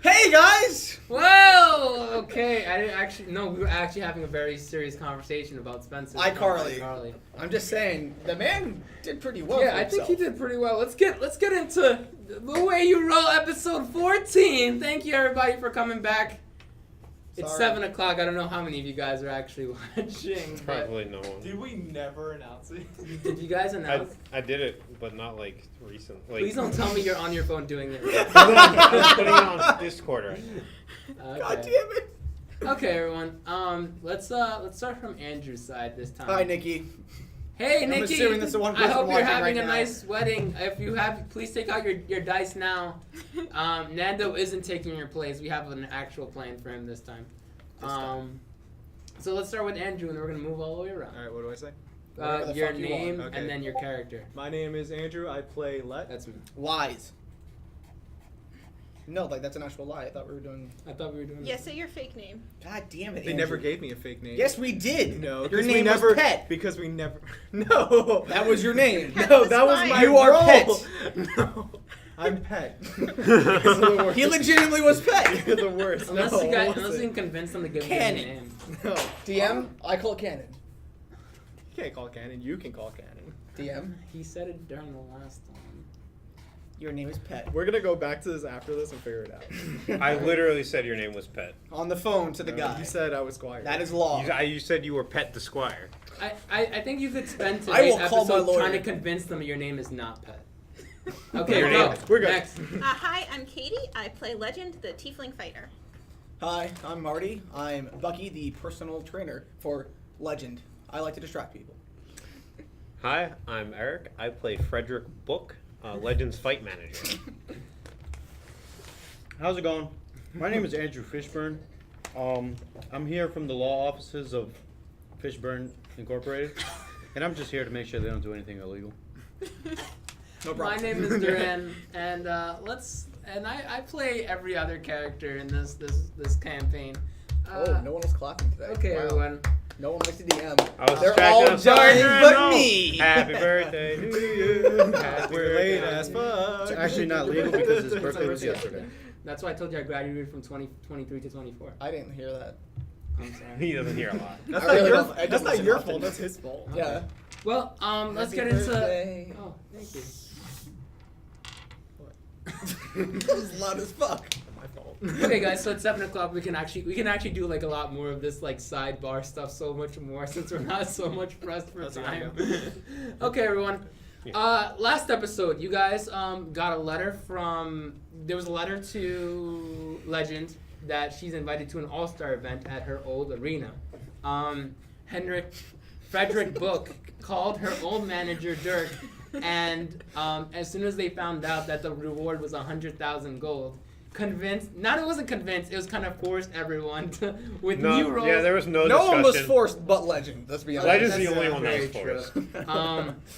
Hey guys! Whoa! Okay, I didn't actually. No, we were actually having a very serious conversation about Spencer. iCarly. I'm just saying, the man did pretty well. Yeah, I think he did pretty well. Let's get into the way you roll, episode 14. Thank you everybody for coming back. It's 7 o'clock. I don't know how many of you guys are actually watching. Probably no one. Did we never announce it? Did you guys announce? I did it, but not like recent. Like, Please don't tell me you're on your phone doing it. I was putting it on Discord right now. Okay. God damn it! Okay, everyone. Let's start from Andrew's side this time. Hi, Nikki. Hey, I'm Nikki. assuming that's the one I person hope you're watching having right a now. nice wedding. If you have, please take out your dice now. Nando isn't taking your place. We have an actual plan for him this time. So let's start with Andrew, and then we're gonna move all the way around. All right, what do I say? Whatever the Your fuck you name want. Okay. and then your character. My name is Andrew. I play Let. That's me. Lies. No, like that's an actual lie. I thought we were doing. I thought we were doing. Yeah, say your fake name. God damn it! They Andrew. never gave me a fake name. Yes, we did. No, your 'cause name we never, was Pet. Because we never. No. That was your name. No, that was fine. my You are role. Pet. No, I'm Pet. He legitimately was Pet. You're the worst. Unless no, you it guys, wasn't. unless you can convince them to give me a Cannon. name. No. DM, I call Cannon. You can't call Cannon. You can call Cannon. DM, He said it during the last one. your name is Pet. We're gonna go back to this after this and figure it out. I literally said your name was Pet. On the phone to the No, guy. You said I was Squire. That is law. You said you were Pet the Squire. I think you could spend I will today's call my episode lawyer. trying to convince them your name is not Pet. Okay, Your go. name- we're good. Next. Hi, I'm Katie. I play Legend, the Tiefling Fighter. Hi, I'm Marty. I'm Bucky, the personal trainer for Legend. I like to distract people. Hi, I'm Eric. I play Frederick Book, Legends Fight Manager. How's it going? My name is Andrew Fishburne. I'm here from the law offices of Fishburne Incorporated, and I'm just here to make sure they don't do anything illegal. No My problem. name is Duran, and I play every other character in this campain. Oh, no one was clapping today. Okay, Wow. everyone. No one likes to DM. I was They're distracted. all I'm sorry. dying but No. me. Happy birthday to you. Happy We're late birthday. as fuck. It's actually not legal because his birthday was yesterday. That's why I told you I graduated from 23 to 24. I didn't hear that. I'm sorry. He doesn't hear a lot. That's I not really your, don't- I that's don't not listen your often. fault. That's his fault. Yeah. Well, let's Happy get into. birthday. Oh, thank you. That was loud as fuck. My fault. Okay, guys. So it's 7 o'clock. We can actually do like a lot more of this like sidebar stuff. So much more since we're not so much pressed for That's time. okay. Okay, everyone. Yeah. Last episode, you guys got a letter from. There was a letter to Legend that she's invited to an all-star event at her old arena. Frederick Book called her old manager Dirk, and as soon as they found out that the reward was 100,000 gold, convinced. Not it wasn't convinced. It was kind of forced everyone to with No, new roles. yeah, there was no No discussion. one was forced but Legend. Let's be honest. Legend's the That's only one that was very forced. true.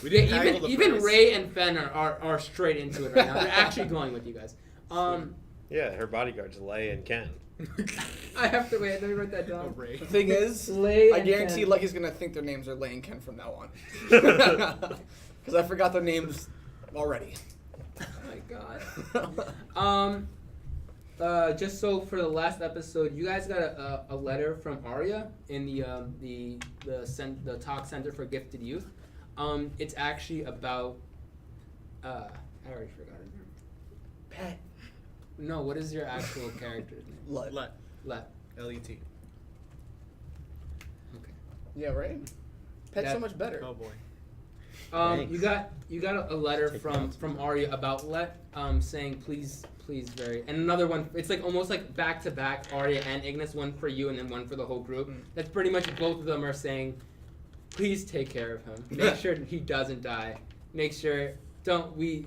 We didn't yeah, haggle the even price. Ray and Fen are straight into it right now. They're actually going with you guys. Yeah, her bodyguards, Lay and Ken. I have to wait. Let me write that Oh, down. Ray. The thing is, Lay I and guarantee Ken. Lucky's gonna think their names are Lay and Ken from now on. Because I forgot their names already. Oh my god. Just so for the last episode, you guys got a letter from Arya in the Talk Center for Gifted Youth. It's actually about. I already forgot her name. Pet. No, what is your actual character's name? Let. Let. Let. L-E-T. Okay. Yeah, right? Pet's so That- much better. Oh boy. You got a letter from Arya about Let saying please very, and another one. It's like almost like back to back Arya and Ignis, one for you and then one for the whole group. That's pretty much both of them are saying please take care of him, make sure he doesn't die, make sure we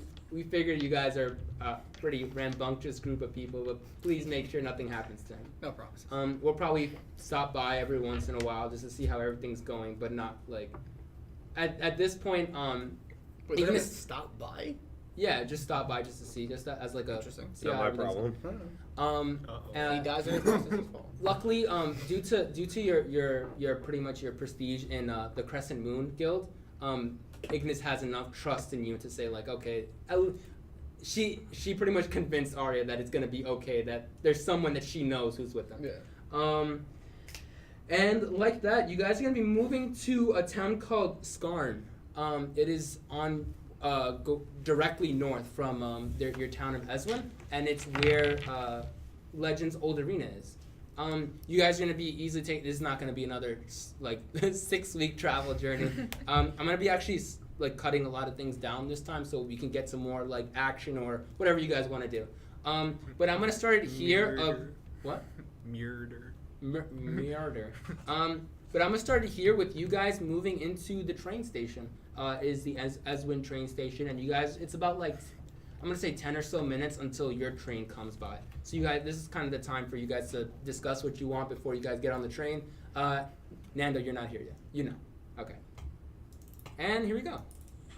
figured you guys are a pretty rambunctious group of people, but please make sure nothing happens to him. No promises. We'll probably stop by every once in a while just to see how everything's going, but not like at this point. Wait, even they're if- gonna stop by? Yeah, just stop by just to see, just as like a. Interesting. It's see not how my everything's- problem. Uh-oh. If he Uh, dies in his house, it's his fault. luckily, due to your pretty much your prestige in the Crescent Moon Guild, Ignis has enough trust in you to say like, okay, she pretty much convinced Arya that it's gonna be okay, that there's someone that she knows who's with them. Yeah. And like that, you guys are gonna be moving to a town called Skarn. It is on directly north from your town of Eswin, and it's where Legend's old arena is. You guys are gonna be easily taking. This is not gonna be another 6-week travel journey. I'm gonna be actually like cutting a lot of things down this time, so we can get some more like action or whatever you guys want to do. But I'm gonna start it here. What? Murder. Murder. But I'm gonna start it here with you guys moving into the train station. Is the Eswin train station, and you guys, it's about like, I'm gonna say 10 or so minutes until your train comes by. So you guys, this is kind of the time for you guys to discuss what you want before you guys get on the train. Nando, you're not here yet. You know. Okay. And here we go.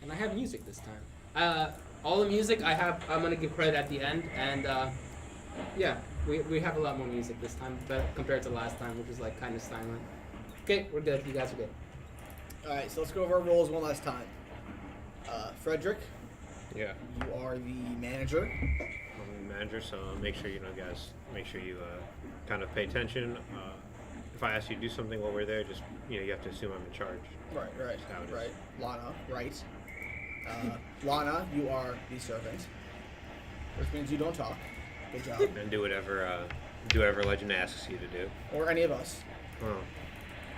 And I have music this time. All the music I have, I'm gonna give credit at the end, and yeah, we have a lot more music this time, but compared to last time, which was like kind of silent. Okay, we're good. You guys are good. Alright, so let's go over our roles one last time. Frederick, Yeah. you are the manager. I'm the manager, so make sure guys. Make sure you kind of pay attention. If I ask you to do something while we're there, just you have to assume I'm in charge. Right. How it is. Right. Lana, right. Lana, you are the servant, which means you don't talk. Good job. And do whatever Legend asks you to do. Or any of us. Oh.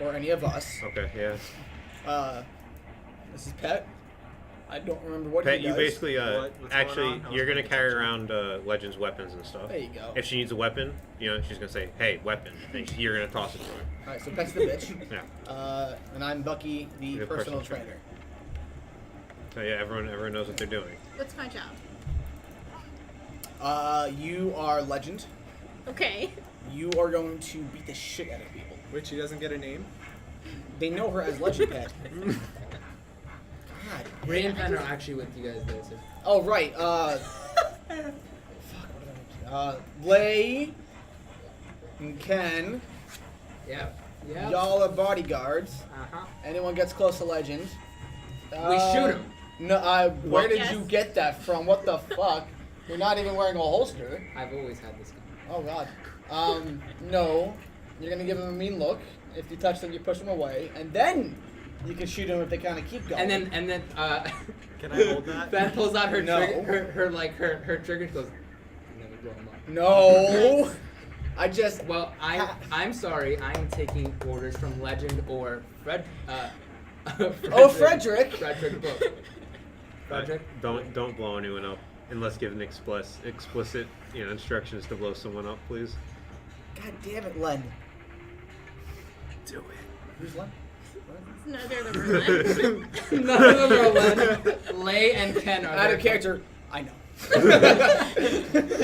Or any of us. Okay. Yeah. This is Pet. I don't remember what Pet, he you does. basically What's actually going on? I was you're gonna paying carry attention. around Legend's weapons and stuff. There you go. If she needs a weapon, she's gonna say, "Hey, weapon," and you're gonna toss it to her. Alright, so Pet's the bitch. Yeah. And I'm Bucky, the The personal personal trainer. So yeah, everyone knows what they're doing. What's my job? You are Legend. Okay. You are going to beat the shit out of people. Wait, she doesn't get a name? They know her as Legend Pet. God. Ray and Pen are actually with you guys there, so. Oh, right. Fuck, what did I do? Lay and Ken, Yeah. Yeah. y'all are bodyguards. Uh-huh. Anyone gets close to Legend. We shoot him. No, where did Yes. you get that from? What the fuck? You're not even wearing a holster. I've always had this gun. Oh god. No. You're gonna give them a mean look. If you touch them, you push them away, and then you can shoot them if they kind of keep going. And then Can I hold that? Beth pulls out her No. trigger, her trigger and goes, and then we blow them up. No. I just. Well, I'm sorry. I am taking orders from Legend or Fred. Oh, Frederick. Frederick Book. Frederick. Don't blow anyone up unless given explicit instructions to blow someone up, please. God damn it, Len. Do it. Who's Len? Neither of them are Len. None of them are Len. Lay and Ken are. Out there. of character. I know.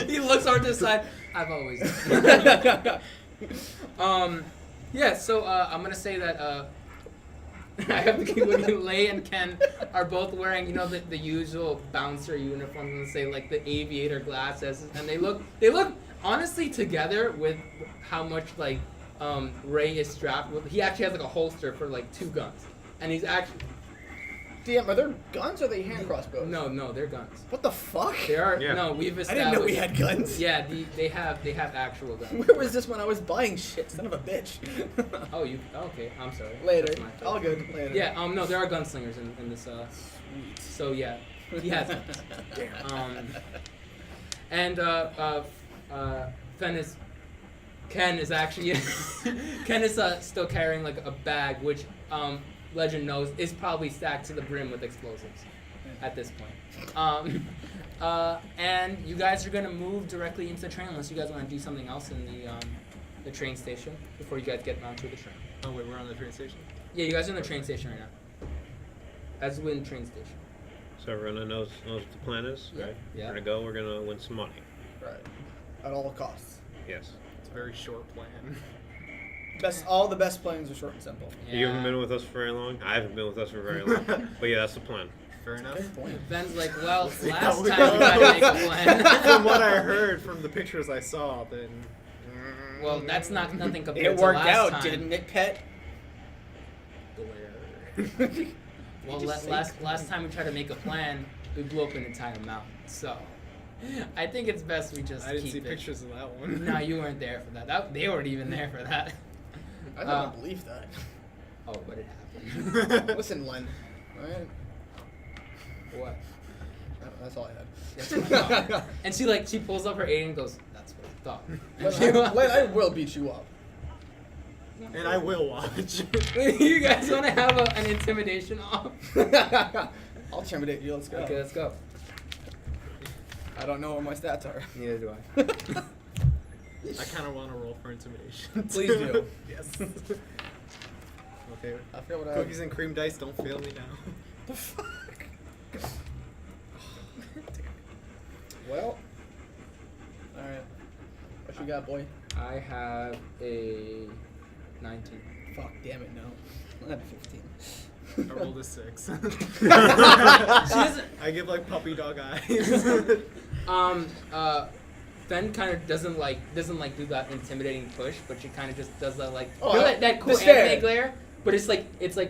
He looks over to the side. I've always. Yeah. So I'm gonna say that I have to keep looking. Lay and Ken are both wearing, the usual bouncer uniforms. I'm gonna say like the aviator glasses, and they look honestly together with how much like Ray is strapped with. He actually has like a holster for like 2 guns, and he's actually. Damn, are there guns or are they hand crossbows? No, they're guns. What the fuck? They are. Yeah. No, we've I established. didn't know we had guns. Yeah, they have actual guns. Where was this when I was buying shit? Son of a bitch. Oh, you okay? I'm sorry. Later. That's my fault. All good. Later. Yeah. No, there are gunslingers in this. So yeah, he has guns. And Ken is actually Ken is still carrying like a bag, which Legend knows is probably stacked to the brim with explosives at this point. And you guys are gonna move directly into the train unless you guys want to do something else in the train station before you guys get onto the train. Oh wait, we're on the train station? Yeah, you guys are in the train station right now. Eswin train station. So everyone knows what the plan is, Yeah. right? Yeah. We're gonna go. We're gonna win some money. Right. At all costs. Yes. It's a very short plan. All the best plans are short and simple. You haven't been with us for very long. I haven't been with us for very long. But yeah, that's the plan. Fair enough. Good point. Ben's like, well, Yeah, last we- time we got to make a plan. From what I heard from the pictures I saw, then. Well, that's nothing compared It to worked last out, time. didn't it, Pet? Well, You just say last time we tried to make a plan, we blew up an entire mountain. So I think it's best we just I didn't keep see it. pictures of that one. No, you weren't there for that. They weren't even there for that. I don't believe that. Oh, but it happened. Listen, Len. Alright? What? That's all I had. That's what I thought. And she pulls up her aid and goes, "That's what I thought." Len, I will beat you up. And I will watch. You guys want to have an intimidation off? I'll intimidate you. Let's go. Okay, let's go. I don't know what my stats are. Neither do I. I kind of want to roll for intimidation. Please do. Yes. Okay. I forget what I Cookies and cream dice, don't fail me now. The fuck? Well. Alright. What you got, boy? I have a 19. Fuck, damn it, no. I have 15. I rolled a 6. She doesn't. I give like puppy dog eyes. Fen kind of doesn't like do that intimidating push, but she kind of just does that like Oh, you know that cool the stare. anime glare. But it's like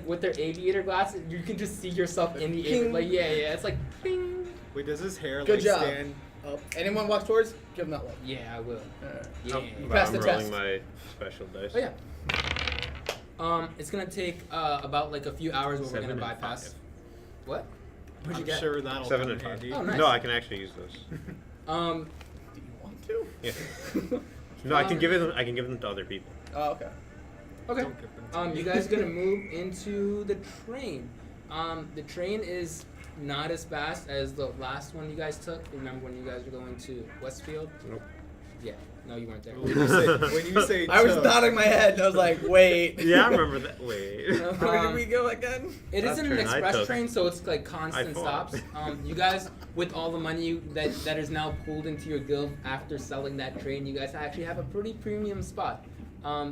with their aviator glasses, you can just see yourself in the air. Ping. Like yeah, it's like ping. Wait, does his hair Good like job. stand up? Anyone walk towards? Give them that look. Yeah, I will. Alright. Yeah. You passed I'm the rolling test. my special dice. Oh yeah. It's gonna take about like a few hours where we're 7 gonna and bypass. 5. What? What'd you I'm get? sure that'll 7 come and in 5. handy. Oh, nice. No, I can actually use those. Do you want to? Yeah. No, I can give them. I can give them to other people. Oh, okay. Okay. Don't give them to me. You guys are gonna move into the train. The train is not as fast as the last one you guys took. Remember when you guys were going to Westfield? Nope. Yeah. No, you weren't there. When you say I was took, nodding my head and I was like, wait. Yeah, I remember that. Wait. Where did we go again? It That isn't an train I express took. train, so it's like constant I fought. stops. You guys, with all the money that is now pulled into your guild after selling that train, you guys actually have a pretty premium spot.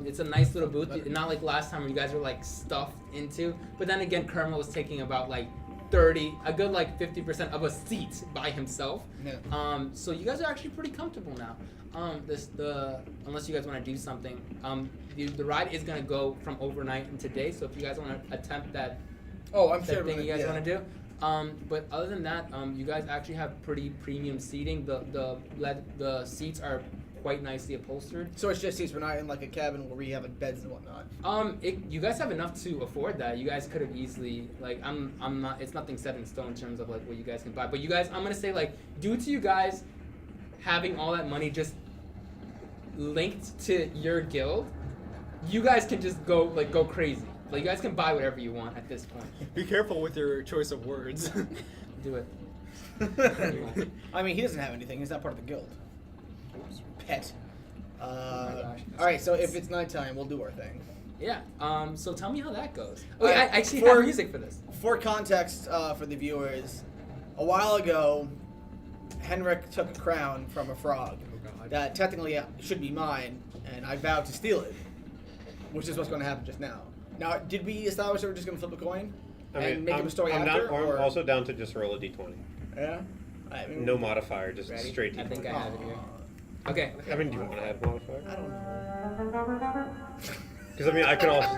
It's a nice little booth, not like last time where you guys were like stuffed into. But then again, Kerma was taking about like a good like 50% of a seat by himself. Yeah. So you guys are actually pretty comfortable now. Unless you guys want to do something, the ride is gonna go from overnight and today. So if you guys want to attempt that, Oh, I'm that sure. thing you guys yeah. want to do. But other than that, you guys actually have pretty premium seating. The the seats are quite nicely upholstered. So it's just seats. We're not in like a cabin where we have like beds and whatnot. You guys have enough to afford that. You guys could have easily I'm not. It's nothing set in stone in terms of like what you guys can buy. But you guys, I'm gonna say like due to you guys having all that money just linked to your guild, you guys can just go crazy. Like you guys can buy whatever you want at this point. Be careful with your choice of words. Do it. I mean, he doesn't have anything. He's not part of the guild. Pet. my gosh. All right. So if it's nighttime, we'll do our thing. Yeah. So tell me how that goes. Oh, yeah, I actually For- have music for this. For context, for the viewers, a while ago, Henrik took a crown from a frog that technically should be mine, and I vowed to steal it, which is what's going to happen just now. Now, did we establish that we're just going to flip a coin and make up a story I'm after? down, or? I'm also down to just roll a d20. Yeah. I mean, No modifier, just Ready? straight I d20. think I have it here. Okay. I mean, do you want to have modifier? I don't know. Because I mean, I could also.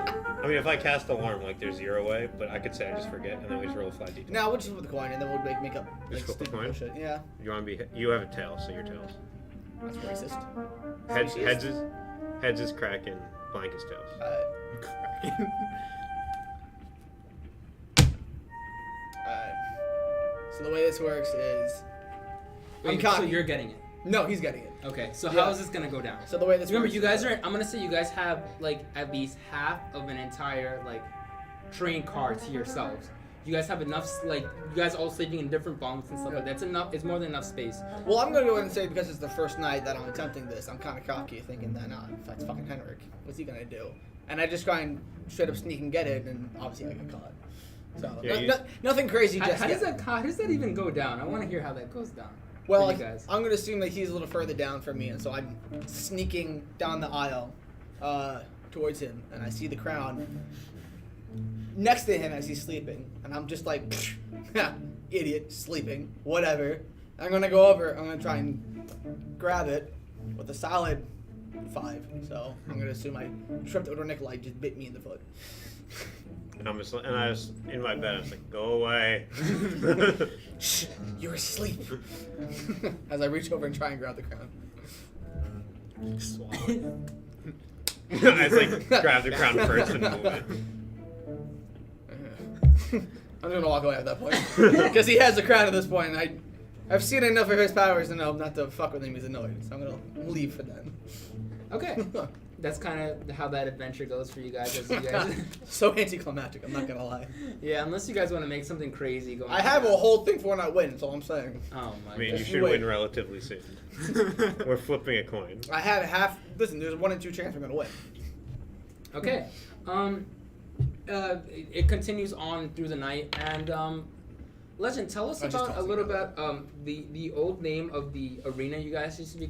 I mean, if I cast alarm, like there's 0 away, but I could say I just forget, and then we just roll a flat d20. Now we'll just flip the coin and then we'll make up Just flip the stupid coin? bullshit. Yeah. You want to be? You have a tail, so your tails. That's racist. Heads is Kraken, blank is tails. So the way this works is, I'm Wait, so cocky. you're getting it. No, he getting it. Okay. So Yeah. how is this gonna go down? So the way this Remember, works you guys is, are. I'm gonna say you guys have like at least half of an entire like train car to yourselves. You guys have enough. Like you guys all sleeping in different bunks and stuff like that. That's enough. It's more than enough space. Well, I'm gonna go ahead and say because it's the first night that I'm attempting this, I'm kind of cocky, thinking that if that's fucking Henrik, what's he gonna do? And I just try and straight up sneak and get it, and obviously I get caught. So Yeah, nothing crazy How, just how yet. does that even go down? I want to hear how that goes down. Well, for you guys. I'm gonna assume that he's a little further down from me, and so I'm sneaking down the aisle towards him, and I see the crown next to him as he's sleeping, and I'm just like, idiot, sleeping, whatever. I'm gonna go over. I'm gonna try and grab it with a solid 5. So I'm gonna assume I tripped over Nikolai, just bit me in the foot. And I was in my bed. I was like, "Go away." Shh, you're asleep. As I reach over and try and grab the crown. Swallow. I like grab the crown first and move it. I'm gonna walk away at that point because he has the crown at this point. And I've seen enough of his powers to know not to fuck with him. He's annoyed, so I'm gonna leave for then. Okay. That's kind of how that adventure goes for you guys. As you guys So anticlimactic. I'm not gonna lie. yeah, unless you guys want to make something crazy going. I have a whole thing for when I win. That's all I'm saying. Oh my I mean, god. you should wait. win relatively soon. We're flipping a coin. I have half. Listen, there's a 1 in 2 chance we're gonna win. Okay. It continues on through the night, and Legend, tell us I just about tossed a it little out. bit. The old name of the arena you guys used to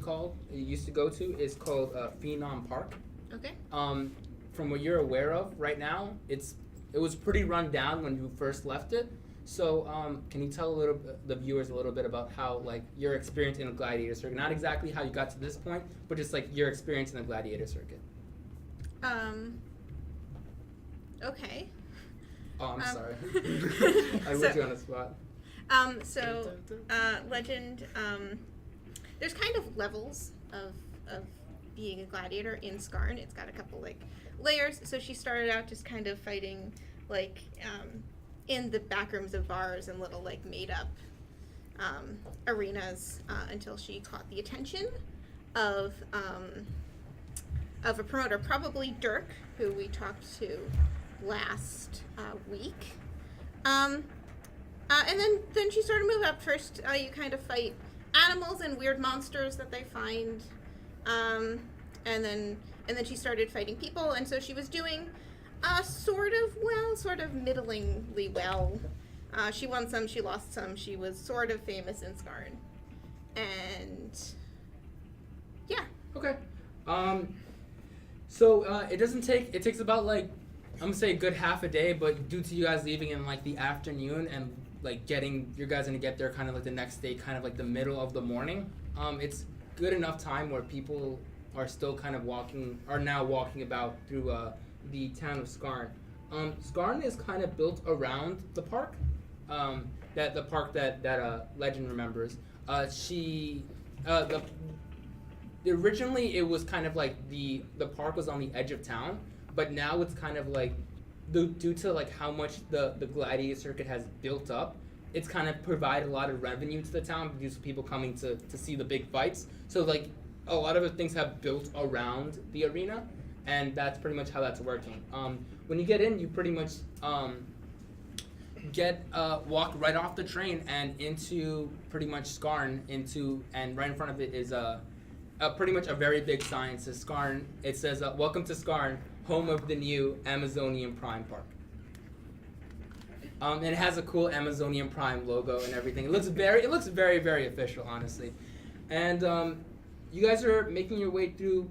go to is called Phenom Park. Okay. From what you're aware of right now, it was pretty run down when you first left it. So can you tell the viewers a little bit about how like your experience in a gladiator circuit? Not exactly how you got to this point, but just like your experience in the gladiator circuit. Okay. Oh, I'm sorry. I So- put you on the spot. Legend, there's kind of levels of being a gladiator in Skarn. It's got a couple, like, layers. So she started out just kind of fighting, like, in the back rooms of bars and little, like, made-up arenas until she caught the attention of a promoter, probably Dirk, who we talked to last week. And then she started moving up. First, you kind of fight animals and weird monsters that they find, and then she started fighting people. And so she was doing sort of middlingly well. She won some, she lost some. She was sort of famous in Skarn, and yeah. Okay. So it doesn't take. It takes about like I'm gonna say a good half a day, but due to you guys leaving in like the afternoon and like you guys gonna get there kind of like the next day, kind of like the middle of the morning. It's good enough time where people are still kind of now walking about through the town of Skarn. Skarn is kind of built around the park. The park that Legend remembers. Originally it was kind of like the park was on the edge of town, but now it's kind of like due to like how much the gladiator circuit has built up, it's kind of provided a lot of revenue to the town due to people coming to see the big fights. So like a lot of the things have built around the arena, and that's pretty much how that's working. When you get in, you pretty much walk right off the train and into pretty much Skarn and right in front of it is pretty much a very big sign. It says Skarn. It says "Welcome to Skarn, home of the new Amazonian Prime Park." And it has a cool Amazonian Prime logo and everything. It looks very, very official, honestly. And you guys are making your way through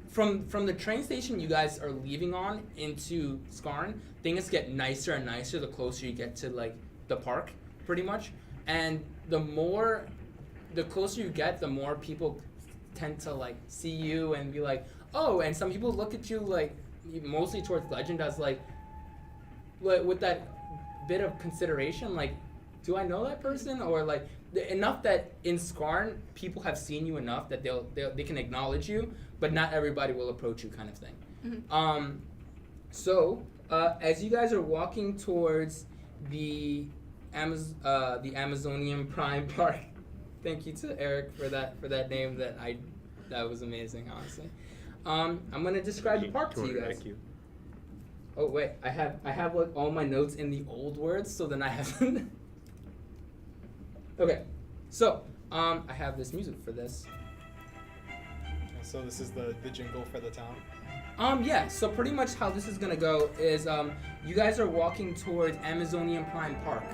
from the train station you guys are leaving on into Skarn. Things get nicer and nicer the closer you get to like the park, pretty much. And the closer you get, the more people tend to like see you and be like, oh, and some people look at you like mostly towards Legend as like with that bit of consideration, like, do I know that person? Or like enough that in Skarn people have seen you enough that they can acknowledge you, but not everybody will approach you, kind of thing. Mm-hmm. So as you guys are walking towards the Amazonian Prime Park, thank you to Eric for that name that was amazing, honestly. I'm gonna describe the park to you guys. Thank you. Oh wait, I have like all my notes in the old words, so then I have. Okay, so I have this music for this. So this is the jingle for the town. Yeah, so pretty much how this is gonna go is you guys are walking towards Amazonian Prime Park.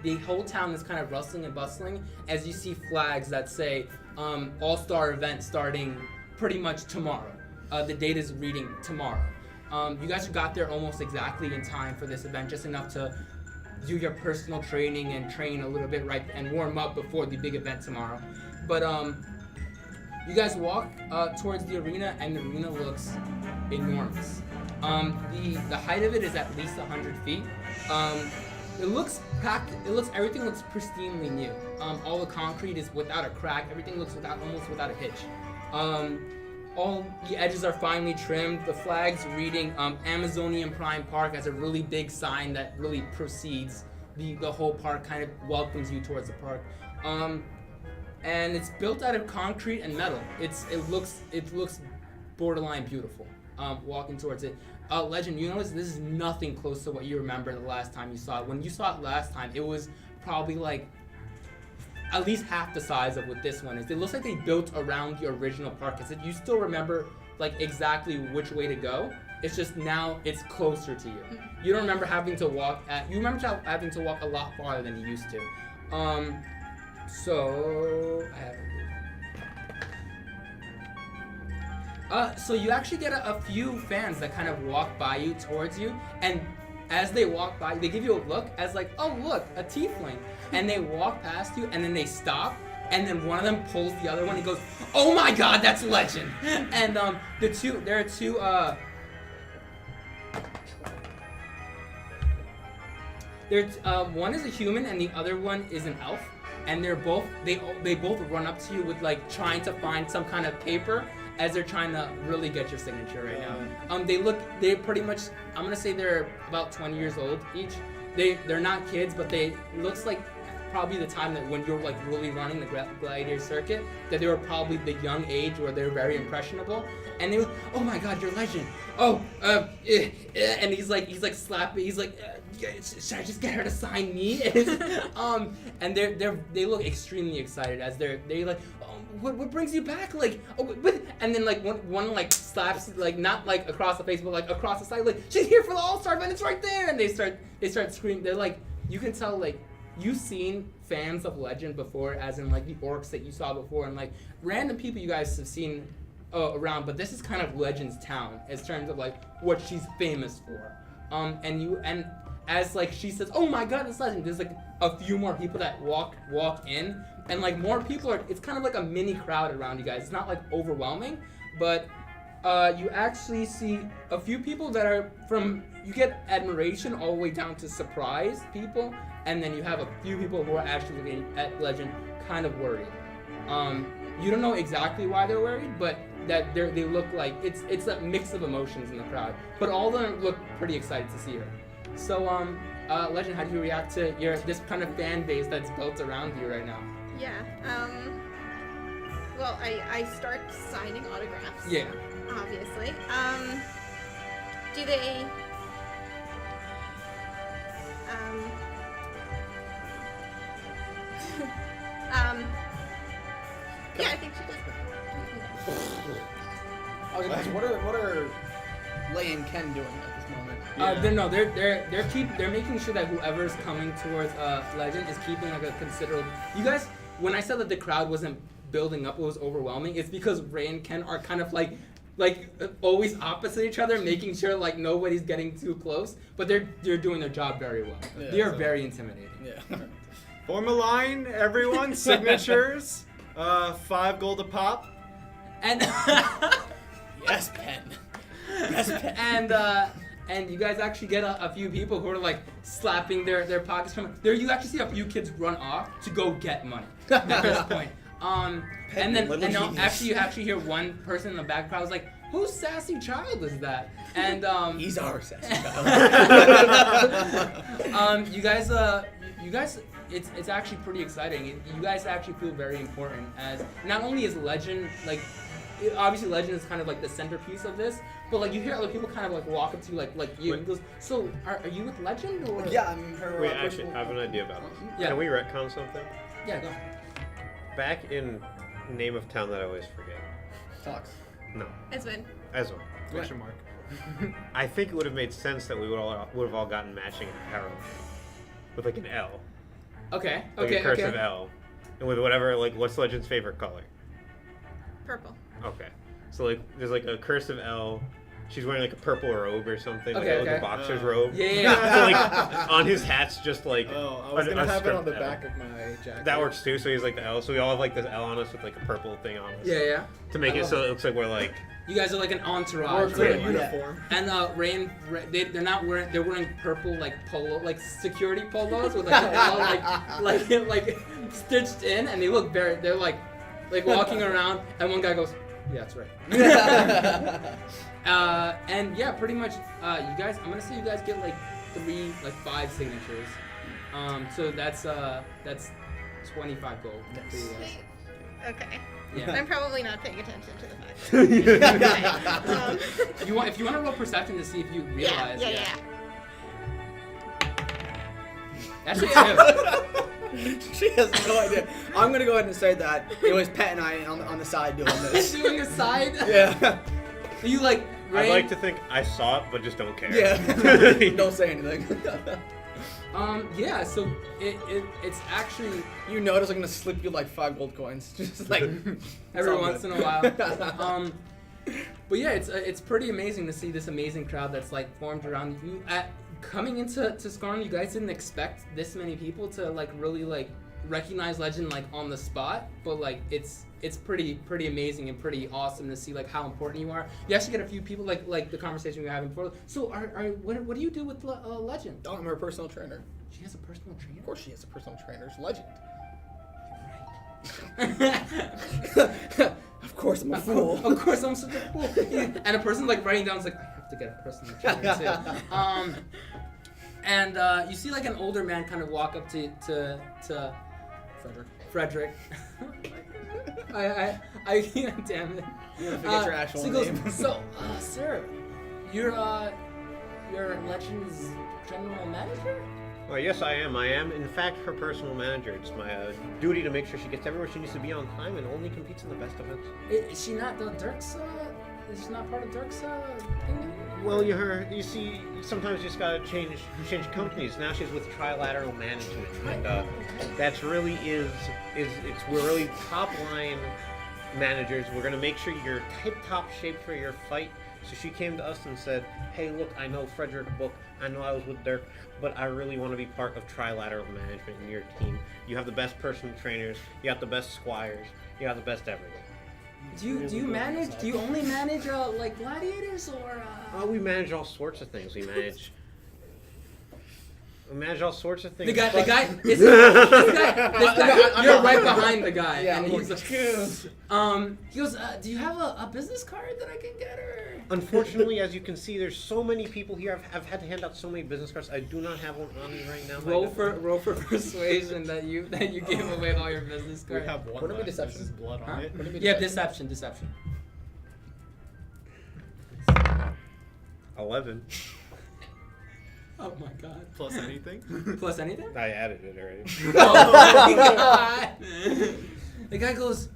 The whole town is kind of rustling and bustling as you see flags that say All-Star event starting pretty much tomorrow. The date is reading tomorrow. You guys got there almost exactly in time for this event, just enough to do your personal training and train a little bit right and warm up before the big event tomorrow. But you guys walk towards the arena, and the arena looks enormous. The height of it is at least 100 feet. It looks packed. Everything looks pristinely new. All the concrete is without a crack. Everything looks almost without a hitch. All the edges are finely trimmed. The flag's reading Amazonian Prime Park as a really big sign that really precedes the whole park, kind of welcomes you towards the park. And it's built out of concrete and metal. It looks borderline beautiful. Walking towards it. Legend, you notice this is nothing close to what you remember the last time you saw it. When you saw it last time, it was probably like at least half the size of what this one is. It looks like they built around the original park. You still remember like exactly which way to go. It's just now it's closer to you. You don't remember having to walk you remember having to walk a lot farther than you used to. So I have so you actually get a few fans that kind of walk by you towards you, and as they walk by, they give you a look as like, oh look, a tiefling, and they walk past you, and then they stop, and then one of them pulls the other one and goes, oh my god, that's Legend. And there are two one is a human and the other one is an elf, and they both run up to you with like trying to find some kind of paper as they're trying to really get your signature right now. They're pretty much, I'm gonna say they're about 20 years old each. They're not kids, but they looks like probably the time that when you're like really running the gladiator circuit, that they were probably the young age where they're very impressionable. And they were, oh my god, you're Legend. And he's like slapping. He's like, should I just get her to sign me? And they look extremely excited as they like, what brings you back? Like, and then like one like slaps like not like across the face, but like across the side, like she's here for the All-Star event. It's right there, and they start screaming. They're like, you can tell like you've seen fans of Legend before, as in like the orcs that you saw before, and like random people you guys have seen around. But this is kind of Legend's town in terms of like what she's famous for. And as like she says, oh my god, it's Legend. There's like a few more people that walk in. And like more people it's kind of like a mini crowd around you guys. It's not like overwhelming, but you actually see a few people that are you get admiration all the way down to surprised people, and then you have a few people who are actually looking at Legend kind of worried. You don't know exactly why they're worried, but that they look like it's a mix of emotions in the crowd. But all of them look pretty excited to see her. So Legend, how do you react to this kind of fan base that's built around you right now? Yeah. Well, I start signing autographs. Yeah. Obviously. Do they? Yeah, I think she does. I was gonna ask, what are Lay and Ken doing at this moment? They're making sure that whoever's coming towards Legend is keeping like a considerable. You guys, when I said that the crowd wasn't building up, it was overwhelming. It's because Ray and Ken are kind of like always opposite each other, making sure like nobody's getting too close. But they're doing their job very well. Yeah, they are very intimidating. Yeah. Form a line, everyone. Signatures. 5 gold a pop. And yes, Pen. Yes, Pen. And you guys actually get a few people who are like slapping their pockets from there. You actually see a few kids run off to go get money at this point. And you actually hear one person in the back crowd was like, "Whose sassy child is that?" And he's our sassy child. You guys, it's actually pretty exciting. You guys actually feel very important, as not only is Legend like. Obviously, Legend is kind of like the centerpiece of this, but like you hear other people kind of like walk up to you like you and goes, so are you with Legend or? Yeah, I'm her. Wait, actually, I have an idea about it. Yeah. Can we retcon something? Yeah, go. Back in name of town that I always forget. Talks. No. Esmond. Ezra. Question mark. I think it would have made sense that we would have all gotten matching apparel with like an L. Okay. Like a cursive L, and with whatever like what's Legend's favorite color? Purple. Okay. So like there's like a cursive L She's wearing like a purple robe or something, Okay, like okay. a boxer's robe. Yeah. So, like on his hat's just like Oh, I was gonna a have it strip on the L. back of my jacket. That works too. So he's like the L. So we all have like this L on us with like a purple thing on us. Yeah. To make I it love so it looks like we're like. You guys are like an entourage. We're right? cool, yeah. Uniform. And they're not wearing. They're wearing purple like polo, like security polos with like an L, like stitched in, and they look very. They're like walking around, and one guy goes, "Yeah, that's right." And yeah, pretty much. You guys, I'm gonna say you guys get like 5 signatures. So that's 25 gold. For you guys. Okay. Yeah. I'm probably not paying attention to the fact. If you want to roll perception to see if you realize. Yeah. Actually, She has no idea. I'm gonna go ahead and say that it was Pet and I on the side doing this. doing a side. Yeah. You like. I'd like to think I saw it, but just don't care. Yeah. Don't say anything. Yeah. So it's actually You notice I'm gonna slip you like 5 gold coins, just like every once in a while. But yeah, it's pretty amazing to see this amazing crowd that's like formed around you. Coming into Skarn, you guys didn't expect this many people to like really like recognize Legend like on the spot, but like it's pretty amazing and pretty awesome to see like how important you are. You actually get a few people like the conversation we were having before. So what do you do with Legend? Oh, I'm her personal trainer. She has a personal trainer. Of course, she has a personal trainer. It's Legend. Of course, I'm a fool. Of course, I'm such a fool. And a person like writing down is like, I have to get a personal trainer too. And you see like an older man kind of walk up to Frederick. I damn it. You gotta forget your actual so he goes, name. So, sir, you're Legend's general manager? Well, yes, I am. I am, in fact, her personal manager. It's my duty to make sure she gets everywhere she needs to be on time and only competes in the best events. Is she not the Dirk's? Is she not part of Dirk's thing? Well, you see, sometimes you just gotta change companies. Now she's with Trilateral Management, and that's really we're really top line managers. We're gonna make sure you're tip top shape for your fight. So she came to us and said, "Hey, look, I know Frederick Book. I know I was with Dirk, but I really want to be part of Trilateral Management in your team. You have the best personal trainers. You got the best squires. You got the best everything." Do you only manage like gladiators or? We manage all sorts of things. We manage all sorts of things. The guy, this guy, I'm you're not- right behind the guy, Yeah, and I'm he's like, like, he goes, do you have a business card that I can get her? Unfortunately, as you can see, there's so many people here. I've had to hand out so many business cards. I do not have one on me right now. Roll for persuasion that you gave away all your business We cards. have one. What do we left. deception? This is blood Huh? on it. What do you mean Yeah, deception? deception. 11. Oh my god. Plus anything. Plus anything? I added it already. Oh my god. The guy goes,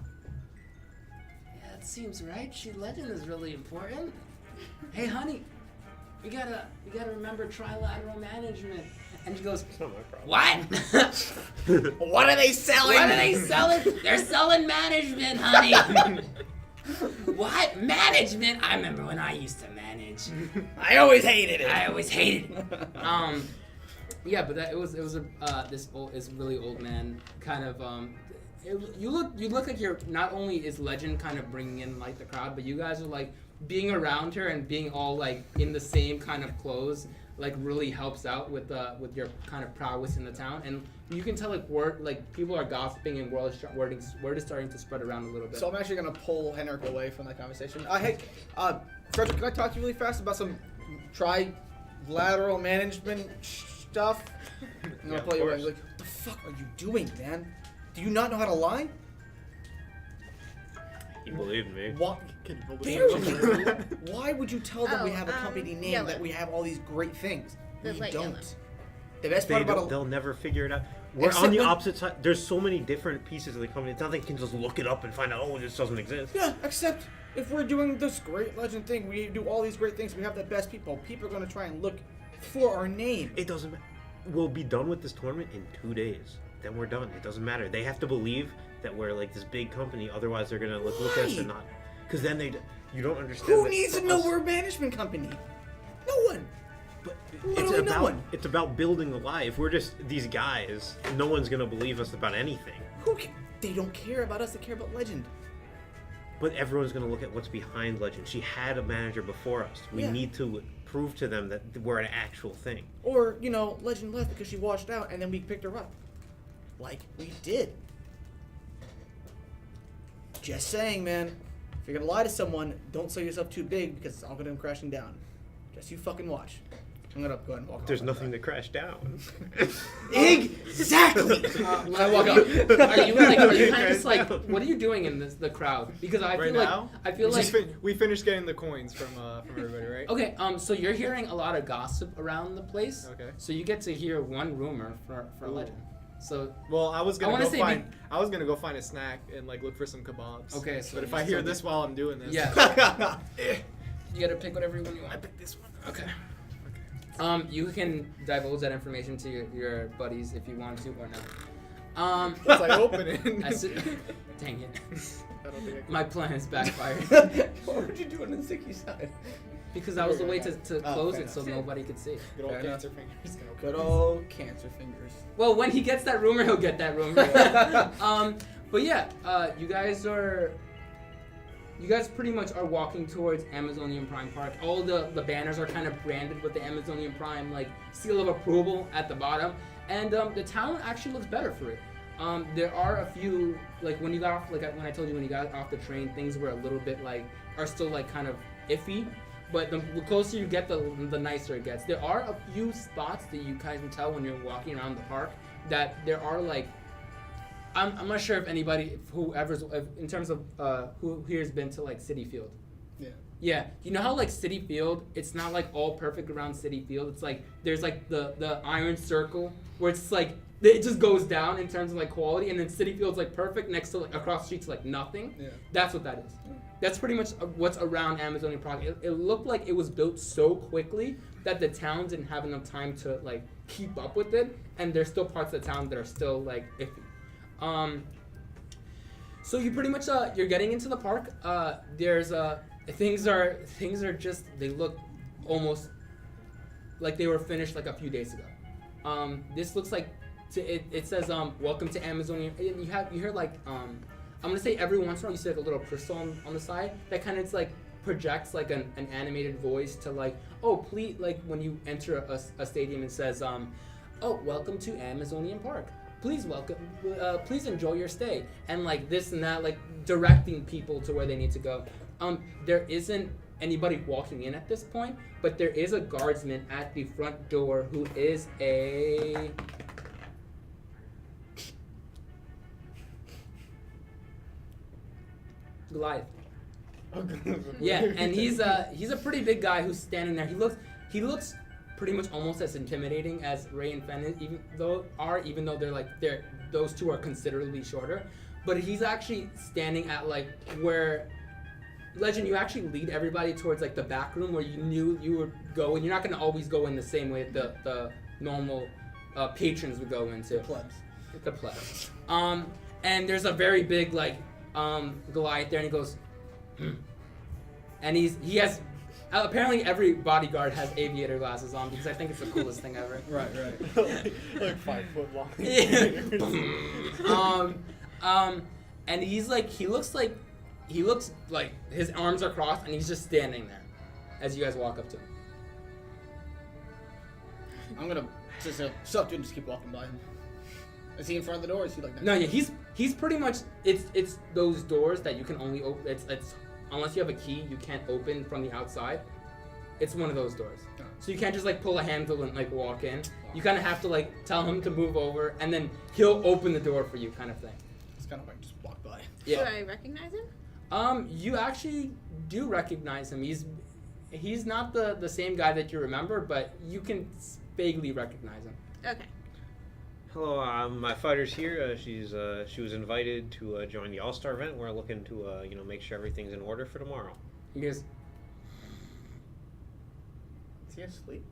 yeah, that seems right. Legend is really important. Hey, honey, you gotta remember Trilateral Management. And she goes, It's not my problem. what? What are they selling? What are they selling? They're selling management, honey. What? Management? I remember when I used to manage. I always hated it. I always hated it. Yeah, but it was this really old man kind of you look like you're not only is Legend kind of bringing in like the crowd, but you guys are like being around her and being all like in the same kind of clothes like really helps out with your kind of prowess in the town, and you can tell like people are gossiping and word is starting to spread around a little bit. So I'm actually gonna pull Henrik away from that conversation. Hey, Frederick, can I talk to you really fast about some trilateral management stuff? I'm gonna pull you away. Like, what the fuck are you doing, man? Do you not know how to lie? He believed me. What? Can you Dare believe you? Why would you tell them we have a company name yellow. that we have all these great things? The We light don't. yellow. The best part about They'll never figure it out. We're Except on the when- opposite side. There's so many different pieces of the company. It's not like you can just look it up and find out, oh, this doesn't exist. yeah, except if we're doing this great Legend thing, we do all these great things, we have the best people. People are gonna try and look for our name. It doesn't matter. We'll be done with this tournament in 2 days. Then we're done. It doesn't matter. They have to believe that we're like this big company. Otherwise, they're gonna look at us and not. Because then You don't understand. Who that needs to for know us- we're a management company? No one. But Literally no one. it's about building a lie. If we're just these guys, no one's gonna believe us about anything. They don't care about us. They care about Legend. But everyone's gonna look at what's behind Legend. She had a manager before us. We Yeah. need to prove to them that we're an actual thing. Or, Legend left because she washed out and then we picked her up. Like we did. Just saying, man. If you're gonna lie to someone, don't sell yourself too big because it's all gonna come crashing down. Just you fucking watch. I'm gonna go ahead and walk There's off nothing to crash down. Exactly! When I walk up, are you kind of just like, what are you doing in the crowd? Because I Right feel now? We finished getting the coins from everybody, right? Okay, so you're hearing a lot of gossip around the place. Okay. So you get to hear one rumor for Legend. So Well, I was gonna wanna go say find. I was gonna go find a snack and like look for some kebabs. Okay, so but if I hear this while I'm doing this, yeah, you gotta pick whatever one you want. I picked this one. Okay. You can divulge that information to your buddies if you want to or not. It's like opening. Dang it. I don't think I can. My plan is backfired. What would you do on the sticky side? Because that was the way to close fair it so enough. nobody could see. Good old Fair cancer fingers. Good old cancer fingers. Well, when he gets that rumor, he'll get that rumor. But yeah, you guys pretty much are walking towards Amazonian Prime Park. All the banners are kind of branded with the Amazonian Prime like seal of approval at the bottom, and the town actually looks better for it. There are a few like when you got off, like when I told you when you got off the train, things were a little bit are still kind of iffy. But the closer you get, the nicer it gets. There are a few spots that you kind of tell when you're walking around the park that there are I'm not sure if anybody, in terms of who here's been to City Field. Yeah. Yeah, you know how City Field, it's not all perfect around City Field. It's there's the iron circle where it's it just goes down in terms of quality, and then City Field's perfect next to across the streets nothing. Yeah. That's what that is. That's pretty much what's around Amazonian Park. It looked like it was built so quickly that the town didn't have enough time to keep up with it, and there's still parts of the town that are still iffy. So you pretty much you're getting into the park. There's things are just, they look almost like they were finished a few days ago. This looks like it says welcome to Amazonian. You hear I'm gonna say every once in a while you see a little crystal on the side that kind of projects an animated voice to oh please, when you enter a stadium and says oh welcome to Amazonian Park. Please please enjoy your stay, and this and that, directing people to where they need to go. There isn't anybody walking in at this point, but there is a guardsman at the front door who is a Goliath. Yeah, and he's a pretty big guy who's standing there. He looks pretty much almost as intimidating as Ray and Fenn even though they're those two are considerably shorter. But he's actually standing at where Legend, you actually lead everybody towards the back room where you knew you would go, and you're not gonna always go in the same way that the normal patrons would go into. The plebs. And there's a very big Goliath there, and he goes, and he has apparently every bodyguard has aviator glasses on because I think it's the coolest thing ever. Right. 5 foot long. Yeah. And he looks like his arms are crossed and he's just standing there as you guys walk up to him. I'm gonna just suck and just keep walking by him. Is he in front of the door? Or is he No, yeah, he's pretty much it's those doors that you can only open. It's unless you have a key, you can't open from the outside. It's one of those doors, so you can't just pull a handle and walk in. You kind of have to tell him to move over, and then he'll open the door for you, kind of thing. It's kind of just walk by. Yeah. Should I recognize him? You actually do recognize him. He's not the same guy that you remember, but you can vaguely recognize him. Okay. Hello, my fighter's here. She was invited to join the All-Star event. We're looking to make sure everything's in order for tomorrow. He goes, Is he asleep?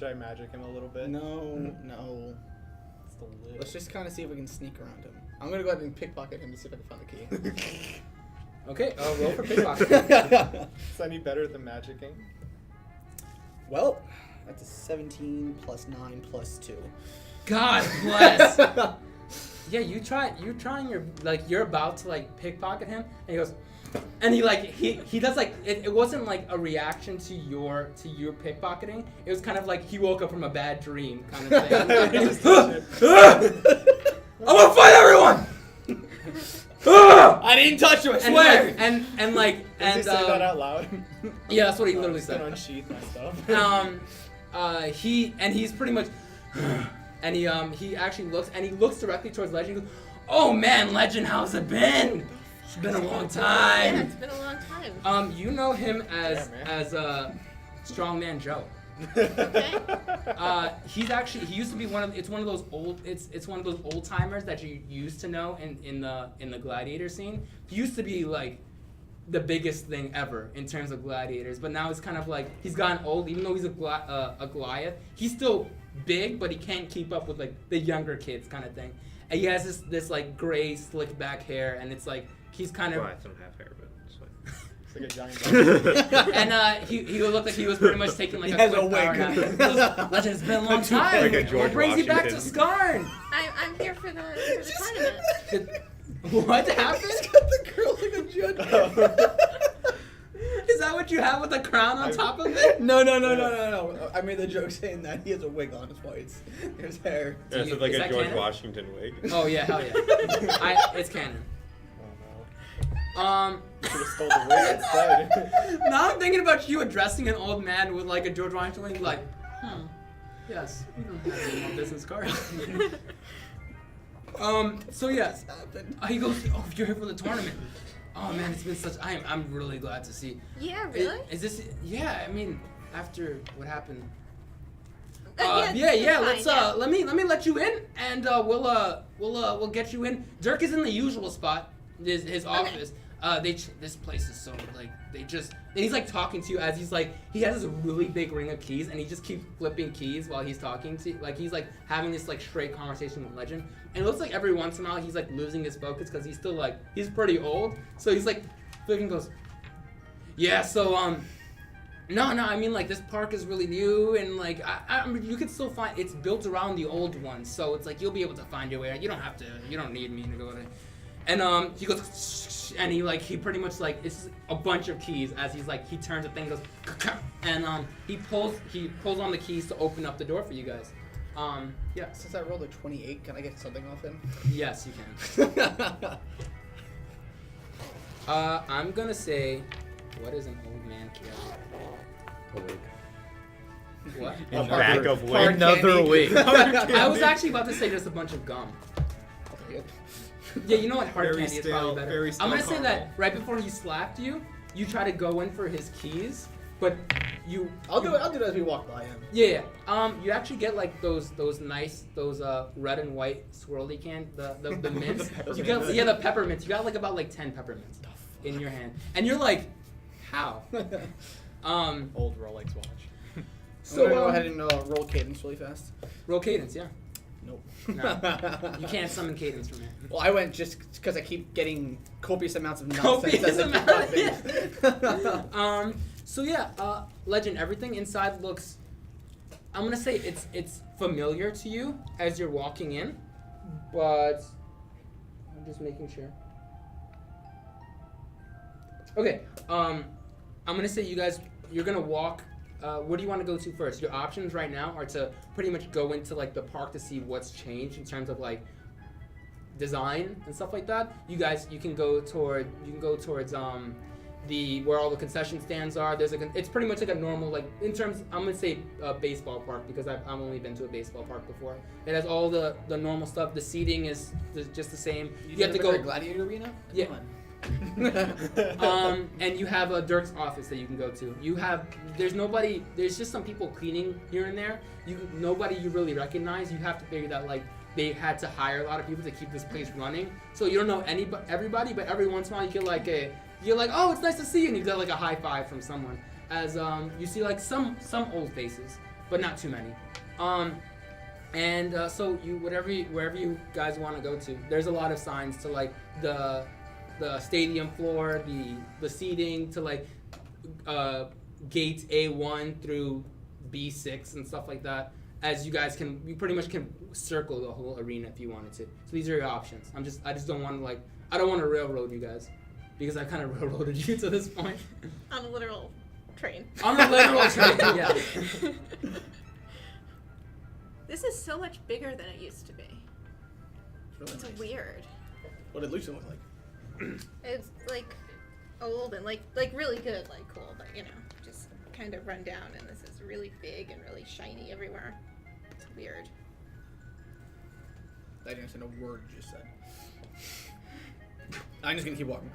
I magic him a little bit? No. It's the lid. Let's just kind of see if we can sneak around him. I'm gonna go ahead and pickpocket him to see if I can find the key. Okay, roll for pickpocket. Is any better than magicking? Well, that's a 17 plus 9 plus 2. God bless. Yeah, you're trying your like you're about to like pickpocket him, and he goes, and he does like it wasn't like a reaction to your pickpocketing. It was kind of like he woke up from a bad dream kind of thing. And he was, I'm gonna fight everyone. I didn't touch you, I swear. Oh Does he say that out loud? Yeah, that's what he literally I'm just gonna said. unsheath my stuff. He's pretty much, and he actually looks directly towards Legend. He goes, "Oh man, Legend, how's it been? It's been a long time." Yeah, it's been a long time. You know him as Yeah, Strongman Joe. Okay. He used to be one of those old timers that you used to know in the gladiator scene. He used to be like the biggest thing ever in terms of gladiators, but now it's kind of like he's gotten old. Even though he's a Goliath, he's still big, but he can't keep up with like the younger kids kind of thing. And he has this like gray slick back hair, and it's like he's kind of. Well, I don't have hair, but it's fine. It's like a giant dog. And he would look like he was pretty much taking like He a has quick a power wig. nap. He goes, Legend, it's been a long time. Like a George What brings you back to Washington. Skarn? I'm here for the tournament. What happened? He's got the curls like a judge. Is that what you have with the crown on top of it? No. I made the joke saying that he has a wig on. It's white. There's hair. Yeah, you- so like is a that George canon? Washington wig. Oh yeah, hell yeah. It's canon. Oh no. You should have stole the wig instead. Now I'm thinking about you addressing an old man with like a George Washington wig, like, yes, we don't have any more business cards. So yes, he goes, oh, you're here for the tournament. Oh man, it's been such. I'm really glad to see. Yeah, really? Is this? Yeah, I mean, after what happened. Yeah, Yeah. it's Let's fine, let me let you in, and we'll get you in. Dirk is in the usual spot, his office. This place is so like and he's like talking to you as he's like he has this really big ring of keys, and he just keeps flipping keys while he's talking to like he's like having this like straight conversation with Legend, and it looks like every once in a while he's like losing his focus because he's still like he's pretty old, so he's like flipping goes, yeah, so no, I mean like this park is really new, and like I mean, you can still find it's built around the old one, so it's like you'll be able to find your way. You don't need me to go to. And he goes, and he pretty much like it's a bunch of keys as he's like he turns the thing, goes, and he pulls on the keys to open up the door for you guys. Yeah. Since I rolled a 28, can I get something off him? Yes, you can. I'm gonna say, what is an old man carry? What? In back of wig. Hard Another candy. wig. I was actually about to say just a bunch of gum. Good. Yeah, you know what? Hard Very candy is stale- probably better. very I'm gonna stale say that caramel. right before he slapped you, you try to go in for his keys, but you. I'll do it as we walk by him. Yeah. You actually get like those nice red and white swirly the mints. You get the peppermints. You got like about like 10 peppermints in your hand, and you're like, how? Old Rolex watch. So I'm gonna go ahead and roll cadence really fast. Roll cadence, yeah. Nope. No. You can't summon cadence from it. Well, I went just because I keep getting copious amounts of nonsense Copious as I keep amount, popping. So yeah, Legend, everything inside looks, I'm gonna say it's familiar to you as you're walking in, but I'm just making sure. Okay, I'm gonna say you're gonna walk. Where do you want to go to first? Your options right now are to pretty much go into like the park to see what's changed in terms of like design and stuff like that. You can go towards the where all the concession stands are. It's pretty much like a normal like in terms I'm gonna say baseball park because I've only been to a baseball park before. It has all the normal stuff. The seating is just the same. You have to go. Gladiator arena. Yeah. Come on. And you have a Dirk's office that you can go to. There's just some people cleaning here and there. Nobody you really recognize. You have to figure that like they had to hire a lot of people to keep this place running. So you don't know everybody, but every once in a while you get you're like, oh, it's nice to see you, and you get like a high five from someone. As you see like some old faces. but not too many. So wherever you guys want to go to, there's a lot of signs to like the stadium floor, the seating, to like gates A1 through B6 and stuff like that. As you guys you pretty much can circle the whole arena if you wanted to. So these are your options. I just don't want to I don't want to railroad you guys, because I kind of railroaded you to this point. On a literal train. On a literal train, yeah. This is so much bigger than it used to be. It's really It's nice. weird. What did Lucian look like? It's like old and like really good, like cool, but just kind of run down, and this is really big and really shiny everywhere. It's weird. I didn't understand a word you just said. I'm just gonna keep walking.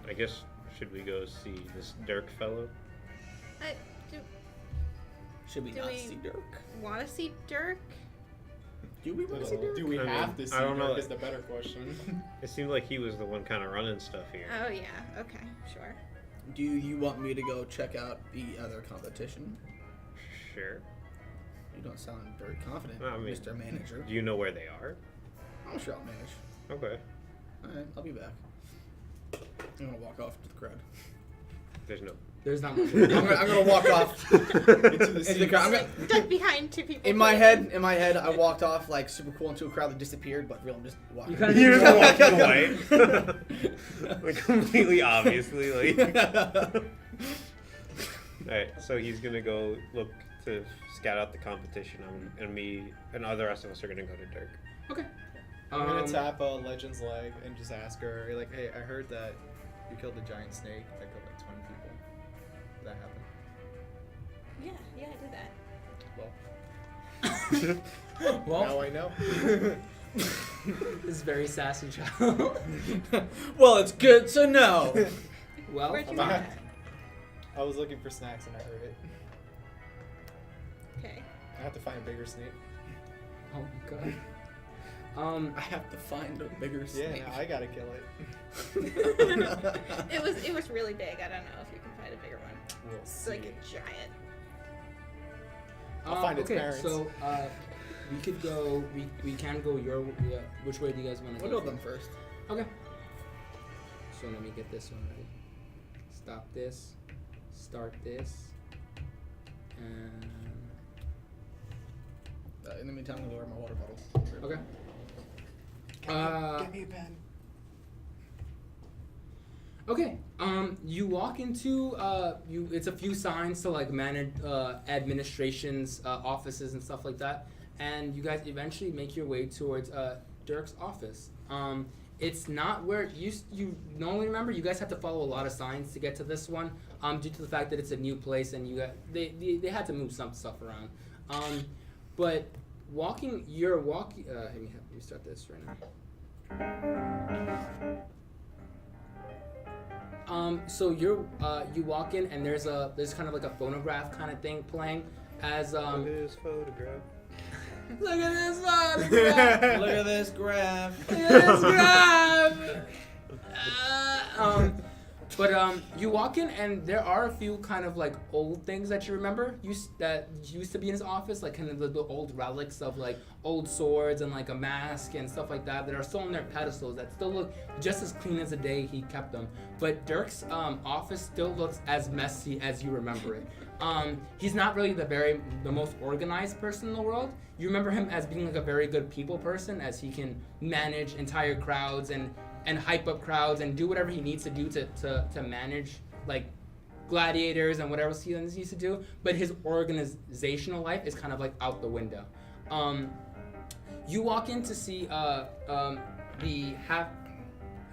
I guess, should we go see this Dirk fellow? Should we Do not we- see Dirk? Want to see Dirk? Do we want to see Dirk? Do we I mean, have to see I don't know. Dirk is the better question. It seemed like he was the one kind of running stuff here. Oh yeah. Okay. Sure. Do you want me to go check out the other competition? Sure. You don't sound very confident, I mean- Mr. Manager. Do you know where they are? I'm sure I'll manage. Okay. Alright, I'll be back. I'm gonna walk off to the crowd. There's There's not much. I'm gonna walk off into the crowd. I'm gonna, Duck behind two people. in my head, I walked off like super cool into a crowd that disappeared, but real, I'm just walking. You kinda You're just walking away. Like completely obviously, like. Alright, so he's gonna go look to scout out the competition, and me and the rest of us are gonna go to Dirk. Okay. I'm gonna tap Legend's leg and just ask her, like, hey, I heard that you killed a giant snake that killed like 20 people. Did that happen? Yeah, I did that. Well, Now I know. this is very sassy child. Well, it's good to know. Well, Where'd you fine. get that? I was looking for snacks and I heard it. Okay. I have to find a bigger snake. Oh my god. I have to find a bigger snake. Yeah, I gotta kill it. It was really big. I don't know if you can find a bigger one. We'll It's see. like a giant. I'll find its okay, parents. so we could go. We can go your. Which way do you guys want to We'll go? go them first. Okay. So let me get this one ready. Stop this. Start this. And In the meantime, I'm gonna lower my water bottle. okay. Give me a pen. Okay. You walk into it's a few signs to like manage administration's offices and stuff like that, and you guys eventually make your way towards Dirk's office. It's not where you normally remember. You guys have to follow a lot of signs to get to this one, due to the fact that it's a new place and they had to move some stuff around. But you're walking. Let me start this right now. So you walk in and there's kind of like a phonograph kind of thing playing as Look at this photograph. look at this photograph. Look at this graph. Look at this graph. But you walk in and there are a few kind of like old things that you remember that used to be in his office, like kind of the old relics of like old swords and like a mask and stuff like that are still on their pedestals that still look just as clean as the day he kept them. But Dirk's office still looks as messy as you remember it. He's not really the most organized person in the world. You remember him as being like a very good people person, as he can manage entire crowds and hype up crowds and do whatever he needs to do to manage like gladiators and whatever else he needs to do. But his organizational life is kind of like out the window. You walk in to see the half.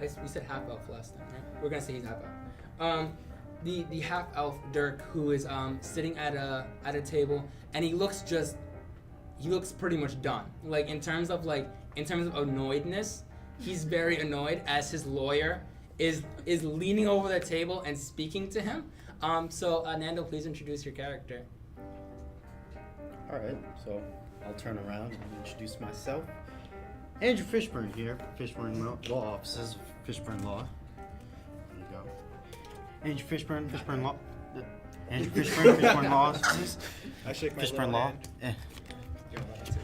We said half elf last time, right? We're gonna say he's half elf. The half elf Dirk, who is sitting at a table, and he looks pretty much done. Like in terms of annoyedness. He's very annoyed as his lawyer is leaning over the table and speaking to him. So Nando, please introduce your character. Alright, so I'll turn around and introduce myself. Andrew Fishburne here, Fishburne Law Offices, Fishburne Law. There you go. Andrew Fishburne Law. Andrew Fishburne, Fishburne Law Offices. I shake my Fishburne little Law. hand. You're allowed to.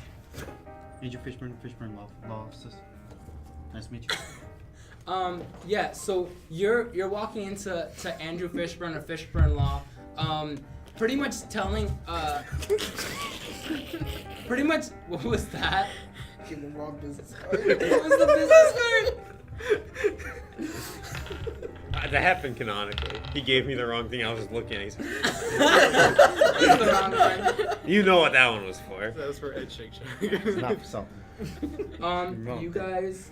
Andrew Fishburne, Fishburne Law Offices. Nice to meet you. Yeah, so you're walking into Andrew Fishburne or Fishburne Law, pretty much telling, pretty much, what was that? Give the wrong business card. What was the business card? That happened canonically. He gave me the wrong thing. I was just looking at it. He said, That's the wrong one. you know what that one was for. That was for Ed Shake It's not for something. You guys,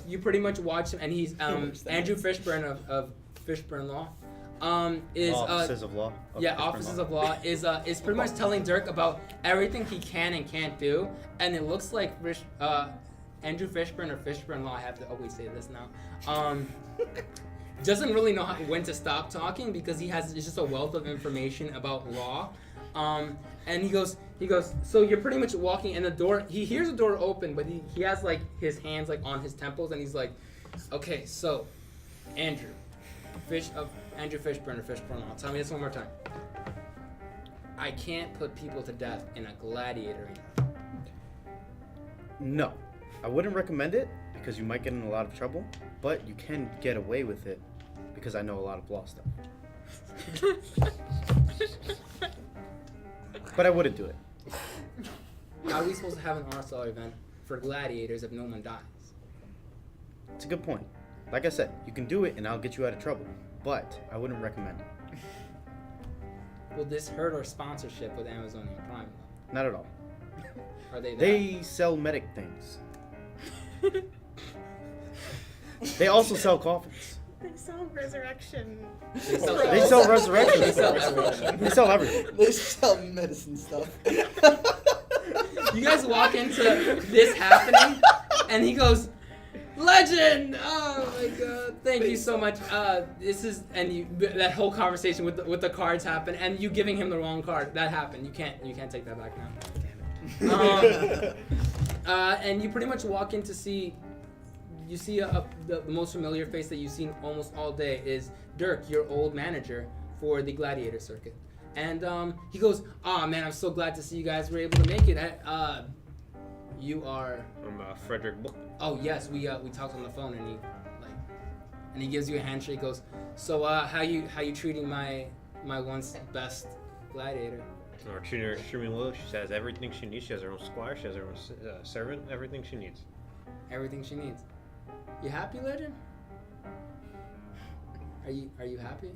you pretty much watch him, and he's Andrew Fishburne of Fishburne Law. Is Offices of Law. yeah, Fishburne Offices Law. of Law is pretty much telling Dirk about everything he can and can't do, and it looks like Andrew Fishburne or Fishburne Law. I have to always say this now. Doesn't really know when to stop talking because it's just a wealth of information about law. And he goes, so you're pretty much walking in the door. He hears the door open, but he has like his hands like on his temples, and he's like, okay, so Andrew Fishburne or Fishburne Law. Tell me this one more time. I can't put people to death in a gladiator ring. No, I wouldn't recommend it because you might get in a lot of trouble, but you can get away with it because I know a lot of law stuff. But I wouldn't do it. How are we supposed to have an RSL event for gladiators if no one dies? It's a good point. Like I said, you can do it and I'll get you out of trouble, but I wouldn't recommend it. Will this hurt our sponsorship with Amazon Prime? Not at all. Are they? They sell medic things. They also sell coffins. They sell resurrection. They sell- They sell resurrection. They sell stuff. everything. They sell everything. They sell medicine stuff. You guys walk into this happening, and he goes, "Legend! Oh my god! Thank you so much. This is that whole conversation with the cards happened, and you giving him the wrong card. That happened. You can't take that back now. And you pretty much walk in to see. You see the most familiar face that you've seen almost all day is Dirk, your old manager for the gladiator circuit. And he goes, "Oh man, I'm so glad to see you guys were able to make it. You are." I'm Frederick Book. Oh yes, we talked on the phone, and he gives you a handshake. Goes, "So how you treating my once best gladiator?" Our treating her extremely well. She has everything she needs. She has her own squire. She has her own servant. Everything she needs. Everything she needs. You happy, Legend? Are you happy?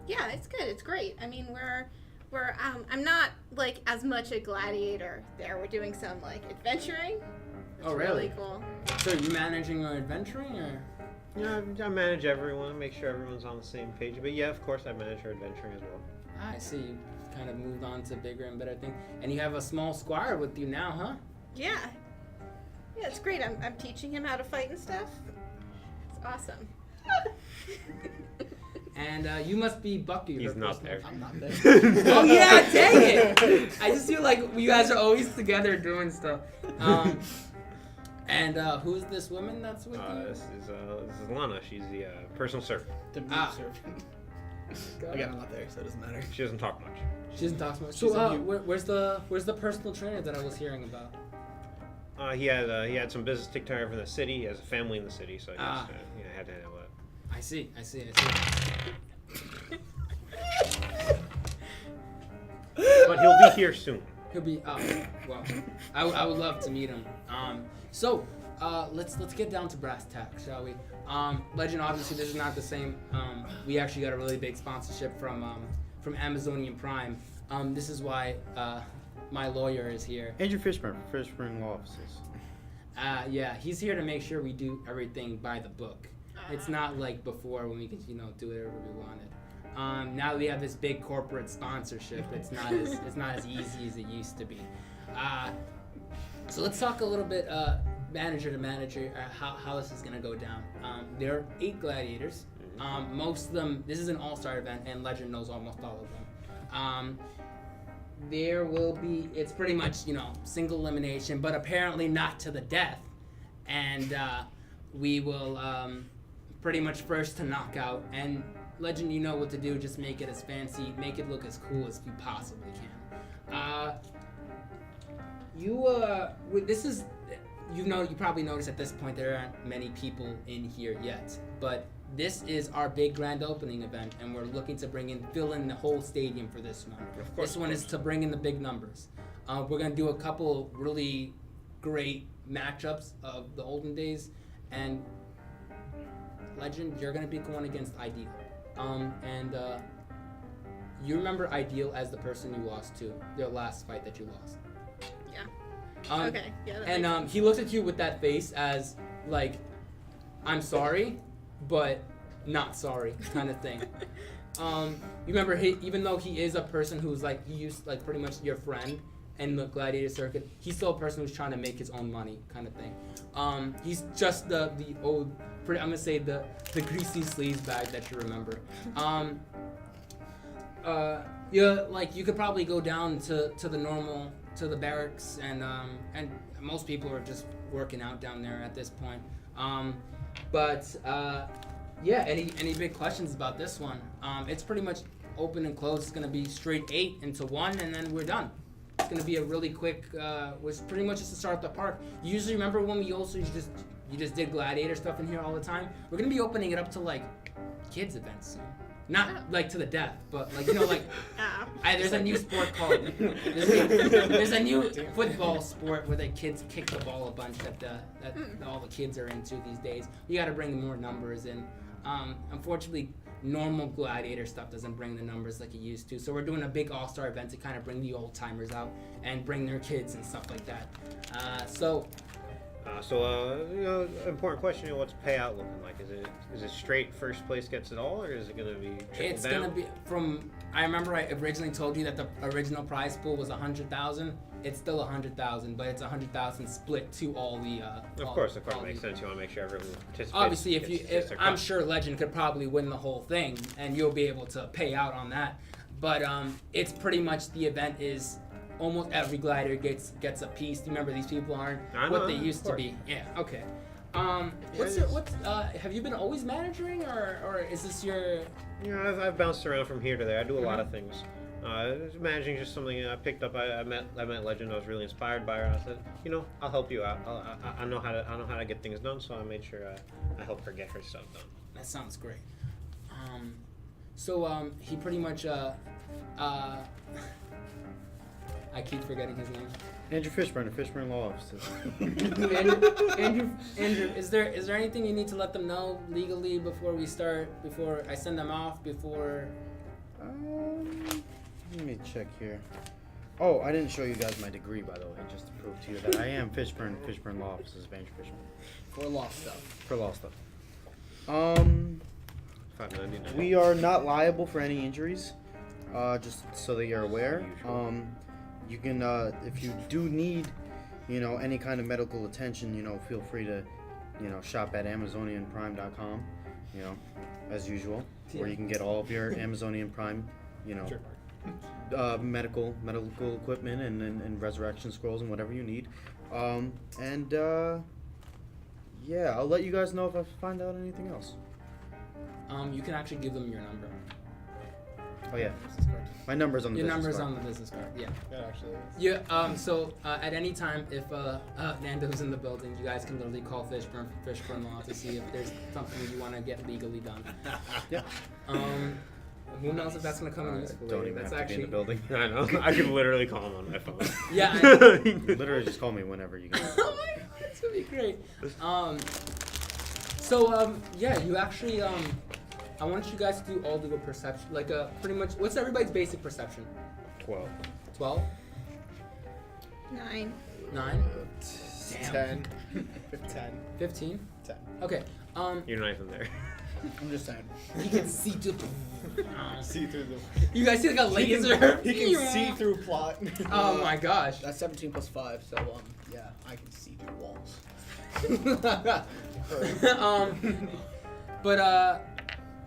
Yeah, it's good. It's great. I mean, we're I'm not like as much a gladiator there. We're doing some like adventuring. It's Oh, really? really cool. So you managing or adventuring or? Yeah, I manage everyone, make sure everyone's on the same page. But yeah, of course, I manage her adventuring as well. I see. You kind of moved on to bigger and better things, and you have a small squire with you now, huh? Yeah. Yeah, it's great. I'm teaching him how to fight and stuff. It's awesome. And you must be Bucky. He's her not personal- there. I'm not there. Oh yeah, dang it! I just feel like you guys are always together doing stuff. And who's this woman that's with you? This is Lana. She's the personal servant. The meat Ah. servant. Again, I'm not there, so it doesn't matter. She doesn't talk much. She doesn't talk so much. She's So a mute. where's the personal trainer that I was hearing about? He had some business taken care of in the city. He has a family in the city, so he Ah. had to handle that. I see. But he'll be here soon. He'll be well. I would love to meet him. So let's get down to brass tacks, shall we? Legend, obviously this is not the same. We actually got a really big sponsorship from Amazonian Prime. This is why my lawyer is here. Andrew Fishburne, Fishburne Law Offices. Yeah, he's here to make sure we do everything by the book. It's not like before when we could, do whatever we wanted. Now that we have this big corporate sponsorship, it's not as easy as it used to be. So let's talk a little bit manager to manager how this is gonna go down. There are 8 gladiators. Most of them. This is an all-star event, and Legend knows almost all of them. There will be. It's pretty much single elimination, but apparently not to the death. And we will pretty much first to knockout. And Legend, you know what to do. Just make it as fancy, make it look as cool as you possibly can. You probably noticed at this point there aren't many people in here yet, but this is our big grand opening event, and we're looking to fill in the whole stadium for this one. This one is to bring in the big numbers. We're gonna do a couple really great matchups of the olden days, and Legend, you're gonna be going against Ideal. You remember Ideal as the person you lost to, their last fight that you lost. Yeah. Okay. Yeah. And he looks at you with that face as like, I'm sorry, but not sorry kind of thing. You remember even though he is a person who's like, he used like pretty much your friend in the gladiator circuit, he's still a person who's trying to make his own money kind of thing. He's just the old, I'm gonna say the greasy sleaze bag that you remember. You could probably go down to the barracks, and most people are just working out down there at this point. Any big questions about this one? It's pretty much open and closed. It's gonna be straight 8 into 1, and then we're done. It's gonna be a really quick. Was pretty much just to start the park. You usually remember when we also you just did gladiator stuff in here all the time. We're gonna be opening it up to like kids events soon. Not like to the death, but like there's a new sport called there's a new football sport where the kids kick the ball a bunch that all the kids are into these days. You got to bring more numbers in. Unfortunately, normal gladiator stuff doesn't bring the numbers like it used to. So we're doing a big all-star event to kind of bring the old timers out and bring their kids and stuff like that. Important question: what's payout looking like? Is it straight first place gets it all, or is it gonna be It's down? gonna be I remember I originally told you that the original prize pool was 100,000. It's still 100,000, but it's 100,000 split to all the. Of course, it makes sense. You want to make sure everyone participates. Obviously, if I'm sure Legend could probably win the whole thing, and you'll be able to pay out on that. But it's pretty much the event is. Almost every gladiator gets a piece. Do you remember these people aren't what they used to be? Yeah. Okay. Have you been always managing, or is this your? I've bounced around from here to there. I do a lot of things. Managing just something I picked up. I met Legend. I was really inspired by her. I said, I'll help you out. I know how to get things done. So I made sure I helped her get her stuff done. That sounds great. He pretty much I keep forgetting his name. Andrew Fishburne, the Fishburne Law Offices. Andrew, is there anything you need to let them know legally before we start? Before I send them off? Before? Let me check here. Oh, I didn't show you guys my degree, by the way, just to prove to you that I am Fishburne Law Offices of Andrew Fishburne. For law stuff. For law stuff. $5.99. We are not liable for any injuries. Just so that you're aware. You can, if you do need, any kind of medical attention, feel free to, shop at AmazonianPrime.com, as usual, where you can get all of your Amazonian Prime, medical equipment and resurrection scrolls and whatever you need. I'll let you guys know if I find out anything else. You can actually give them your number. Oh yeah, my number's on the business card. Your number's on the business card. Yeah. That actually is. Yeah. So at any time, if Nando's in the building, you guys can literally call Fishburne Law to see if there's something you want to get legally done. Yeah. Who knows if that's gonna come in useful? Don't even That's have to be in the actually. building. I know. I can literally call him on my phone. Yeah. Literally, just call me whenever you get. Oh my god, that's gonna be great. You actually I want you guys to do all do a perception, pretty much. What's everybody's basic perception? 12. 12. 9. 9. 10. 10. 15. 10. Okay. You're not even there. I'm just saying. You can see through. See through the. You guys see like a laser? He can see through plot. Oh my gosh. That's 17 plus 5, so yeah, I can see through walls.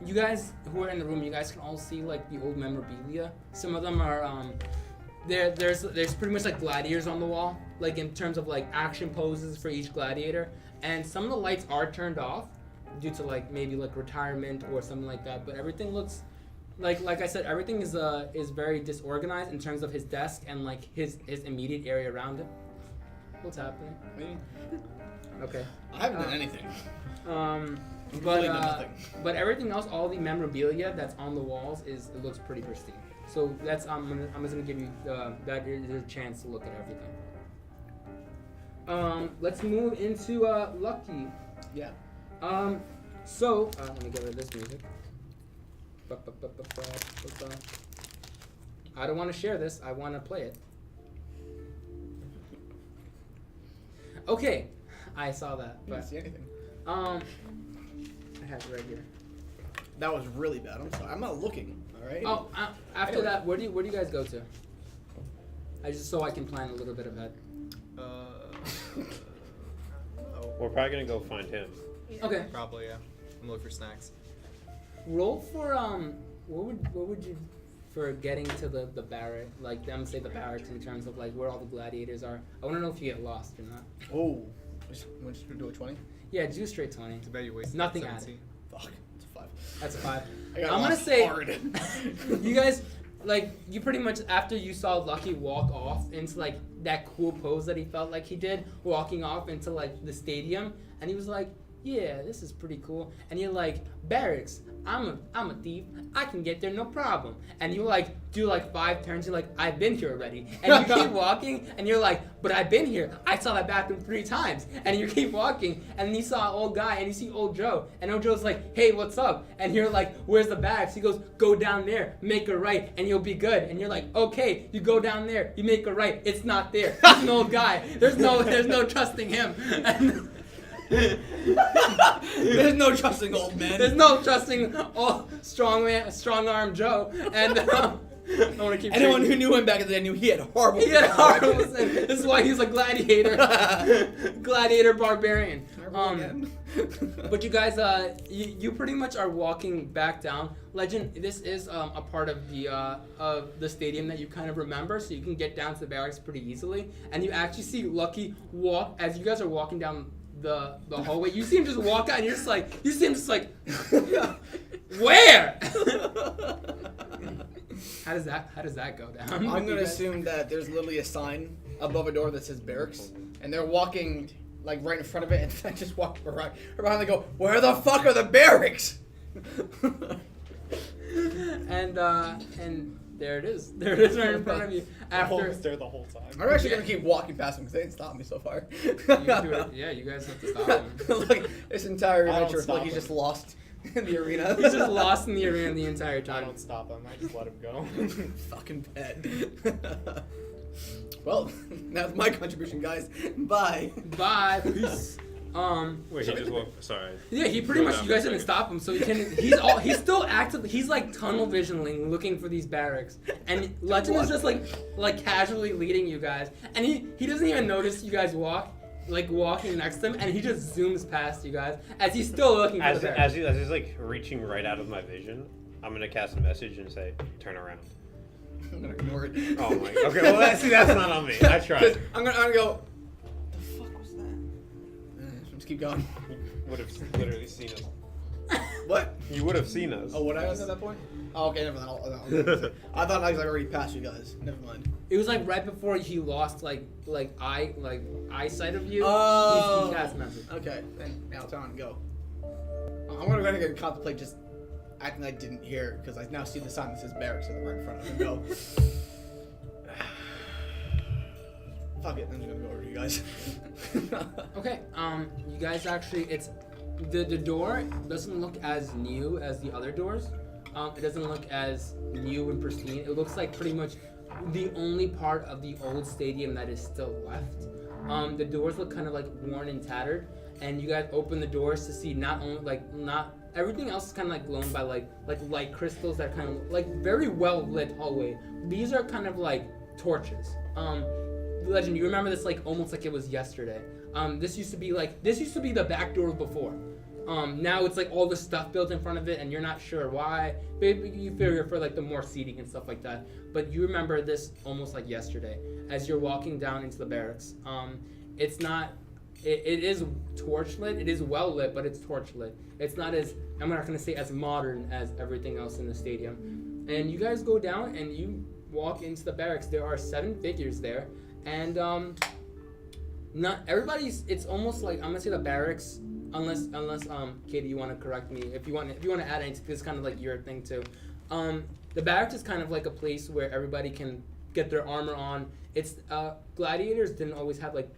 You guys who are in the room, you guys can all see like the old memorabilia. Some of them are there's pretty much like gladiators on the wall, like in terms of like action poses for each gladiator, and some of the lights are turned off, due to like maybe like retirement or something like that. But everything looks like I said, everything is very disorganized in terms of his desk and like his immediate area around him. What's happening? Me? Okay. I haven't done anything. But done nothing. but everything else, all the memorabilia that's on the walls it looks pretty pristine. So that's I'm just gonna give you that there's a chance to look at everything. Let's move into Lucky. Yeah. So let me get rid of this music. I don't want to share this. I want to play it. Okay, I saw that. I didn't But see anything. I have it right here. That was really bad. I'm sorry. I'm not looking. All right. Oh, after that, where do you guys go to? I just so I can plan a little bit ahead. We're probably gonna go find him. Okay. Probably, yeah. I'm looking for snacks. Roll for what would you for getting to the barrack, like them say the barracks in terms of like where all the gladiators are. I want to know if you get lost or not. Oh. We're just gonna do a 20. Yeah, do straight 20. Too bad you wasted Nothing 17. Fuck. It's a 5. That's a 5. I got I'm gonna lost say hard. you guys like you pretty much after you saw Lucky walk off into like that cool pose that he felt like he did walking off into like the stadium, and he was like, yeah, this is pretty cool. And you're like, barracks, I'm a thief, I can get there no problem. And you like do like 5 turns, you're like, I've been here already. And you keep walking and you're like, but I've been here, I saw that bathroom 3 times. And you keep walking and then you saw an old guy and you see old Joe, and old Joe's like, hey, what's up? And you're like, where's the barracks? He goes, go down there, make a right, and you'll be good. And you're like, okay, you go down there, you make a right, it's not there. He's an old guy, there's no trusting him. And There's no trusting old man. there's no trusting strong arm Joe. And I want to keep Anyone treating- who knew him back in the day knew he had horrible. He had horrible sin. This is why he's a gladiator. Gladiator barbarian. But you guys, you pretty much are walking back down. Legend, this is a part of the stadium that you kind of remember, so you can get down to the barracks pretty easily. And you actually see Lucky walk as you guys are walking down the hallway. You see him just walk out, and you're just like, where? How does that go down? I'm gonna assume that there's literally a sign above a door that says barracks, and they're walking like right in front of it, and I just walk around and go, where the fuck are the barracks? And there it is. There it is right in front of you. I After was there the whole time. I'm actually gonna keep walking past them because they didn't stop me so far. you can do it. Yeah, you guys have to stop him. Look, this entire I don't adventure, stop like he's him. just lost in the arena. He's just lost in the arena the entire I time. don't stop him. I just let him go. Fucking pet. Well, that's my contribution, guys. Bye. Bye. Peace. Wait, he just woke. Sorry. Yeah, he pretty Go much. down You for a guys didn't second. stop him, so he's still active. He's like tunnel visioning, looking for these barracks, and Legend is just like casually leading you guys, and he doesn't even notice you guys walking next to him, and he just zooms past you guys as he's still looking for the barracks. As he's like reaching right out of my vision, I'm gonna cast a message and say, "Turn around." I'm gonna ignore it. Oh my. Okay. Well, that's not on me. I tried. I'm gonna go. The fuck was that? Just keep going. You would have literally seen us. What? You would have seen us. Oh, what I was at that point? Oh, okay, never mind. I thought I was like already past you guys. Never mind. It was like right before he lost eyesight of you. Oh. He cast a message. Okay, then now time to go. I'm gonna go ahead and contemplate just acting like I didn't hear because I now see the sign that says barracks right in front of me. Go. Fuck it, I'm just gonna go over to you guys. Okay, you guys actually, it's the door doesn't look as new as the other doors. It doesn't look as new and pristine. It looks like pretty much the only part of the old stadium that is still left. The doors look kind of like worn and tattered, and you guys open the doors to see not everything else is kind of like glowing by like light crystals that kind of like very well lit hallway. These are kind of like torches. Legend, you remember this like almost like it was yesterday. This used to be the back door before. Now it's like all the stuff built in front of it, and you're not sure why. Maybe you figure for like the more seating and stuff like that. But you remember this almost like yesterday as you're walking down into the barracks. It is torch lit. It is well lit, but it's torch lit. It's not as, I'm not gonna say as modern as everything else in the stadium. And you guys go down and you walk into the barracks. There are 7 figures there, and not everybody's. It's almost like, I'm gonna say the barracks, unless Katie, you want to correct me if you want to add anything. It's kind of like your thing too. The barracks is kind of like a place where everybody can get their armor on. It's gladiators didn't always have like,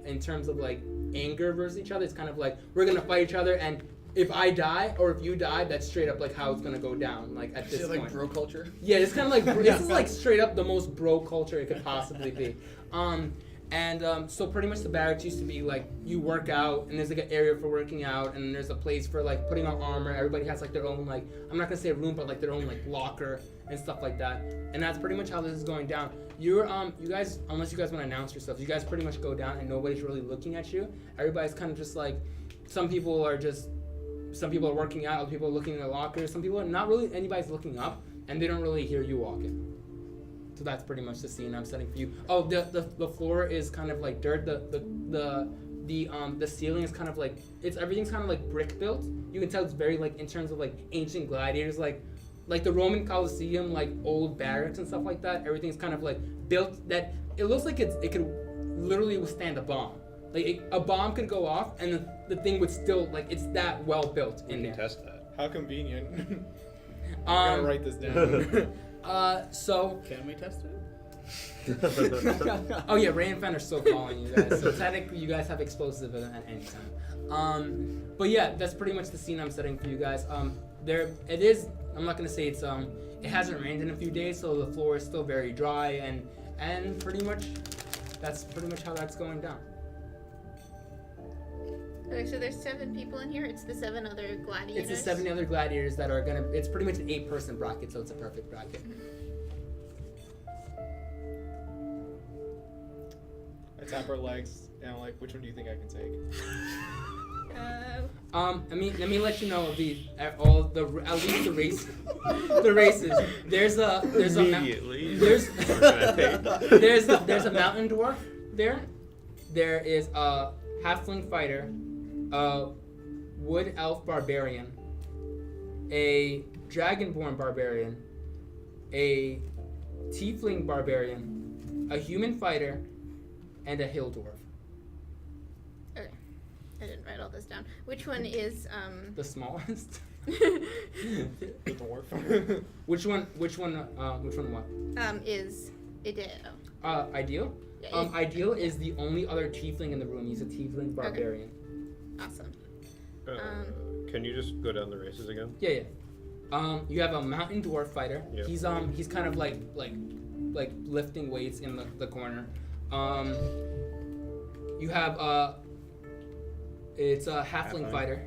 in terms of like anger versus each other. It's kind of like, we're gonna fight each other, and if I die or if you die, that's straight up like how it's gonna go down. Like at this point. Like bro culture. Yeah, it's kind of like this is like straight up the most bro culture it could possibly be. So pretty much the barracks used to be like, you work out and there's like an area for working out, and there's a place for like putting on armor. Everybody has like their own, like, I'm not gonna say a room, but like their own like locker and stuff like that. And that's pretty much how this is going down. You guys, unless you guys want to announce yourselves, you guys pretty much go down and nobody's really looking at you. Everybody's kind of just like, some people are working out, other people are looking in their lockers, some people are not really, anybody's looking up, and they don't really hear you walking. So that's pretty much the scene I'm setting for you. Oh, the floor is kind of like dirt. The ceiling is kind of like, everything's kind of like brick built. You can tell it's very like, in terms of like ancient gladiators, like the Roman Colosseum, like old barracks and stuff like that. Everything's kind of like built that it looks like it could literally withstand a bomb. Like a bomb could go off and the thing would still, like, it's that well built in there. Test that. How convenient. I'm gonna write this down. So Can we test it? oh yeah, Ray and Fen are still calling you guys. So technically, you guys have explosive at any time. But yeah, that's pretty much the scene I'm setting for you guys. There it is. I'm not gonna say it's it hasn't rained in a few days, so the floor is still very dry, and pretty much that's pretty much how that's going down. Okay, so there's 7 people in here. It's the 7 other gladiators. It's the 7 other gladiators that are gonna. It's pretty much an 8-person bracket, so it's a perfect bracket. I tap her legs and I'm like, which one do you think I can take? Let me let you know of at least the race, the races. There's a mountain dwarf there. There is a halfling fighter, a wood elf barbarian, a dragonborn barbarian, a tiefling barbarian, a human fighter, and a hill dwarf. Okay. I didn't write all this down. Which one is The smallest? The dwarf. Which one what? Is Ideo. Ideal? Yeah, Ideal is the only other tiefling in the room. He's a tiefling barbarian. Awesome. Can you just go down the races again? Yeah. You have a mountain dwarf fighter. Yep. He's kind of like lifting weights in the corner. You have it's a halfling fighter.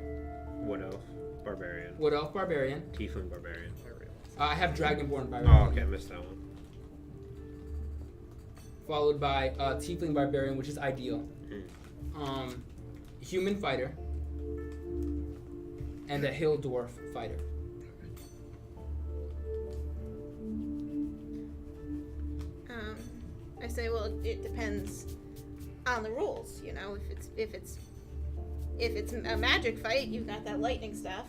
Wood elf barbarian. Wood elf barbarian. Tiefling barbarian. I have dragonborn barbarian. Oh, okay, I missed that one. Followed by tiefling barbarian, which is ideal. Human fighter. And a hill dwarf fighter. I say, well, it depends on the rules. You know, if it's a magic fight, you've got that lightning stuff.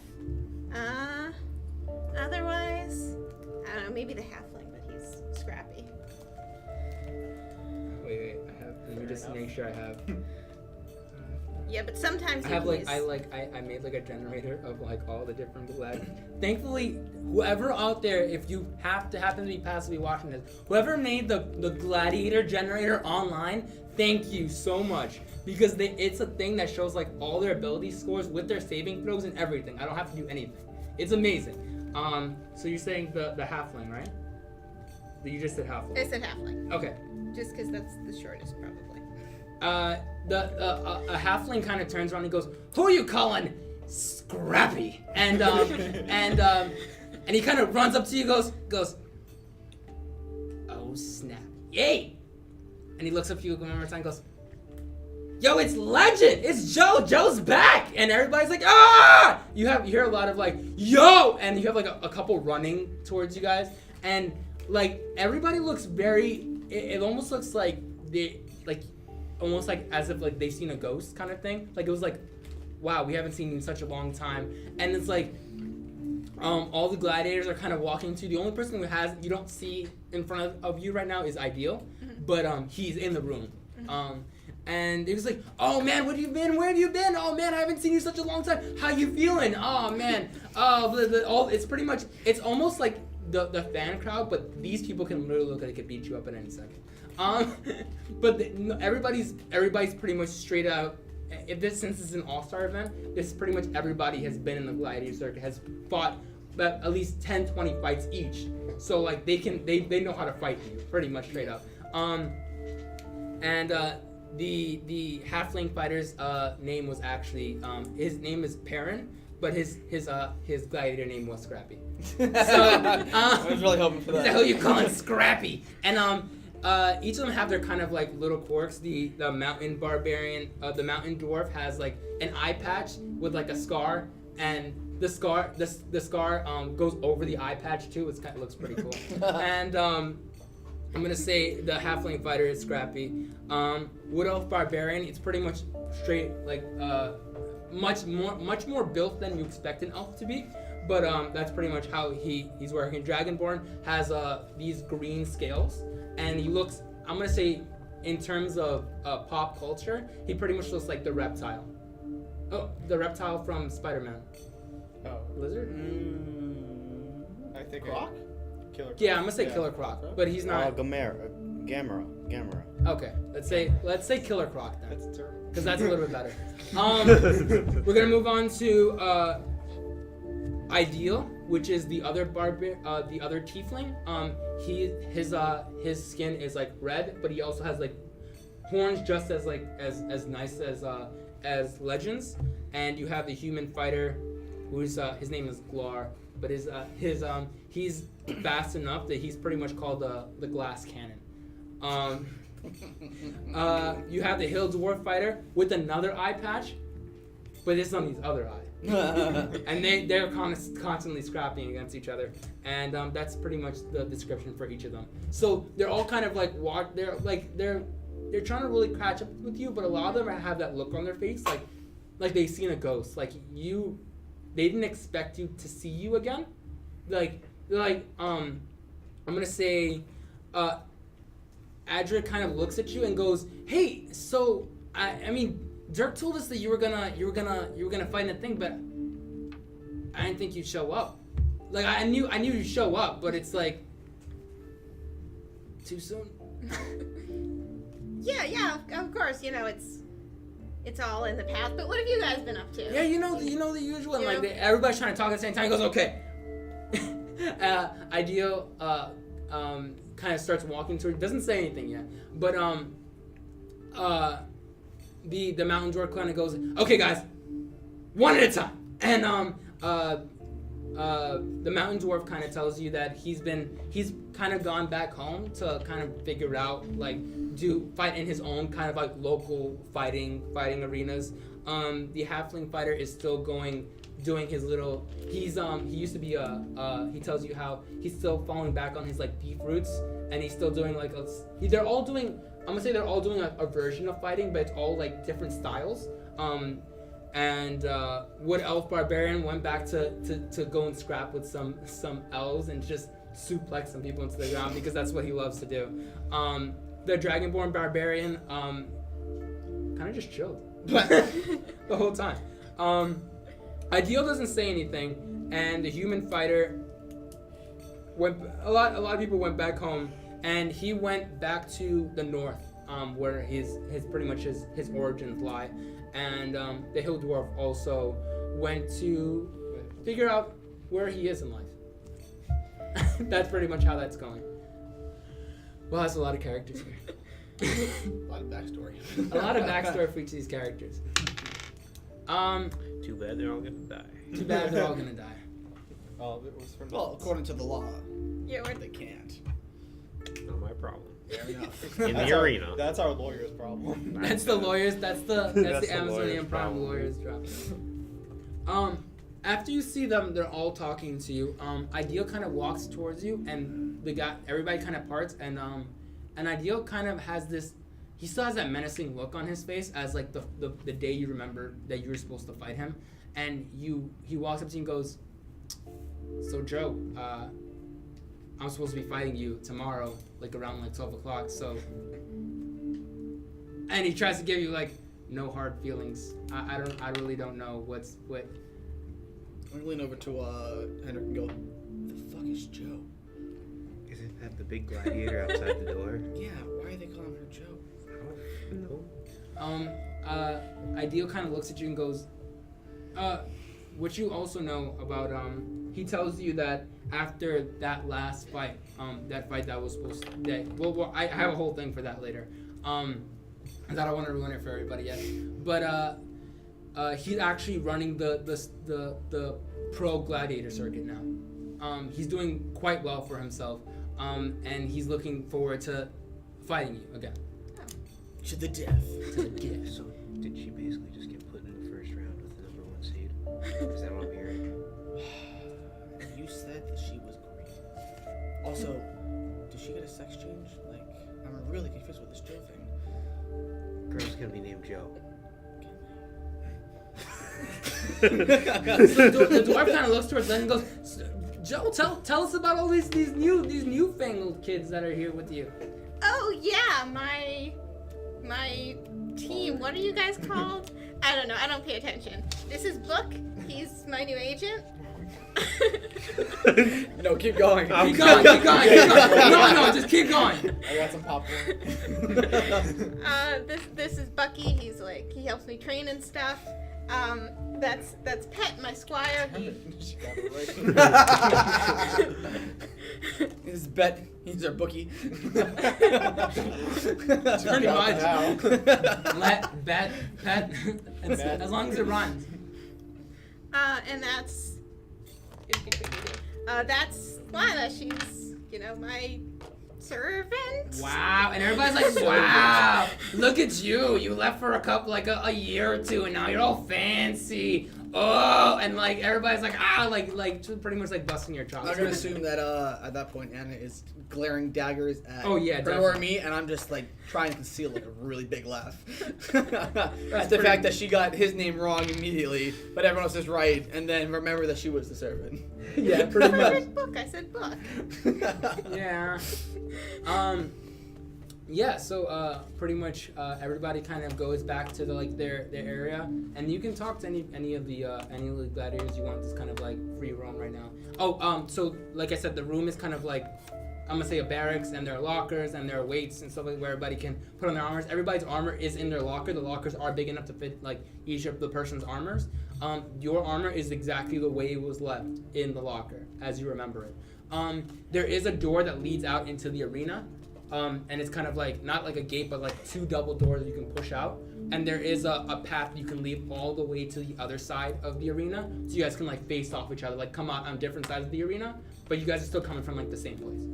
Otherwise, I don't know. Maybe the halfling, but he's scrappy. Wait. Let me just make sure I have. Yeah, but sometimes I made like a generator of like all the different glad. Thankfully, whoever out there, if you happen to be passively watching this, whoever made the gladiator generator online, thank you so much, because it's a thing that shows like all their ability scores with their saving throws and everything. I don't have to do anything. It's amazing. So you're saying the halfling, right? You just said halfling. I said halfling. Okay. Just because that's the shortest, probably. A halfling kind of turns around and goes, "Who are you calling scrappy?" And he kind of runs up to you, goes, "Oh snap, yay!" And he looks up to you one more time, and goes, "Yo, it's Legend! It's Joe! Joe's back!" And everybody's like, "Ah!" You hear a lot of like, "Yo!" And you have like a couple running towards you guys, and like everybody looks very. It almost looks like almost like as if like they've seen a ghost kind of thing. Like it was like, wow, we haven't seen you in such a long time. And it's like, all the gladiators are kind of walking to. The only person who you don't see in front of you right now is Ideal, but he's in the room. And it was like, oh man, where have you been? Where have you been? Oh man, I haven't seen you in such a long time. How you feeling? Oh man, it's pretty much, it's almost like the fan crowd, but these people can literally look like they could beat you up at any second. But everybody's pretty much straight out. Since it's an all-star event, this pretty much everybody has been in the gladiator circuit, has fought at least 10, 20 fights each. So like they know how to fight you pretty much straight up. The halfling fighter's name was actually his name is Perrin, but his gladiator name was Scrappy. So I was really hoping for that. So you call him Scrappy, and each of them have their kind of like little quirks. The mountain barbarian, the mountain dwarf has like an eye patch with like a scar, and the scar goes over the eye patch too. It looks pretty cool. And I'm gonna say the halfling fighter is Scrappy. Wood elf barbarian, it's pretty much straight like much more built than you expect an elf to be. But that's pretty much how he's working. Dragonborn has these green scales, and he looks, I'm gonna say, in terms of pop culture, he pretty much looks like the reptile. Oh, the reptile from Spider-Man. Oh. Lizard? I think Croc? Killer Croc. Yeah, I'm gonna say Killer Croc, but he's not. Gamera. Okay, let's say Killer Croc then, That's terrible. because that's a little bit better. We're gonna move on to Ideal, which is the other the other tiefling. His skin is like red, but he also has like horns just as like as nice as Legends. And you have the human fighter, who's his name is Glar, but he's fast enough that he's pretty much called the glass cannon. You have the hill dwarf fighter with another eye patch, but it's on his other eye. And they're constantly scrapping against each other, and that's pretty much the description for each of them. So they're all kind of like they're trying to really catch up with you, but a lot of them have that look on their face like they've seen a ghost. Like they didn't expect you to see you again. I'm gonna say Adric kind of looks at you and goes, "Hey, so I mean, Dirk told us that you were gonna fight in a thing, but I didn't think you'd show up. Like I knew you'd show up, but it's like too soon." Yeah, of course. It's all in the past. But what have you guys been up to? Yeah, you know the usual. And like everybody's trying to talk at the same time. He goes, "Okay." Ideal kind of starts walking toward. Doesn't say anything yet, but the mountain dwarf kind of goes, "Okay, guys, one at a time." And the mountain dwarf kind of tells you that he's kind of gone back home to kind of figure out fight in his own kind of like local fighting arenas. The halfling fighter is still doing his little. He used to be he tells you how he's still falling back on his like beef roots, and he's still doing like they're all doing. I'm gonna say they're all doing a version of fighting, but it's all like different styles. And Wood Elf Barbarian went back to go and scrap with some elves and just suplex some people into the ground because that's what he loves to do. The Dragonborn Barbarian kind of just chilled the whole time. Ideal doesn't say anything, and the human fighter a lot of people went back home, and he went back to the north, where his pretty much his origins lie, and the hill dwarf also went to figure out where he is in life. That's pretty much how that's going. Well, that's a lot of characters here. A lot of backstory. A lot of backstory for each of these characters. Too bad they're all gonna die. Too bad they're all gonna die. Oh, it was from Well, according to the law, Yeah, they can't. Not my problem. Fair enough. In the arena. That's our lawyer's problem. That's the lawyers. That's the That's the Amazonian lawyer's Prime problem. lawyers drop. After you see them, they're all talking to you. Ideal kind of walks towards you, and everybody kind of parts, and Ideal kind of has this. he still has that menacing look on his face as like the day you remember that you were supposed to fight him, and he walks up to you and goes, "So Joe, I'm supposed to be fighting you tomorrow, like around like 12 o'clock. So," and he tries to give you like no hard feelings. I really don't know what. I'm gonna lean over to Henrik and go, "The fuck is Joe?" Isn't that the big gladiator outside the door? Yeah, why are they calling her Joe? I don't know. Ideal kind of looks at you and goes, what you also know about, he tells you that after that last fight, that fight that was supposed to, well, I have a whole thing for that later. I don't want to ruin it for everybody yet. But, he's actually running the pro gladiator circuit now. He's doing quite well for himself, and he's looking forward to fighting you again. To the death. To the death. So, did she basically just get put in the first round with the #1 seed? Is that what I'm hearing? You said that she was great. Also, did she get a sex change? Like, I'm really confused with this Joe thing. Girl's gonna be named Joe. So the dwarf kind of looks towards Len and goes, "Joe, tell us about all these newfangled kids that are here with you." Oh yeah, my team. What are you guys called? I don't know. I don't pay attention. This is Book. He's my new agent. No, keep going. Keep going. No, just keep going. I got some popcorn. This is Bucky. He's like, he helps me train and stuff. That's Pet, my squire. She got it right. His bet. He's our bookie. Pretty much. Now. Let bet pet as long as it runs. And that's Lana. She's, my servant. Wow, and everybody's like, "Wow, look at you! You left for a year or two, and now you're all fancy." Oh, and like everybody's like, like pretty much like busting your chops. I'm gonna assume that at that point Anna is glaring daggers at Oh, yeah, her definitely. or me, and I'm just like trying to conceal like a really big laugh at the fact that she got his name wrong immediately, but everyone else is right, and then remember that she was the servant. Yeah, pretty I much. heard Book. I said Book. Yeah. Yeah, so pretty much everybody kind of goes back to their area, and you can talk to any of the gladiators you want. Just kind of like free roam right now. Oh, so like I said, the room is kind of like, I'm gonna say a barracks, and there are lockers and there are weights and stuff like where everybody can put on their armors. Everybody's armor is in their locker. The lockers are big enough to fit like each of the person's armors. Your armor is exactly the way it was left in the locker as you remember it. There is a door that leads out into the arena. And it's kind of like, not like a gate, but like 2 double doors that you can push out. And there is a path you can leave all the way to the other side of the arena. So you guys can like face off each other, like come out on different sides of the arena, but you guys are still coming from like the same place.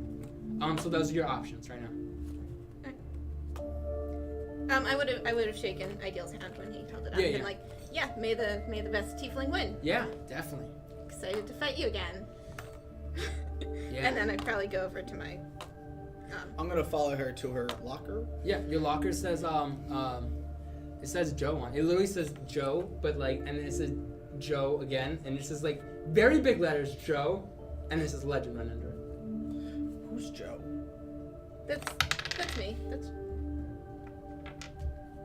So those are your options right now. I would have shaken Ideal's hand when he held it up Yeah, and yeah. been like, yeah, may the best tiefling win. Yeah, definitely. Excited to fight you again. Yeah. And then I'd probably go over to my I'm gonna follow her to her locker. Yeah, your locker says it says Joe on it. It literally says Joe, but like, and then it says Joe again, and it says like very big letters Joe, and it says legend right under it. Who's Joe? That's me.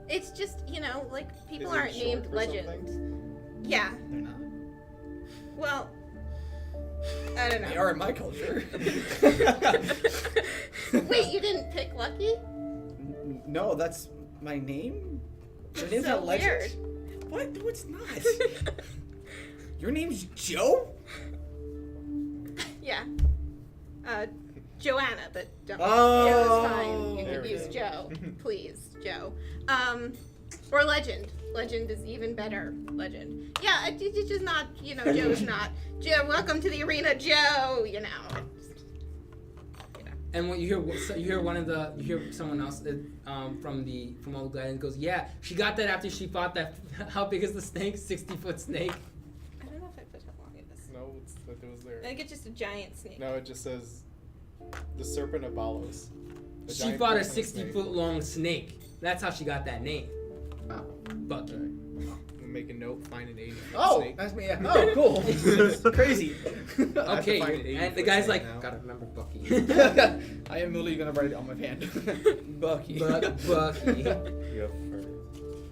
It's just, like people Is it aren't short named for Legend. something? Yeah. They're not. Well, I don't know. They are in my culture. Wait, you didn't pick Lucky? No, that's my name. Your name's So not Legend. weird. What? No, it's not. Your name's Joe? Yeah. Joanna, but don't. Oh, Joe is fine. You there can we use go. Joe. Please, Joe. Or Legend. Legend is even better. Legend. Yeah, it's just not, Joe's not. Joe, welcome to the arena, Joe, And when you hear someone else from all the gladiators goes, yeah, she got that after she fought that. How big is the snake? 60-foot snake. I don't know if I put how long it is. No, it's that it was there. I think it's just a giant snake. No, it just says the serpent of Balos. The She giant fought a person snake. 60-foot long snake. That's how she got that name. Oh. Bucky. I'm gonna make a note. Find an 80. Oh, snake. that's me. Yeah. Oh, cool. It's crazy. I have to Okay, find an 80 and the foot guy's snake like, now. gotta remember Bucky. I am literally gonna write it on my hand. Bucky. Bucky. You have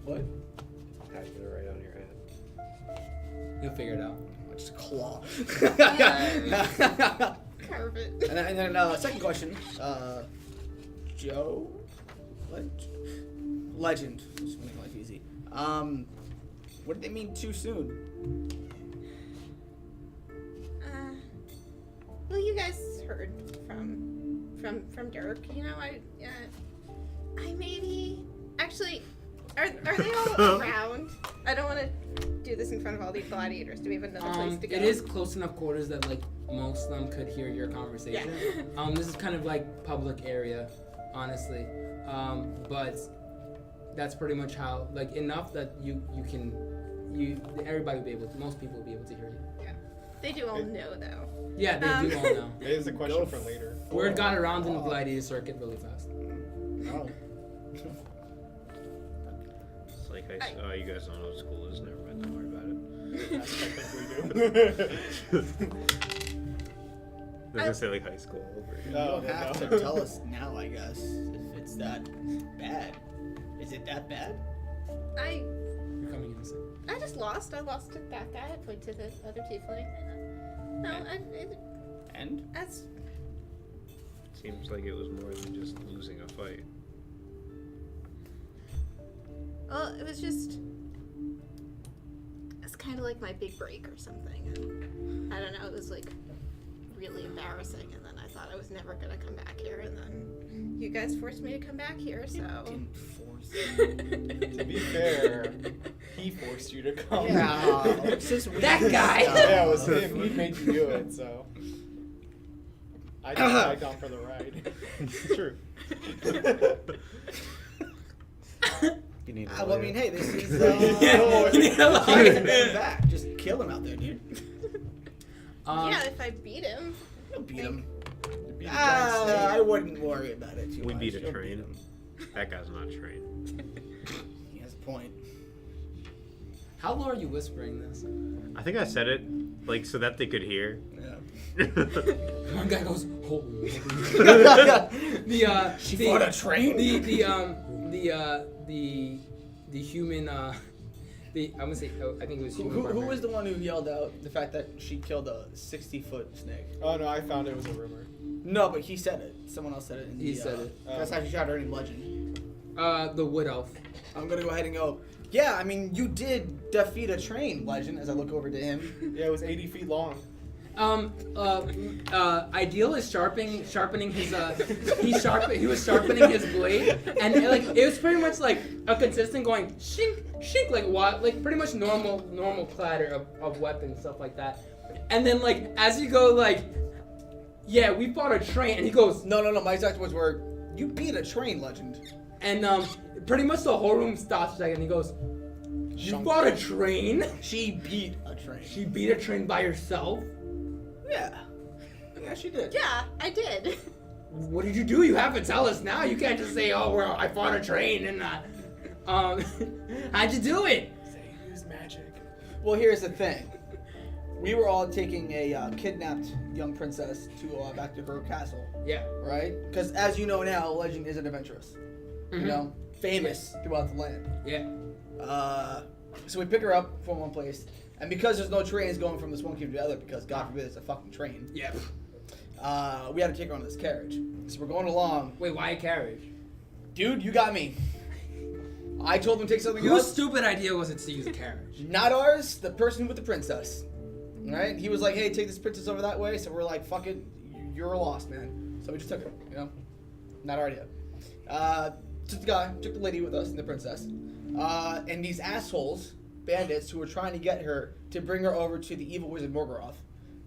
What? type it right on your head. You'll figure it out. Just claw. Carve it. And then second question, Joe, legend. Just make life easy. What did they mean too soon? Well, you guys heard from Dirk. You know, I maybe actually. Are they all around? I don't want to do this in front of all these gladiators. Do we have another place to go? It is close enough quarters that like most of them could hear your conversation. Yeah. This is kind of like public area, honestly. But that's pretty much how like enough that everybody will be able to, most people will be able to hear you. They do all know though. Yeah, they do all know. It is a question for later. Word got around in the gladiator circuit really fast. Oh. It's like you guys don't know what school is. Never mind. Don't worry about it. That's technically do. I was gonna say like high school. You Oh, don't have no. to tell us now, I guess, if it's that bad. Is it that bad? You're coming in a second. I just lost. I lost to that guy. I point to the other tiefling. And? That's Seems like it was more than just losing a fight. well, it was just. It's kind of like my big break or something. And I don't know. It was like really embarrassing, and then I thought I was never gonna come back here, and then you guys forced me to come back here. So. Didn't force To be fair, he forced you to come. Yeah. It's just That weird guy. stuff. Yeah, it was him. He made you do it, so. I just tagged on for the ride. It's true. You need. Well, I mean, hey, this is. You need a He's lawyer. coming back. Just kill him out there, dude. Yeah, if I beat him. You'll beat him. You'd be a giant snake. I wouldn't worry about it too We much. beat a You'll train. him. That guy's not trained. He has a point. How low are you whispering this? I think I said it like so that they could hear. Yeah. One guy goes, holy. She the fought a train? the human I'm gonna say I think it was human. Who barbarian. was the one who yelled out the fact that she killed a 60-foot snake? Oh no, I found it was a rumor. No, but he said it. Someone else said it. In He the, said it. That's how she shot her name, Legend. The wood elf. I'm gonna go ahead and go. Yeah, I mean, you did defeat a train, Legend. As I look over to him. Yeah, it was 80 feet long. Ideal is sharpening his he was sharpening his blade, and it was pretty much like a consistent going shink shink like what, like pretty much normal clatter of weapons, stuff like that. And then like as you go like, yeah, we fought a train, and he goes, No. My exact words were, "You beat a train, Legend." and pretty much the whole room stops for a second, and he goes, "You Shunk. fought a train? She beat a train. She beat a train by herself? Yeah. Yeah, she did. Yeah, I did. What did you do? You have to tell us now. You can't just say, "Oh, well, I fought a train," and how'd you do it? Say use magic. Well, here's the thing. We were all taking a kidnapped young princess to back to her castle, Yeah. right? Because as you know now, Legend is an adventuress. You Mhm. know, famous throughout the land. Yeah. So we pick her up from one place, and because there's no trains going from this one kingdom to the other, because God forbid it's a fucking train, Yeah. we had to take her on this carriage. So we're going along. Wait, why a carriage? Dude, you got me. I told them to take something Whose else. stupid idea was it to use a carriage? Not ours, the person with the princess. Right? He was like, hey, take this princess over that way. So we're like, fuck it, you're lost, man. So we just took her, you know? Not our idea. Took the guy, took the lady with us and the princess. And these assholes, bandits, who were trying to get her to bring her over to the evil wizard Morgoroth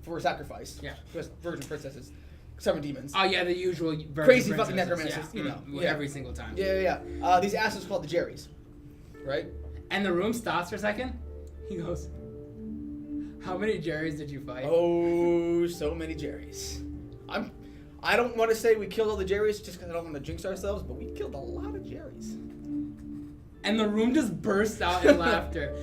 for a sacrifice. Yeah. Because virgin princesses, summon demons. Oh yeah, the usual virgin Crazy fucking princesses, necromancers, yeah. you know. Mm, Yeah. Every single time. Yeah. These assholes called the Jerrys. Right? And the room stops for a second. He goes, "How many Jerrys did you fight?" Oh, so many Jerrys. I don't want to say we killed all the Jerrys just because I don't want to jinx ourselves, but we killed a lot of Jerrys. and the room just bursts out in laughter.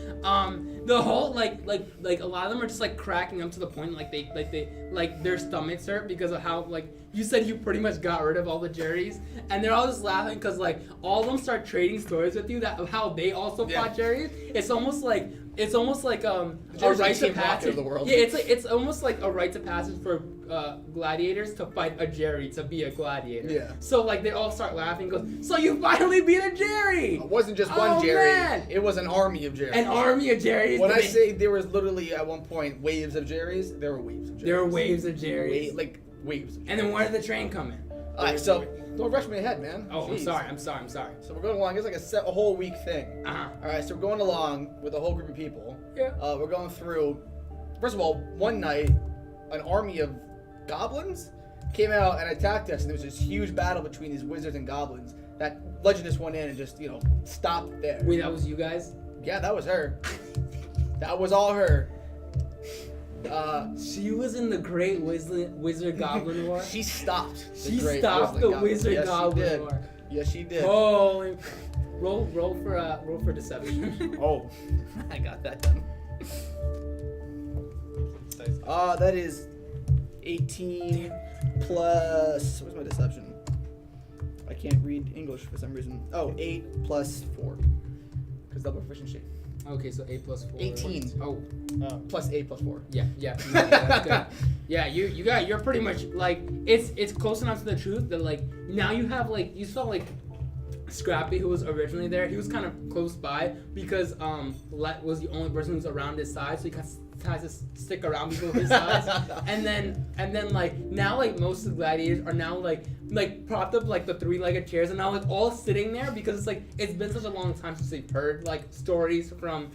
The whole like a lot of them are just like cracking up to the point like their stomachs hurt because of how like you said you pretty much got rid of all the Jerrys, and they're all just laughing because like all of them start trading stories with you that of how they also fought Jerrys. It's almost like a rite of passage of the world. Yeah, it's almost like a rite of passage for gladiators to fight a Jerry to be a gladiator. Yeah. So like they all start laughing. Goes, so you finally beat a Jerry. It wasn't just one Jerry. Man. It was an army of Jerrys. An army of Jerrys. When I say there was literally at one point waves of Jerrys, there were waves of Jerrys. there were waves of Jerrys. Waves. And then where did the train come in? Alright, so don't rush me ahead, man. Oh, Jeez. I'm sorry. So we're going along. It's like a whole week thing. Uh-huh. All right, so we're going along with a whole group of people. Yeah. We're going through. First of all, one night, an army of goblins came out and attacked us, and there was this huge battle between these wizards and goblins. That legend just went in and just stopped there. Wait, that was you guys? Yeah, that was her. That was all her. She was in the Great Wizard Goblin War. She stopped. She stopped the Wizard Goblin War. Yes, she did. Holy! Roll for deception. Oh, I got that done. That is 18 plus. Where's my deception? I can't read English for some reason. Oh, 8 plus 4. Because double proficiency. Okay, so 8 plus 4. 18. Oh. Plus 8 plus 4. Yeah, that's good. Yeah, you're pretty much like it's close enough to the truth that like now you have like you saw like Scrappy, who was originally there. He was kind of close by because Let was the only person who's around his size, so he has to stick around people his size. and then like now like most of the gladiators are now like propped up like the 3-legged chairs and now like all sitting there because it's like it's been such a long time since they've heard like stories from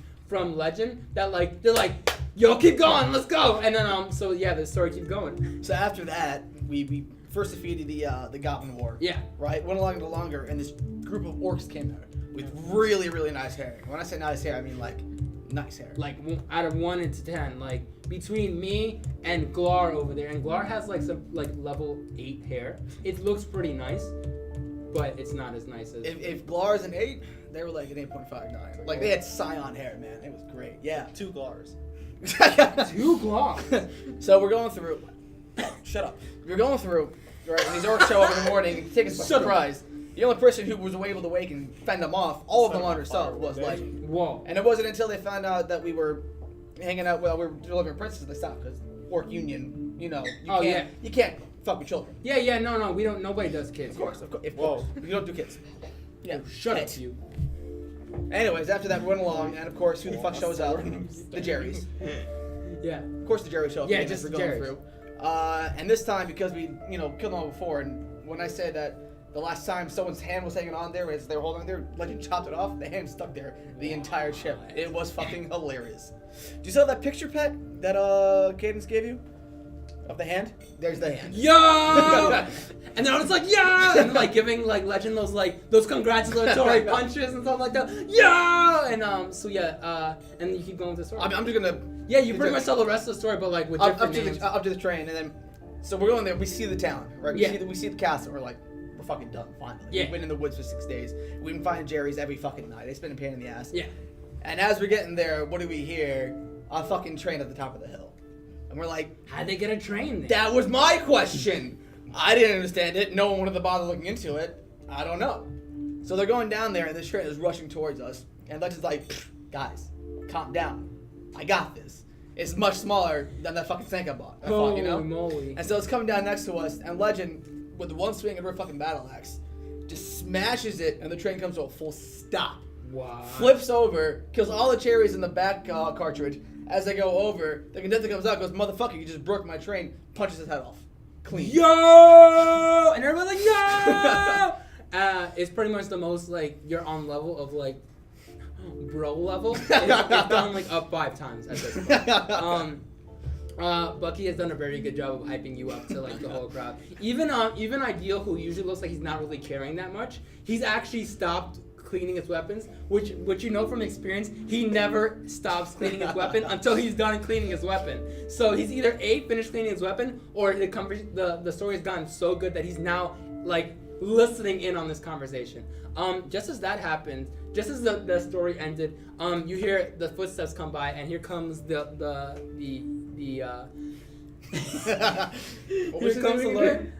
legend that like they're like, yo, keep going, let's go. And then so yeah, the story keeps going. So after that, we first defeated the Goblin War. Yeah. Right? Went along a little longer, and this group of orcs came out with really, really nice hair. When I say nice hair, I mean like nice hair. Like out of 1 to 10, like between me and Glar over there, and Glar has like some like level 8 hair. It looks pretty nice, but it's not as nice as. If Glar's an 8, they were like an 8.59. Like they had Scion hair, man. It was great. Yeah. 2 Glars. 2 Glars. So we're going through. Shut up. We're going through. Right, and these orcs show up in the morning and take us by surprise. The only person who was able to wake and fend them off, all of them on herself, was Legend. Whoa. And it wasn't until they found out that we were hanging out while we were delivering princesses they stopped, because Orc Union, you can't fuck with children. Yeah, no, we don't. Nobody does kids. Of course. Whoa. You don't do kids. Yeah. Shut up, you. Anyways, after that we went along, and of course, who the fuck shows up? The Jerrys. Yeah. Of course, the Jerrys show up. Yeah, as just we're the going Jerrys. through. And this time, because we, killed them all before, and when I say that the last time someone's hand was hanging on there as they were holding on there, Legend chopped it off, the hand stuck there the entire trip. It was fucking hilarious. Do you still have that picture, Pet, that Cadence gave you? Of the hand? There's the hand. Yo! And then I was like, yeah! And like giving like Legend those congratulatory punches and stuff like that. Yeah! And and you keep going with the story. I'm just gonna. Yeah, you pretty much tell the rest of the story, but like with different names. Up to the train, and then so we're going there. We see the town, right? We Yeah. see the castle. We're like, we're fucking done. Finally. Yeah. We've been in the woods for 6 days. We've been finding Jerry's every fucking night. It's been a pain in the ass. Yeah. And as we're getting there, what do we hear? A fucking train at the top of the hill, and we're like, How'd they get a train there? that was my question. I didn't understand it. No one wanted to bother looking into it. I don't know. So they're going down there, and this train is rushing towards us. And Legend's like, guys, calm down. I got this. It's much smaller than that fucking tank I bought. Holy moly. And so it's coming down next to us, and Legend, with one swing of her fucking battle axe, just smashes it, and the train comes to a full stop. Wow. Flips over, kills all the cherries in the back cartridge. As they go over, the conductor comes out, goes, motherfucker, you just broke my train, punches his head off. Clean. Yo! And everybody's like, yo! It's pretty much the most like you're on level of like bro level. It's done like up 5 times at this point. Bucky has done a very good job of hyping you up to like the whole crowd. Even Ideal, who usually looks like he's not really carrying that much, he's actually stopped cleaning his weapons, which from experience, he never stops cleaning his weapon until he's done cleaning his weapon. So he's either finished cleaning his weapon, or the story has gotten so good that he's now like listening in on this conversation. Just as that happened, just as the story ended, you hear the footsteps come by, and here comes the What was his name again?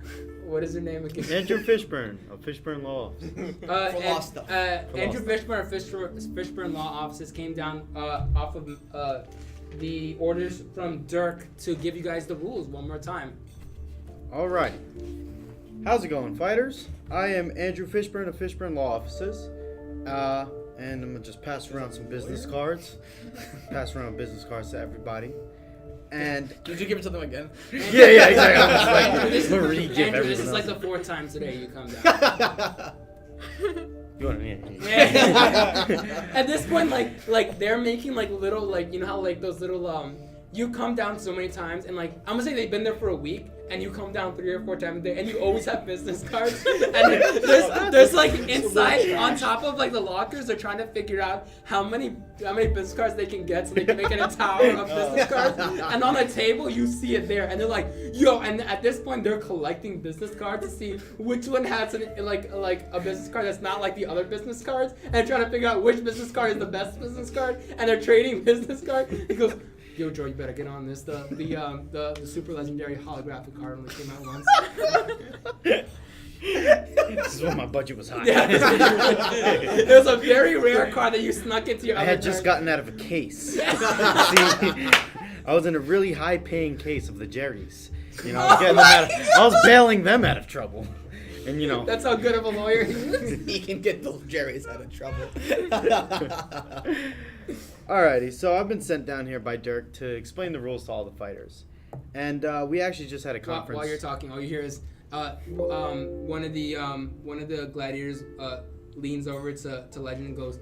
What is your name again? Andrew Fishburne of Fishburne Law. For law stuff. Andrew Fishburne of Fishburne Law Offices came down off of the orders from Dirk to give you guys the rules one more time. Alrighty. How's it going, fighters? I am Andrew Fishburne of Fishburne Law Offices. And I'm gonna just pass around some business cards. Pass around business cards to everybody. And Did you give it to them again? yeah, exactly. Andrew, this, I'm re-give Andrew, this everything is like else. the 4th time today you come down. You want to At this point, like they're making like little, like, you know how like those little you come down so many times, and like I'm gonna say they've been there for a week, and you come down 3 or 4 times a day, and you always have business cards. And there's like inside on top of like the lockers, they're trying to figure out how many business cards they can get so they can make it a tower of business cards. And on a table, you see it there, and they're like, yo. And at this point, they're collecting business cards to see which one has like a business card that's not like the other business cards, and trying to figure out which business card is the best business card. And they're trading business cards. He goes, yo, Joe, you better get on this. The super legendary holographic card only came out once. This is when my budget was high. Yeah. It was a very rare card that you snuck into your I other had just card. gotten out of a case. See, I was in a really high-paying case of the Jerry's. You know, I was, getting them I was bailing them out of trouble. And you know, That's how good of a lawyer he is. He can get the Jerry's out of trouble. alrighty. So I've been sent down here by Dirk to explain the rules to all the fighters, and we actually just had a conference. While you're talking, all you hear is one of the gladiators leans over to Legend and goes,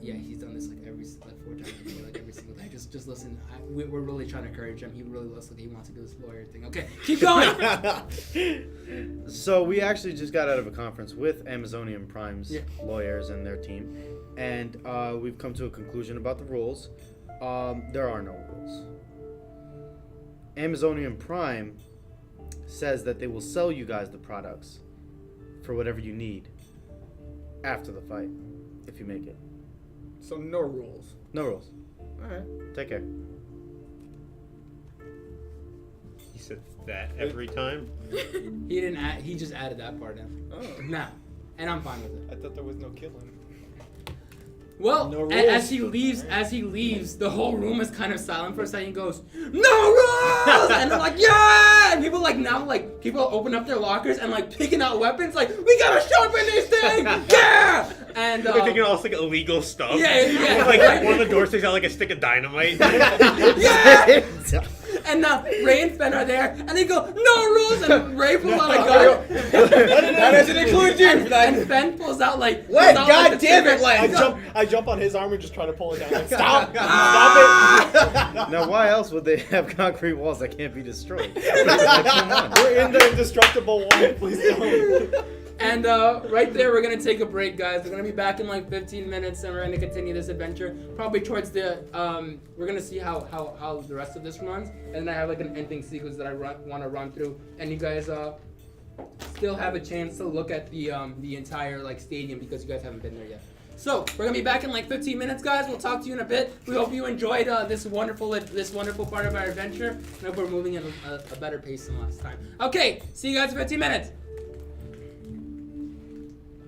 yeah, he's done this like 4 times a day, like every single day. Just listen. We're really trying to encourage him. He really looks like he wants to do this lawyer thing. Okay, keep going. So we actually just got out of a conference with Amazonian Prime's Yeah. lawyers and their team, and we've come to a conclusion about the rules. There are no rules. Amazonian Prime says that they will sell you guys the products for whatever you need after the fight, if you make it. So no rules. No rules. Alright. Take care. He said that every time. He didn't add. He just added that part in. Oh. Nah, and I'm fine with it. I thought there was no killing. Well, No as rules. he leaves, the whole room is kind of silent for a second. He goes, "No rules!" And they're like, "Yeah!" And people people open up their lockers and like picking out weapons, like, "We gotta sharpen this thing!" Yeah! And They're taking all this like illegal stuff. Yeah. Like Right? one of the doors takes out like a stick of dynamite. Yeah! And Ray and Fen are there, and they go, "No rules!" And Ray pulls out a gun. That doesn't include you. And Fen pulls out like, What? pulls out, God the damn it, trigger. Len. I jump on his arm and just try to pull it down. Like, stop! Stop Now, why else would they have concrete walls that can't be destroyed? Like, come on. it! We're in the indestructible wall. Please don't. And right there, we're gonna take a break, guys. We're gonna be back in like 15 minutes, and we're gonna continue this adventure. Probably towards the we're gonna see how the rest of this runs, and then I have like an ending sequence that I want to run through, and you guys still have a chance to look at the entire like stadium because you guys haven't been there yet. So we're gonna be back in like 15 minutes, guys. We'll talk to you in a bit. We hope you enjoyed this wonderful part of our adventure, and hope we're moving at a better pace than last time. Okay, see you guys in 15 minutes.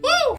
Woo!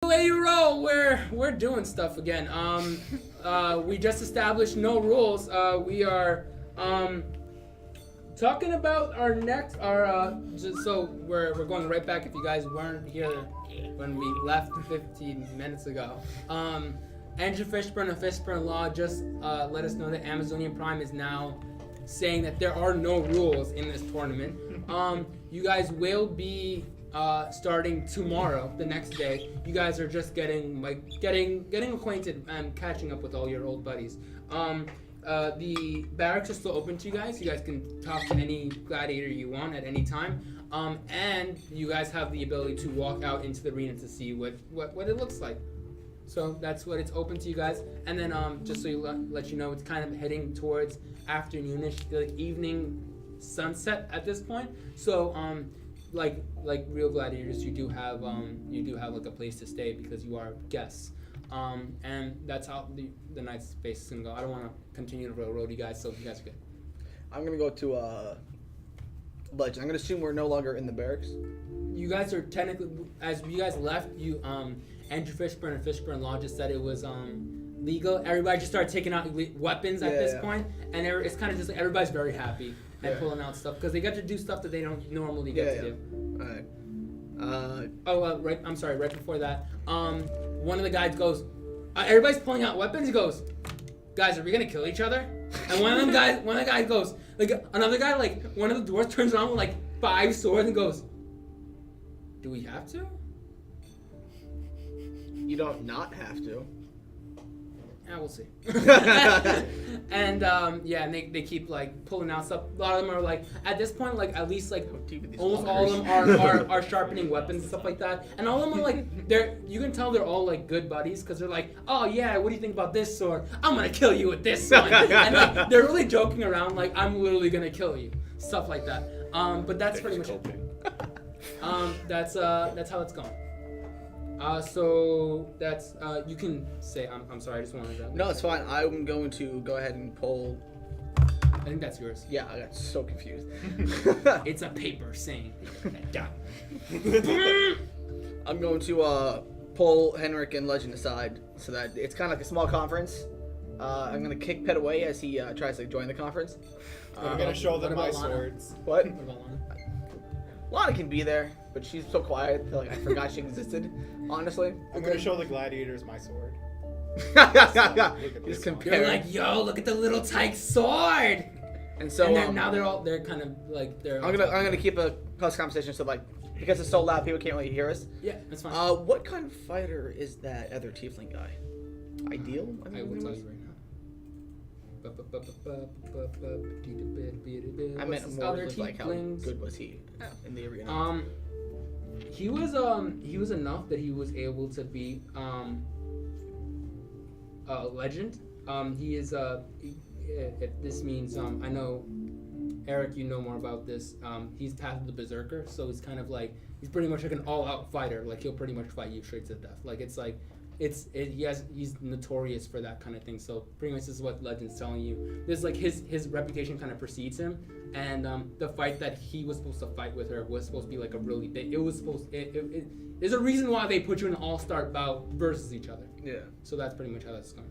way you roll, we're doing stuff again. We just established no rules. We are talking about our next just so we're going right back if you guys weren't here when we left 15 minutes ago. Andrew Fishburne of Fishburne Law just let us know that Amazonian Prime is now saying that there are no rules in this tournament. You guys will be starting tomorrow, the next day. You guys are just getting acquainted and catching up with all your old buddies. The barracks are still open to you guys. You guys can talk to any gladiator you want at any time. And you guys have the ability to walk out into the arena to see what it looks like. So that's what it's open to you guys. And then just so you let you know, it's kind of heading towards afternoonish, like evening sunset at this point. So like real gladiators, you do have like a place to stay because you are guests. And that's how the night's space is gonna go. I don't want to continue to railroad you guys, so you guys are good. I'm gonna go to Legend. I'm gonna assume we're no longer in the barracks. You guys are technically, as you guys left, you Andrew Fishburne and Fishburne Law just said it was legal. Everybody just started taking out weapons at this point, and it's kind of just like everybody's very happy and pulling out stuff because they get to do stuff that they don't normally get to do. All right. Right. I'm sorry. Right before that, one of the guys goes, "Everybody's pulling out weapons." He goes, "Guys, are we gonna kill each other?" And one of the guys goes, like another guy, like one of the dwarves turns around with like 5 swords and goes, "Do we have to?" You don't not have to. Yeah, we'll see. And and they keep like pulling out stuff. A lot of them are like at this point, like at least like almost all of them are sharpening weapons and stuff like that. And all of them are like you can tell they're all like good buddies because they're like, "Oh yeah, what do you think about this sword? I'm gonna kill you with this one." And like they're really joking around like I'm literally gonna kill you, stuff like that. But that's pretty much it. That's how it's going. So that's you can say I'm sorry. I just wanted to. No, it's fine. I'm going to go ahead and pull. I think that's yours. Yeah, I got so confused. It's a paper saying. I'm going to pull Henrik and Legend aside so that it's kind of like a small conference. I'm gonna kick Pet away as he tries to join the conference. I'm gonna show them my Lana? swords. What? What about Lana? Lana can be there, but she's so quiet that like I forgot she existed. Honestly, I'm gonna show the gladiators my sword. He's this comparing. You're like, yo, look at the little tyke sword. And so And now they're kind of like they're. I'm gonna keep a close conversation so like because it's so loud people can't really hear us. Yeah, that's fine. What kind of fighter is that other tiefling guy? Ideal? I will tell you right now. I meant more with like how good was he in the arena? He was enough that he was able to be a legend. He is if this means I know Eric, you know more about this. He's Path of the Berserker, so he's kind of like he's pretty much like an all-out fighter. Like he'll pretty much fight you straight to death. Like he's notorious for that kind of thing. So pretty much this is what Legend's telling you. This is like his reputation kind of precedes him, and the fight that he was supposed to fight with her was supposed to be like a really big. There's a reason why they put you in an all-star bout versus each other. Yeah. So that's pretty much how that's going.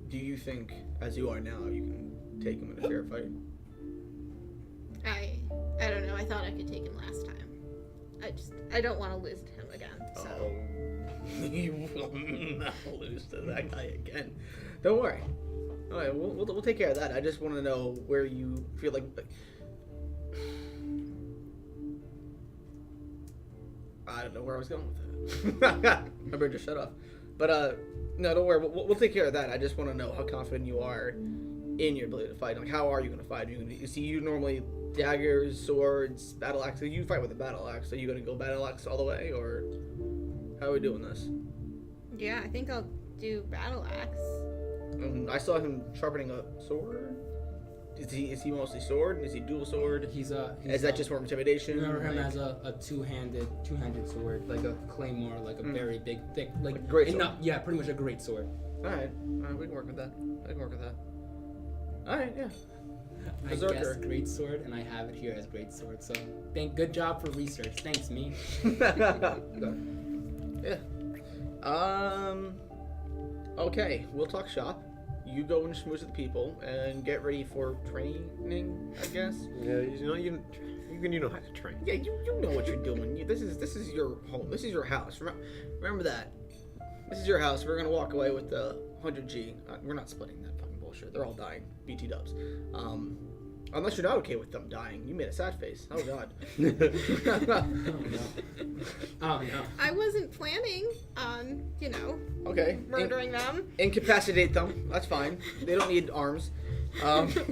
Do you think, as you are now, you can take him in a fair fight? I don't know. I thought I could take him last time. I don't want to lose to him again. So. You will not lose to that guy again. Don't worry. All right, we'll take care of that. I just want to know where you feel like. I don't know where I was going with that. My brain just shut off. But no, don't worry. We'll take care of that. I just want to know how confident you are in your ability to fight. Like, how are you going to fight? You normally daggers, swords, battle axe. You fight with a battle axe. Are you going to go battle axe all the way, or how are we doing this? Yeah, I think I'll do battle axe. I saw him sharpening a sword. Is he mostly sword? Is he dual sword? Is that just for intimidation? Remember him as a two-handed sword, like a claymore, like a very big, thick, like a great sword. Yeah, pretty much a great sword. All right, we can work with that. All right, yeah. I guessed great sword, and I have it here as great sword. So, good job for research. Thanks, me. Yeah. Okay, we'll talk shop. You go and schmooze with the people and get ready for training, I guess. Yeah, you know how to train. Yeah, you know what you're doing. This is your home. This is your house. Remember that. This is your house. We're gonna walk away with the 100G. We're not splitting that fucking bullshit. They're all dying. BT dubs. Unless you're not okay with them dying. You made a sad face. Oh god. Oh no. I wasn't planning on, Okay. murdering them. Incapacitate them. That's fine. They don't need arms. Okay.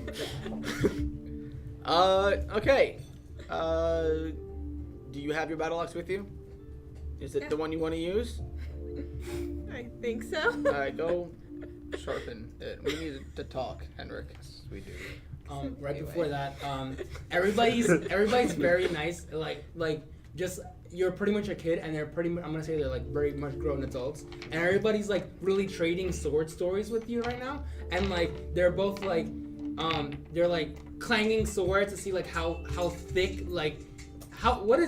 Do you have your battle axe with you? Is it the one you want to use? I think so. Alright, go sharpen it. We need to talk, Henrik. Yes, we do. Right before that, everybody's very nice. Like just you're pretty much a kid, and I'm gonna say they're like very much grown adults, and everybody's like really trading sword stories with you right now, and like they're both like they're like clanging swords to see like how thick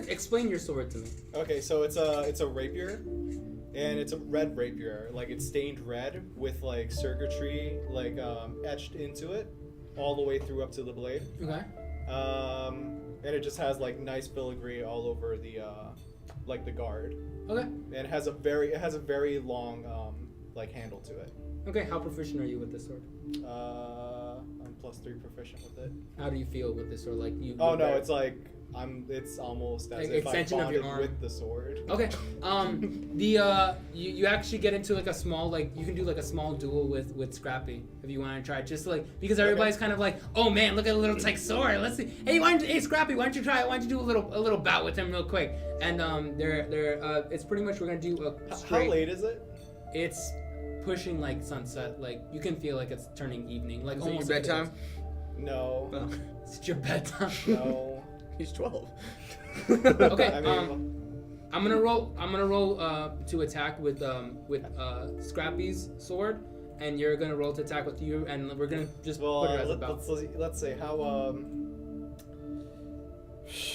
explain your sword to me. Okay, so it's a rapier, and it's a red rapier. Like it's stained red with like circuitry like etched into it, all the way through up to the blade. Okay. And it just has like nice filigree all over the like the guard. Okay. And it has a very long like handle to it. Okay. How proficient are you with this sword? I'm +3 proficient with it. How do you feel with this sword? Like you? Oh no, it's like it's almost as Like if I extension of your bonded arm. with the sword. Okay. You actually get into like a small like you can do like a small duel with Scrappy if you want to try, just like because everybody's kind of like, oh man, look at a little tight sword. Let's see. Hey Scrappy, why don't you try it? Why don't you do a little bout with him real quick? And it's pretty much we're gonna do a straight. How late is it? It's pushing like sunset. Like you can feel like it's turning evening. Like Is it your almost like bedtime? No. It's your bedtime. No. He's 12. Okay. I mean, I'm gonna roll to attack with Scrappy's sword, and you're gonna roll to attack with you, and we're gonna just well, put her as a bout. let's say how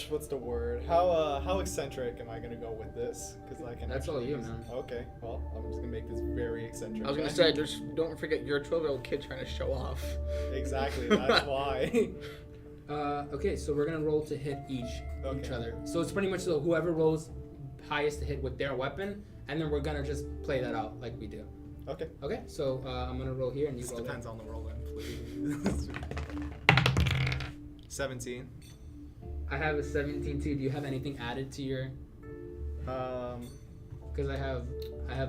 what's the word? How eccentric am I gonna go with this? Because I can. That's all actually you, use- man. Okay. Well, I'm just gonna make this very eccentric. I was gonna say, just don't forget you're a 12-year-old kid trying to show off. Exactly. That's why. Okay, so we're gonna roll to hit each Okay. other. So it's pretty much so whoever rolls highest to hit with their weapon, and then we're gonna just play that out like we do. Okay. Okay, so I'm gonna roll here and you This roll depends there. on the roll then, please. 17. I have a 17 too. Do you have anything added to your? Because I have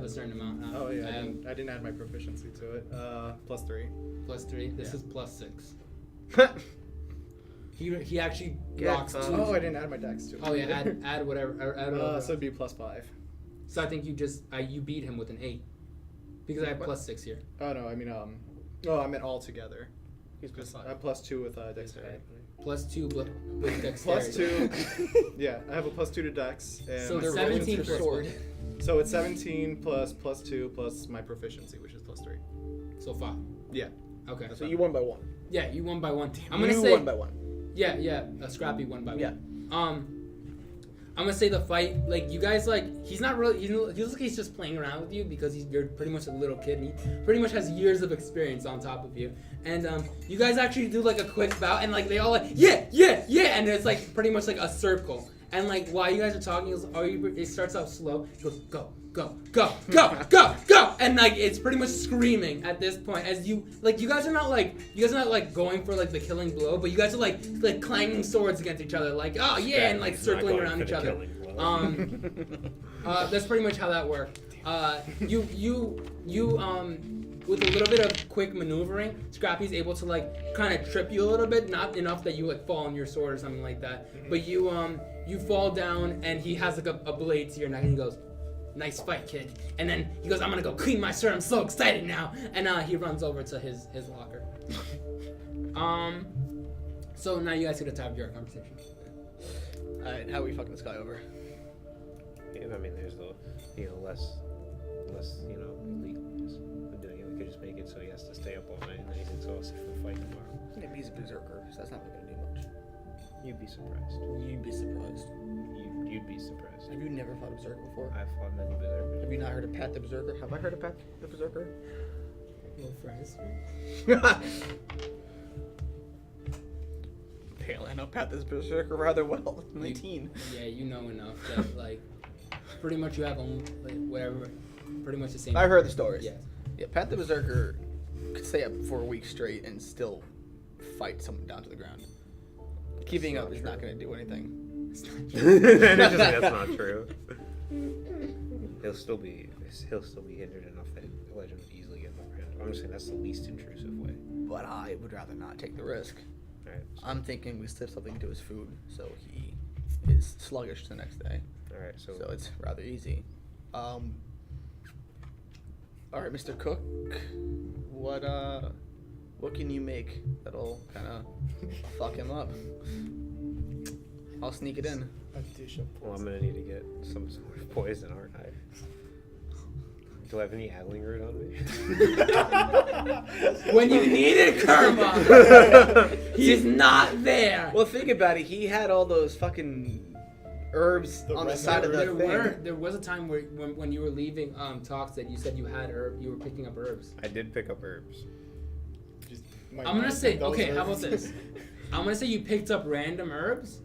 a certain amount. Oh yeah, I I didn't add my proficiency to it. +3. +3. This Yeah. is +6. He actually Get rocks fucked. two. Oh, I didn't add my dex to it. Oh yeah, add whatever. Add whatever. So it'd be +5. So I think you beat him with an 8 because I have +6 here. Oh no, I mean I meant all together. He's Just +5. +2 with dexterity. +2 with dexterity. +2. Yeah, I have a +2 to dex. And So my 17 proficiency- plus sword. So it's 17 plus +2 plus my proficiency, which is +3. So 5. Yeah. Okay. So you won by 1. Yeah, you won by 1. I'm You gonna say won by 1. yeah. Scrappy won by 1. Yeah. I'm gonna say the fight, like you guys, like he's not really, he looks like he's just playing around with you because you're pretty much a little kid and he pretty much has years of experience on top of you. And you guys actually do like a quick bout and like they all like yeah, and it's like pretty much like a circle. And like while you guys are talking, it starts out slow. He goes go, and like it's pretty much screaming at this point as you guys are not like going for like the killing blow, but you guys are like clanging swords against each other, like oh yeah, and like circling around each other. That's pretty much how that worked. You with a little bit of quick maneuvering, Scrappy's able to like kind of trip you a little bit, not enough that you like fall on your sword or something like that. But you fall down and he has like a blade to your neck and he goes, "Nice fight, kid." And then he goes, "I'm gonna go clean my sword. I'm so excited now." And he runs over to his locker. So now you guys get to have your conversation. Alright, how are we fucking this guy over? Yeah, I mean, there's the less elite ways of doing it. We could just make it so he has to stay up all night and then he's exhausted for the fight tomorrow. Yeah, he's a berserker, so that's not really gonna do much. You'd be surprised. You'd be surprised. You'd be surprised. Have you never fought a berserker before? I've fought many berserkers. Have you not heard of Pat the Berserker? Have I heard of Pat the Berserker? Well, for history. Apparently, I know Pat the Berserker rather well. 19. Yeah, you know enough that like, pretty much you have like whatever, pretty much the same. I've heard the stories. Yes. Yeah, Pat the Berserker could stay up for a week straight and still fight someone down to the ground. Keeping up is not going to do anything. That's not true. He'll still be injured enough that the legend would easily get him around. I'm just saying that's the least intrusive way. But I would rather not take the risk. Alright. I'm thinking we slip something into his food so he is sluggish the next day. Alright, so So it's rather easy. All right, Mr. Cook, what can you make that'll kind of fuck him up? I'll sneak it in. A dish of well, I'm gonna need to get some sort of poison, aren't I? Do I have any addling root on me? When you needed Kerma, he's not there. Well, think about it. He had all those fucking herbs The on the red side of the thing. There was a time where when you were leaving talks that you said you had you were picking up herbs. I did pick up herbs. Just I'm gonna say, those okay, how about herbs. this? I'm gonna say you picked up random herbs.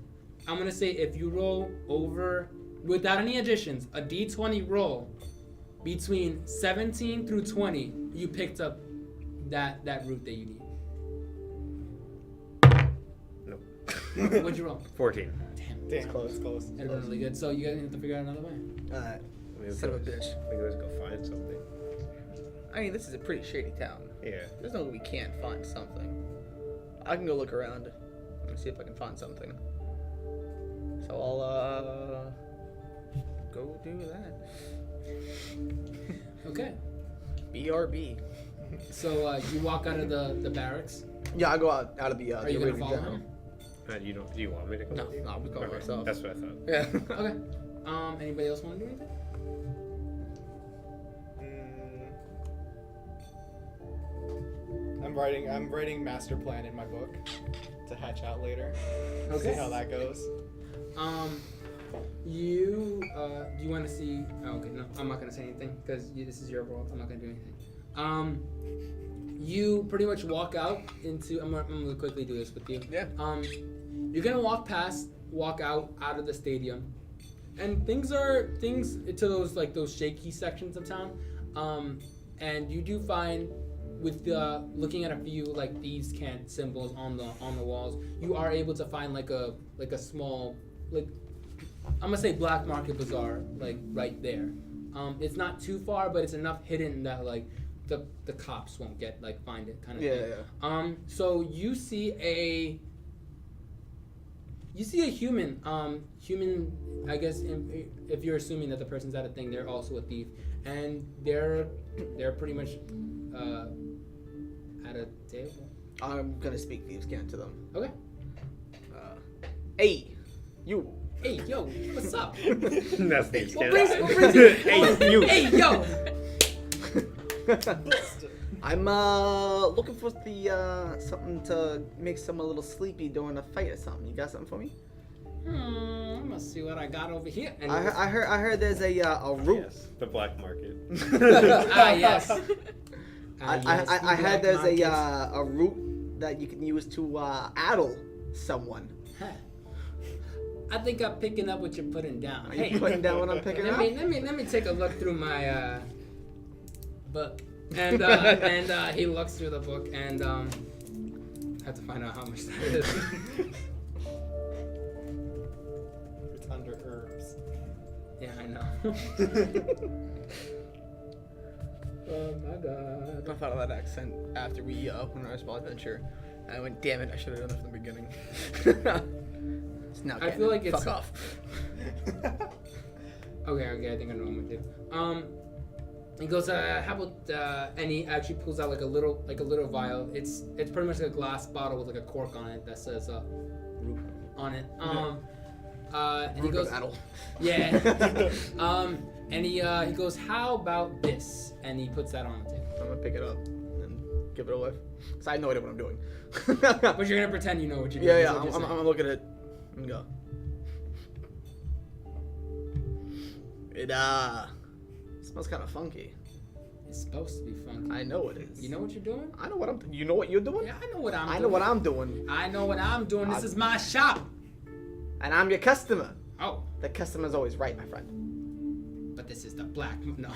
I'm gonna say if you roll over, without any additions, a d20 roll between 17 through 20, you picked up that root that you need. Nope. What'd you roll? 14. Damn. Damn, close. That'd been really good. So you guys have to figure out another way. Alright, We could son of a always- bitch. We could always go find something. I mean, this is a pretty shady town. Yeah. There's no way we can't find something. I can go look around and see if I can find something. So I'll go do that. Okay. BRB. So you walk out of the barracks. Yeah, I go out of the. Are you gonna follow him? You don't? Do you want me to go? No, with you? no, I'm going Okay, myself. That's what I thought. Yeah. Okay. Anybody else want to do anything? I'm writing master plan in my book to hatch out later. Okay. See how that goes. Do you want to see? Oh, okay, no, I'm not gonna say anything because this is your world. I'm not gonna do anything. You pretty much walk out into. I'm gonna quickly do this with you. Yeah. You're gonna walk out of the stadium, and things to those shaky sections of town. And you do find, with looking at a few like thieves' cant symbols on the walls, you are able to find like a small, like, I'm gonna say black market bazaar, like right there. It's not too far, but it's enough hidden that like the cops won't find it kind of thing. Yeah. So you see a human. Human, I guess, if you're assuming that the person's at a thing, they're also a thief, and they're pretty much at a table. I'm gonna speak thieves' cant to them. Okay. Hey, you. Hey, yo, what's up? That's the What extent. brings you? Hey, you. Hey, yo. I'm looking for the something to make someone a little sleepy during a fight or something. You got something for me? I'm gonna see what I got over here. And I heard there's a root. Yes, the black market. Yes. I heard there's a root that you can use to addle someone. Huh. I think I'm picking up what you're putting down. Are you putting down what I'm picking up? Let me take a look through my book, and he looks through the book, and I have to find out how much that is. It's under herbs. Yeah, I know. Oh my god. I thought of that accent after we went on our small adventure. And I went, damn it, I should have done it from the beginning. It's not I feel like it's- fuck off. Okay, I think I know what I'm gonna do. He goes, how about, and he actually pulls out like a little vial. It's pretty much like a glass bottle with like a cork on it that says root on it. And he goes, Battle. yeah. And he goes, how about this? And he puts that on the table. I'm gonna pick it up and give it a whiff. Cause I have no idea what I'm doing. But you're gonna pretend you know what you're doing. Yeah, is what you're I'm saying. looking at it and go. It smells kind of funky. It's supposed to be funky. I know it is. You know what you're doing? I know what I'm. You know what you're doing? Yeah, I know what I'm doing. I know what I'm doing. I know what I'm doing. This is my shop. And I'm your customer. Oh, The customer's always right, my friend. but this is the black. No.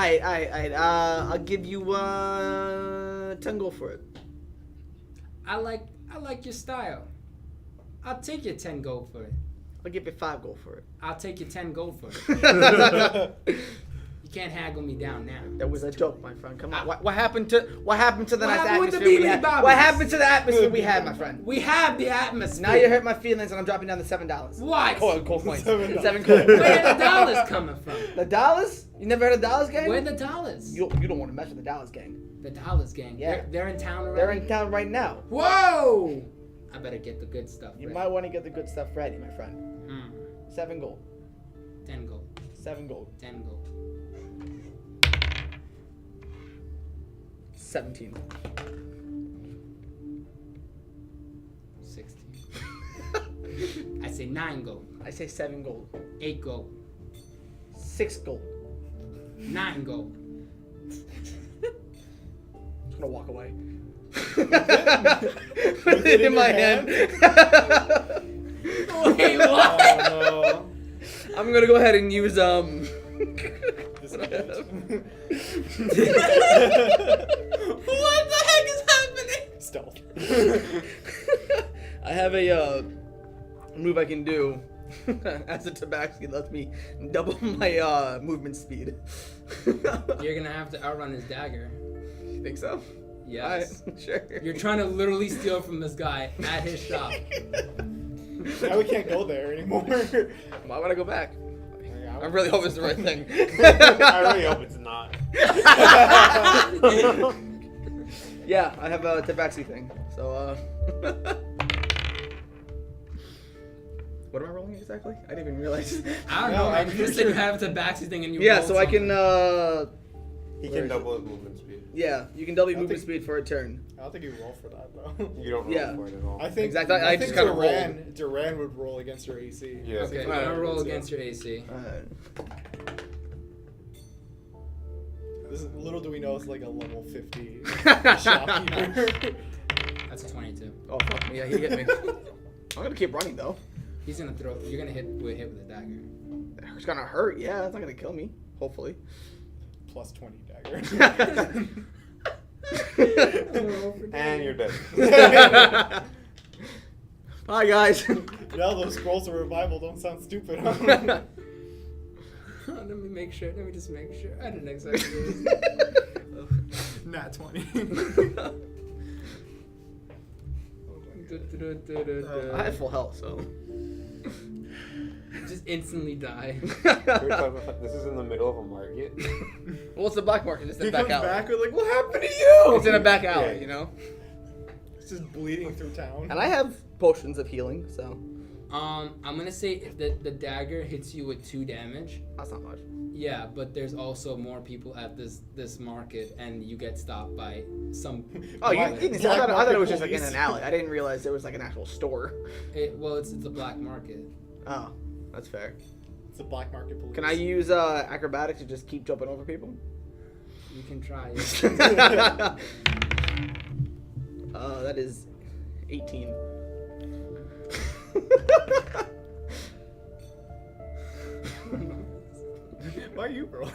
I'll give you 10 gold for it. I like your style. I'll take your 10 gold for it. I'll give you 5 gold for it. I'll take your 10 gold for it. You can't haggle me down now. That was a joke, my friend. Come on. What happened to the nice happened with the atmosphere we had? beanie-bobbies? What happened to the atmosphere we had, my friend? We have the atmosphere. Now you hurt my feelings, and I'm dropping down to $7. Why? Gold coins. $7. 7 gold. Where are the dollars coming from? The dollars? You never heard of Dollars Gang? Where are the dollars? You don't want to mess with the Dollars Gang. The Dollars Gang. Yeah. They're in town already. They're in town right now. Whoa! I better get the good stuff. You ready. might want to get the good stuff ready, my friend. 7 gold. 10 gold. 7 gold. 10 gold. 17. 16. I say 9 gold. I say 7 gold. 8 gold. 6 gold. 9 gold. I'm just gonna walk away. With it in my your hand. Wait, what? Oh I'm gonna go ahead and use no. This What the heck is happening? Stealth. I have a move I can do. As a tabaxi lets me double my movement speed. You're gonna have to outrun his dagger. You think so? Yes. Alright, sure. You're trying to literally steal from this guy at his shop. Now we can't go there anymore. Why would I go back? I really hope it's the right thing. I really hope it's not. Yeah, I have a tabaxi thing. So, what am I rolling exactly? I didn't even realize. I don't No, know, man. I'm You pretty just said you sure- have the tabaxi thing and you Yeah, rolled so I something. can, He Where can is double his movement speed. yeah, you can double your I don't movement think- speed for a turn. I don't think you roll for that though. You don't roll Yeah. for it at all. I think Exactly, I I just think kinda Duran would roll against your AC. Yeah. Okay, I'm Alright, gonna roll that's it. against your AC. This is, little do we know it's like a level 50 shopkeeper. That's a 22. Oh, fuck me. Yeah, he hit me. I'm gonna keep running, though. He's gonna throw. You're gonna hit with a dagger. It's gonna hurt, yeah. It's not gonna kill me. Hopefully. Plus 20 dagger. And you're dead. Bye, guys. Now those scrolls of revival don't sound stupid. Huh? Let me make sure. Let me just make sure. I didn't exactly do this. Nat 20. I had full health, so. Just instantly die. This is in the middle of a market. Well, it's the black market. It's in He the back comes alley. back with like, what happened to you? It's in a back alley, Yeah. you know? It's just bleeding through town. And I have potions of healing, so. I'm gonna say if the dagger hits you with 2 damage. That's not much. Yeah, but there's also more people at this market, and you get stopped by some. Oh, you Black- didn't. black I thought it was market just like in police. an alley. I didn't realize there was like an actual store. Well, it's a black market. Oh, that's fair. It's a black market police. Can I use acrobatics to just keep jumping over people? You can try it. That is 18. Why are you rolling?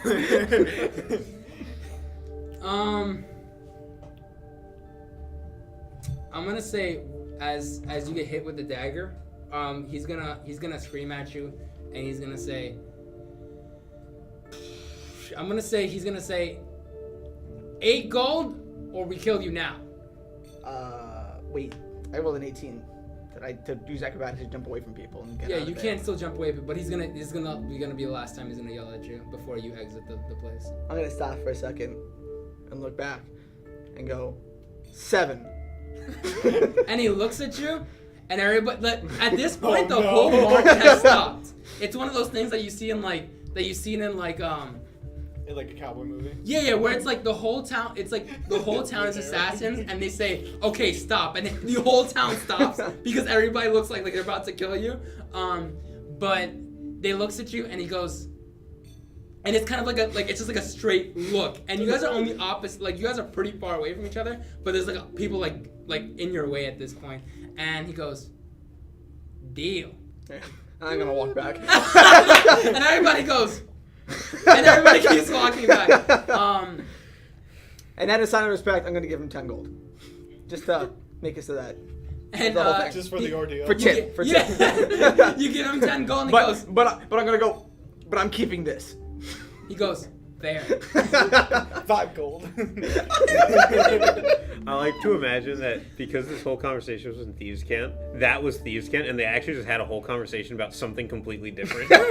I'm gonna say as you get hit with the dagger, he's gonna scream at you, and he's gonna say, he's gonna say, 8 gold, or we kill you now. Wait. I rolled an 18. To use acrobatics to jump away from people and get Yeah, out of you there. can't still jump away, but he's gonna be the last time he's gonna yell at you before you exit the place. I'm gonna stop for a second and look back and go 7. And he looks at you, and everybody. At this point, Oh, the no. whole market has stopped. It's one of those things that you see in In like a cowboy movie. Yeah, where it's like the whole town. It's like the whole town is assassins, and they say, "Okay, stop," and then the whole town stops because everybody looks like they're about to kill you. But they looks at you, and he goes, and it's kind of it's just like a straight look, and you guys are on the opposite. Like you guys are pretty far away from each other, but there's like people like in your way at this point, and he goes, "Deal." I'm gonna walk back. And everybody goes. And everybody keeps walking back. And out of sign of respect, I'm gonna give him 10 gold, just to make us to that. And The whole thing. Just for the ordeal. For Chip. For Chip. Yeah. You give him 10 gold and he goes. But I'm gonna go. But I'm keeping this. He goes, there. 5 gold. I like to imagine that because this whole conversation was in Thieves' Camp, that was Thieves' Camp, and they actually just had a whole conversation about something completely different. Like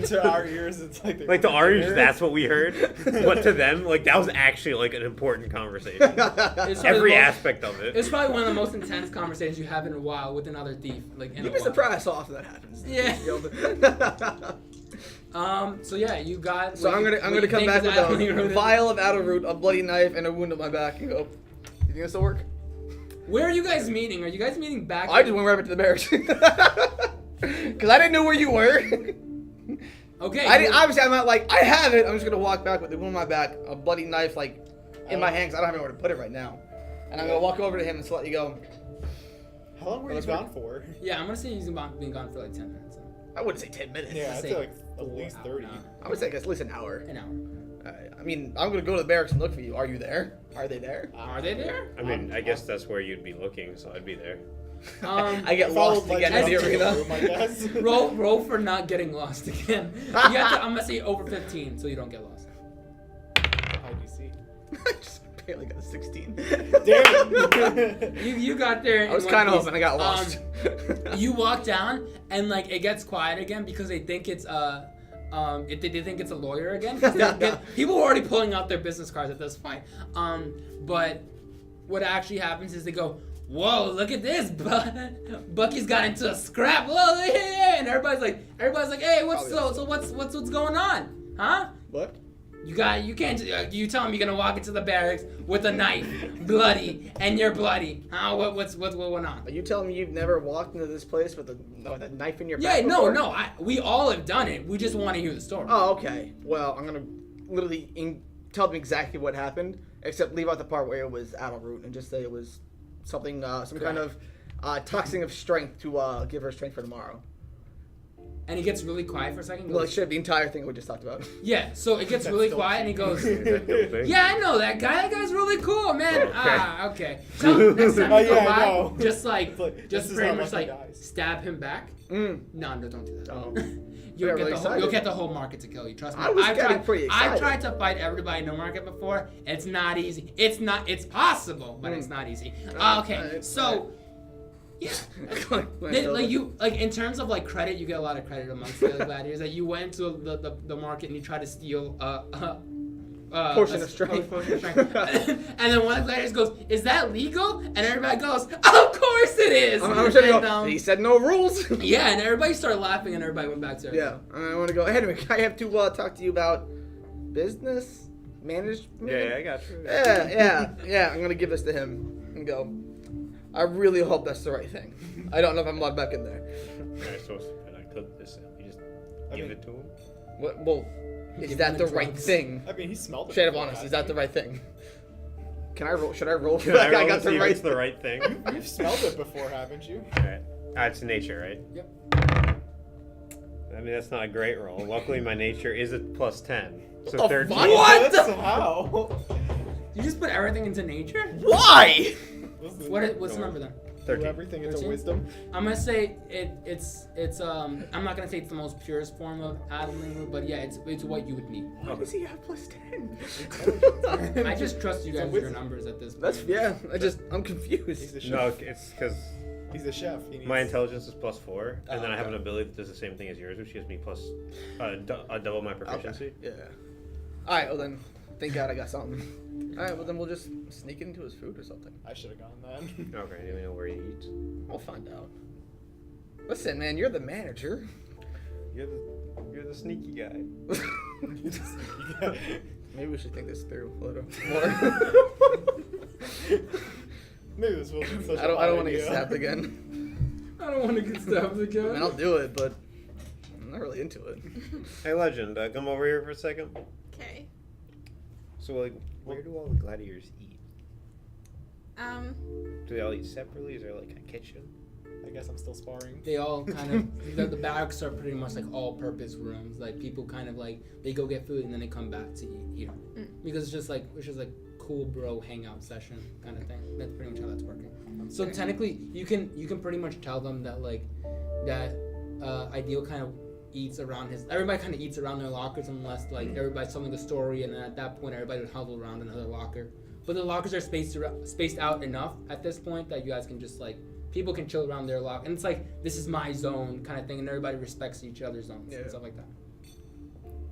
to our ears, it's like Like to our ears, that's what we heard. But to them, like that was actually like an important conversation. It's Every probably aspect of it. It's probably one of the most intense conversations you have in a while with another thief. Like in You'd a be while. surprised how often that happens. Yeah. So yeah, you got. So I'm gonna come back with a vial of arrowroot, a bloody knife, and a wound on my back, and go. You think this will work? Where are you guys meeting? Are you guys meeting back? I just went right back to the barracks. Because I didn't know where you were. Okay. Obviously, I'm not like, I have it. I'm just going to walk back with the wound on my back, a bloody knife, like, in my hand, because I don't have anywhere to put it right now. And I'm going to walk over to him and just let you go. How long were you Let's gone for? Yeah, I'm gonna say you've been gone for like 10 minutes. I wouldn't say 10 minutes. Yeah, I'd say say like at least 30. I would say at least an hour. An hour. I mean, I'm going to go to the barracks and look for you. Are you there? Are they there? Are they there? I mean, I guess that's where you'd be looking, so I'd be there. I get Followed lost again in the Legend of arena. Room, I guess. roll for not getting lost again. You have to, I'm gonna say over 15 so you don't get lost. High DC. I just barely got a 16. Damn. You got there. I was kind of hoping I got lost. You walk down and like it gets quiet again because they think it's they think it's a lawyer again. People were already pulling out their business cards at this point. But what actually happens is they go, "Whoa, look at this! Bucky's got into a scrap. Whoa, yeah!" And everybody's like, "Hey, what's going on? Huh? What? You can't. You tell him you're gonna walk into the barracks with a knife, bloody, and you're bloody. Huh? What's going on?" Are you telling me you've never walked into this place with a knife in your Yeah, back before? no. We all have done it. We just want to hear the story. Oh, okay. Well, I'm gonna literally tell them exactly what happened, except leave out the part where it was arrowroot and just say it was something, some kind of toxin of strength to give her strength for tomorrow. And he gets really quiet for a second. Well, it should the entire thing we just talked about. Yeah, so it gets really quiet, and he goes, Is that the thing? "Yeah, I know that guy. That guy's really cool, man." Okay. So next time you go yeah, I by, know. just like, Like, just this is pretty how much lucky like dies. stab him back. Mm. No, don't do that. Oh. You'll got get really the whole, excited. you'll get the whole market to kill you. Trust me. I was getting pretty I've excited. tried to fight everybody in the market before. It's not easy. It's possible, but it's not easy. Okay, Alright, so. Yeah, in terms of like credit, you get a lot of credit amongst the other gladiators. That you went to the market and you tried to steal Portion of strength. And then one of the gladiators goes, "Is that legal?" And everybody goes, "Of course it is." I'm sure And, go, he said no rules. yeah, and everybody started laughing, and everybody went back to Yeah, I want to go. Anyway, I have to talk to you about business management. Yeah, I got you. Yeah. I'm gonna give this to him and go. I really hope that's the right thing. I don't know if I'm allowed back in there. Alright, so when I cook this, you just give it to him? What? Well, is Give that him the the right drugs. thing? I mean, he smelled it. Straight up before honest, that. is that the right thing? Can I roll? Should I roll? Can I roll got to see the if right. it's the right thing? You've smelled it before, haven't you? Alright. It's nature, right? Yep. I mean, that's not a great roll. Luckily, my nature is a plus 10. So the 13. fuck? What? That's how? You just put everything into nature. Why? What's the number then? Throw 13. everything into 13? wisdom. I'm gonna say it's I'm not gonna say it's the most purest form of adeline, but yeah, it's what you would need. Why does he have plus 10? I just trust you It's a guys with your wisdom. numbers at this point. That's I'm He's confused. the chef. No, it's because He's the chef. He needs... my intelligence is plus 4, and Oh, then I have okay. an ability that does the same thing as yours, which gives me plus double my proficiency. Yeah. All right. Well then, thank God I got something. All right. Well then we'll just sneak into his food or something. I should have gone then. Okay, do we know where he eats? We'll find out. Listen, man, you're the manager. You're the sneaky guy. Maybe we should think this through a little more. Maybe this will be such I don't want to idea. get stabbed again. I don't want to get stabbed I again. mean, I'll do it, but I'm not really into it. Hey, Legend, come over here for a second. Okay. So, like, where do all the gladiators eat? Do they all eat separately? Is there like a kitchen? I guess I'm still sparring. They all kind of the barracks are pretty much like all-purpose rooms. Like people kind of like they go get food and then they come back to eat here because it's just like cool bro hangout session kind of thing. That's pretty much how that's working. So technically, you can pretty much tell them that like that Ideal kind of eats around everybody kind of eats around their lockers unless like everybody's telling a story, and then at that point everybody would huddle around another locker. But the lockers are spaced out enough at this point that you guys can just like people can chill around their lock, and it's like this is my zone kind of thing, and everybody respects each other's zones and stuff like that.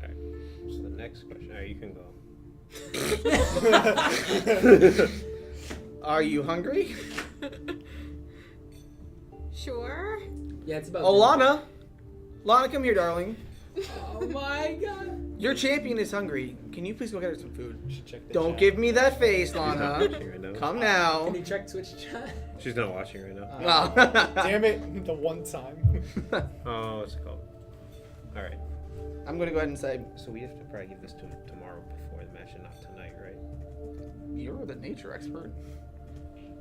Alright. So the next question. Alright, you can go. Are you hungry? Sure. Yeah, it's about. Oh, Lana! Lana, come here, darling. Oh my god. Your champion is hungry. Can you please go get her some food? Should check the Don't chat. give me that face, She's not Lana. watching right now. Come now. Can you check Twitch chat? She's not watching right now. Oh. Damn it, the one time. Oh, what's it called? Alright. I'm gonna go ahead and say, So we have to probably give this to tomorrow before the match and not tonight, right? you're the nature expert.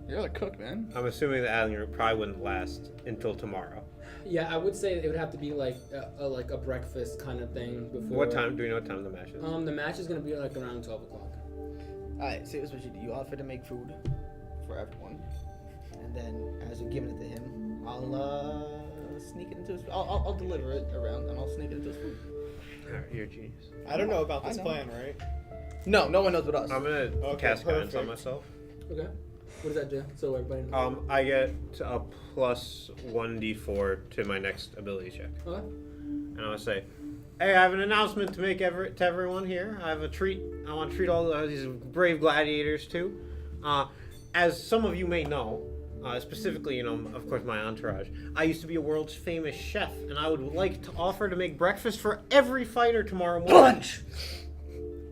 You're the cook, man. I'm assuming the Alien probably wouldn't last until tomorrow. Yeah, I would say it would have to be like a breakfast kind of thing before. What time? Do we know what time the match is? The match is gonna be like around 12 o'clock. Alright, so here's what you do. You offer to make food for everyone. And then as you're giving it to him, I'll sneak it into his I'll deliver it around and I'll sneak it into his food. Alright, you're a genius. I don't know about this I know. plan, right? No one knows but us. I'm gonna Okay, cast guidance on perfect. myself. Okay. What does that do? So everybody knows. I get a plus 1d4 to my next ability check. Okay. And I'm gonna say, hey, I have an announcement to make to everyone here. I have a treat. I want to treat all these brave gladiators too. As some of you may know, specifically, of course, my entourage, I used to be a world's famous chef, and I would like to offer to make breakfast for every fighter tomorrow morning. Brunch!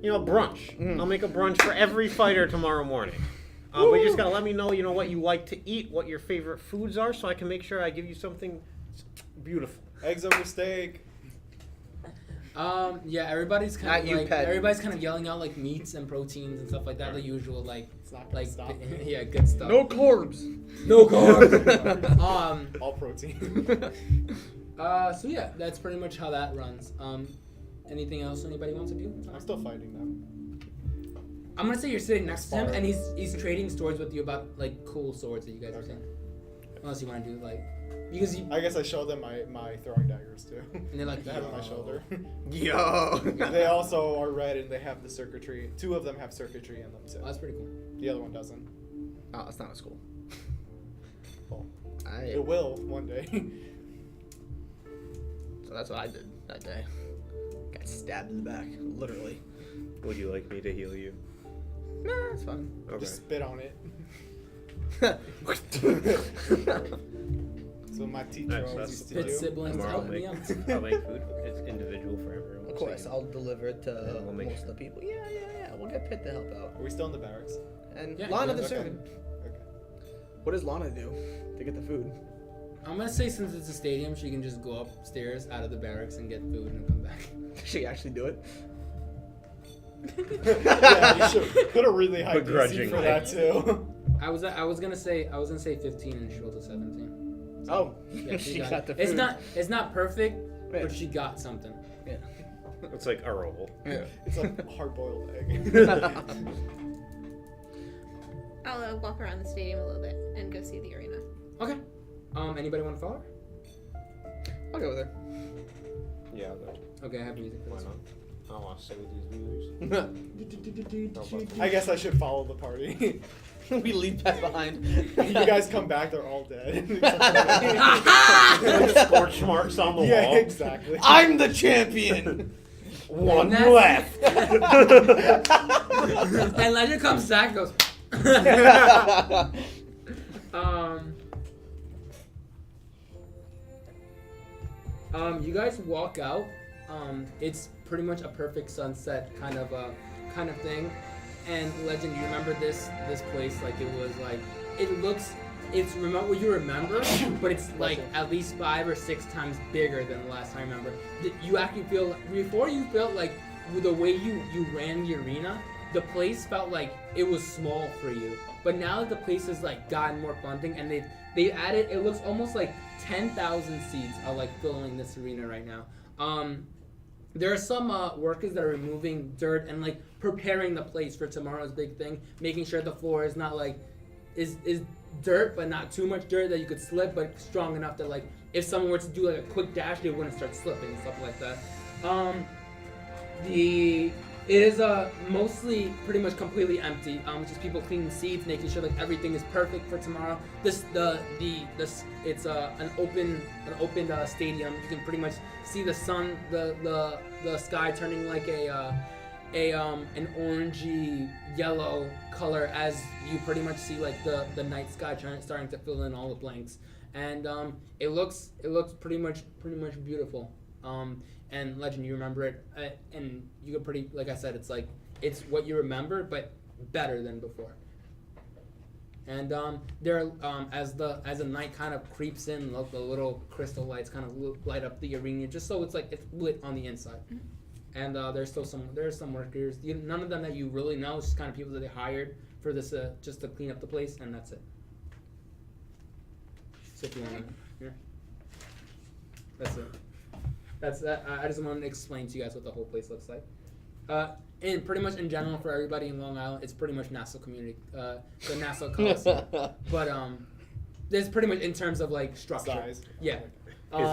Brunch. I'll make a brunch for every fighter tomorrow morning. But you just gotta let me know, what you like to eat, what your favorite foods are, so I can make sure I give you something beautiful. Eggs over steak. Yeah, everybody's kind Not of you, like Ped. everybody's kind of yelling out like meats and proteins and stuff like that. The usual like It's not gonna stop me. yeah, good stuff. No carbs! No carbs. All protein. So yeah, that's pretty much how that runs. Anything else anybody wants to do? I'm still fighting them. I'm gonna say you're sitting next to him and he's trading swords with you about like cool swords that you guys are saying. Unless you want to do like because you I guess I show them my throwing daggers too. and they're like They have it on my shoulder. Yo! They also are red and they have the circuitry. 2 of them have circuitry in them, so Oh, that's pretty cool. the other one doesn't. Oh, it's not a school. Well, I, it will one day. so that's what I did that day. Got stabbed in the back, literally. Would you like me to heal you? Nah, it's fine. Okay. Just spit on it. So my teacher Nice, always that's used to Pit do. siblings Tomorrow help I'll me make, out. I'll make food. It's individual for everyone. Of so course, you- I'll deliver it to we'll make most sure. of the people. Yeah. We'll get Pitt to help out. Are we still in the barracks? And Yeah, Lana yeah, the okay. servant. Okay. What does Lana do to get the food? I'm gonna say since it's a stadium, she can just go upstairs out of the barracks and get food and come back. Does she actually do it? Yeah, you should put a really high DC Begrudgingly. for that too. I was gonna say 15 and she rolled a 17. Oh, Yeah, she got it. the food. It's not perfect, Yeah. but she got something. Yeah. It's like a roll. Yeah. It's like a hard-boiled egg. I'll walk around the stadium a little bit and go see the arena. Okay. Anybody want to follow? I'll go with her. Yeah, I'll go. Okay, I have music for Why this not? one. I don't want to stay with these losers. I guess I should follow the party. We leave Pat behind. You guys come back, they're all dead. Scorch marks on the Yeah, wall. exactly. I'm the champion. One And left. And Legend comes back and goes. You guys walk out. It's pretty much a perfect sunset kind of thing. And Legend, you remember this place like it was like it's what you remember, but it's like at least 5 or 6 times bigger than the last time you remember. You actually feel before you felt like with the way you ran the arena, the place felt like it was small for you. But now that the place has like gotten more funding and they added, it looks almost like 10,000 seats are like filling this arena right now. There are some workers that are removing dirt and like preparing the place for tomorrow's big thing, making sure the floor is not like is dirt but not too much dirt that you could slip, but strong enough that like if someone were to do like a quick dash, they wouldn't start slipping and stuff like that. It is mostly pretty much completely empty. Just people cleaning seats, making sure like everything is perfect for tomorrow. It's an open stadium. You can pretty much see the sun, the sky turning like an orangey yellow color as you pretty much see like the night sky starting to fill in all the blanks, and it looks pretty much beautiful. And Legend, you remember it, and you could pretty, like I said, it's what you remember, but better than before. And there, as the night kind of creeps in, the little crystal lights kind of light up the arena, just so it's lit on the inside. And there's some workers, none of them that you really know, it's just kind of people that they hired for this, just to clean up the place, and that's it. So if you want to, yeah, that's it. That's that. I just want to explain to you guys what the whole place looks like. And pretty much in general for everybody in Long Island, it's pretty much Nassau community, the Nassau Coliseum. But there's pretty much in terms of like structure. Size. Yeah. Is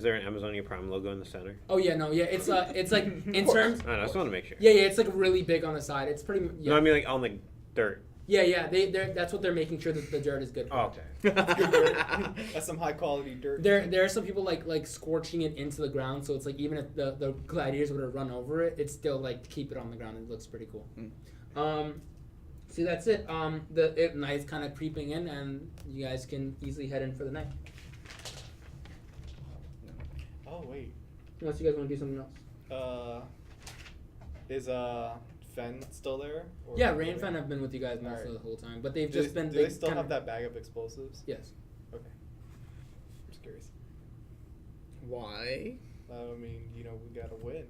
there an Amazonia Prime logo in the center? Oh yeah, no, yeah, it's like in terms. I just want to make sure. Yeah, it's like really big on the side. It's pretty. Yeah. No, I mean like on the dirt. Yeah, that's what they're making sure that the dirt is good for. Oh, okay. That's good dirt. That's some high quality dirt. There are some people like scorching it into the ground, so it's like even if the gladiators were to run over it, it's still like to keep it on the ground. It looks pretty cool. See, that's it. The night's kind of creeping in, and you guys can easily head in for the night. Oh wait. Unless you guys want to do something else. Is Fen still there? Or yeah, Ray and Fen have been with you guys most of the whole time, but they've just been. Do they still have that bag of explosives? Yes. Okay. I'm just curious. Why? I mean, we gotta win.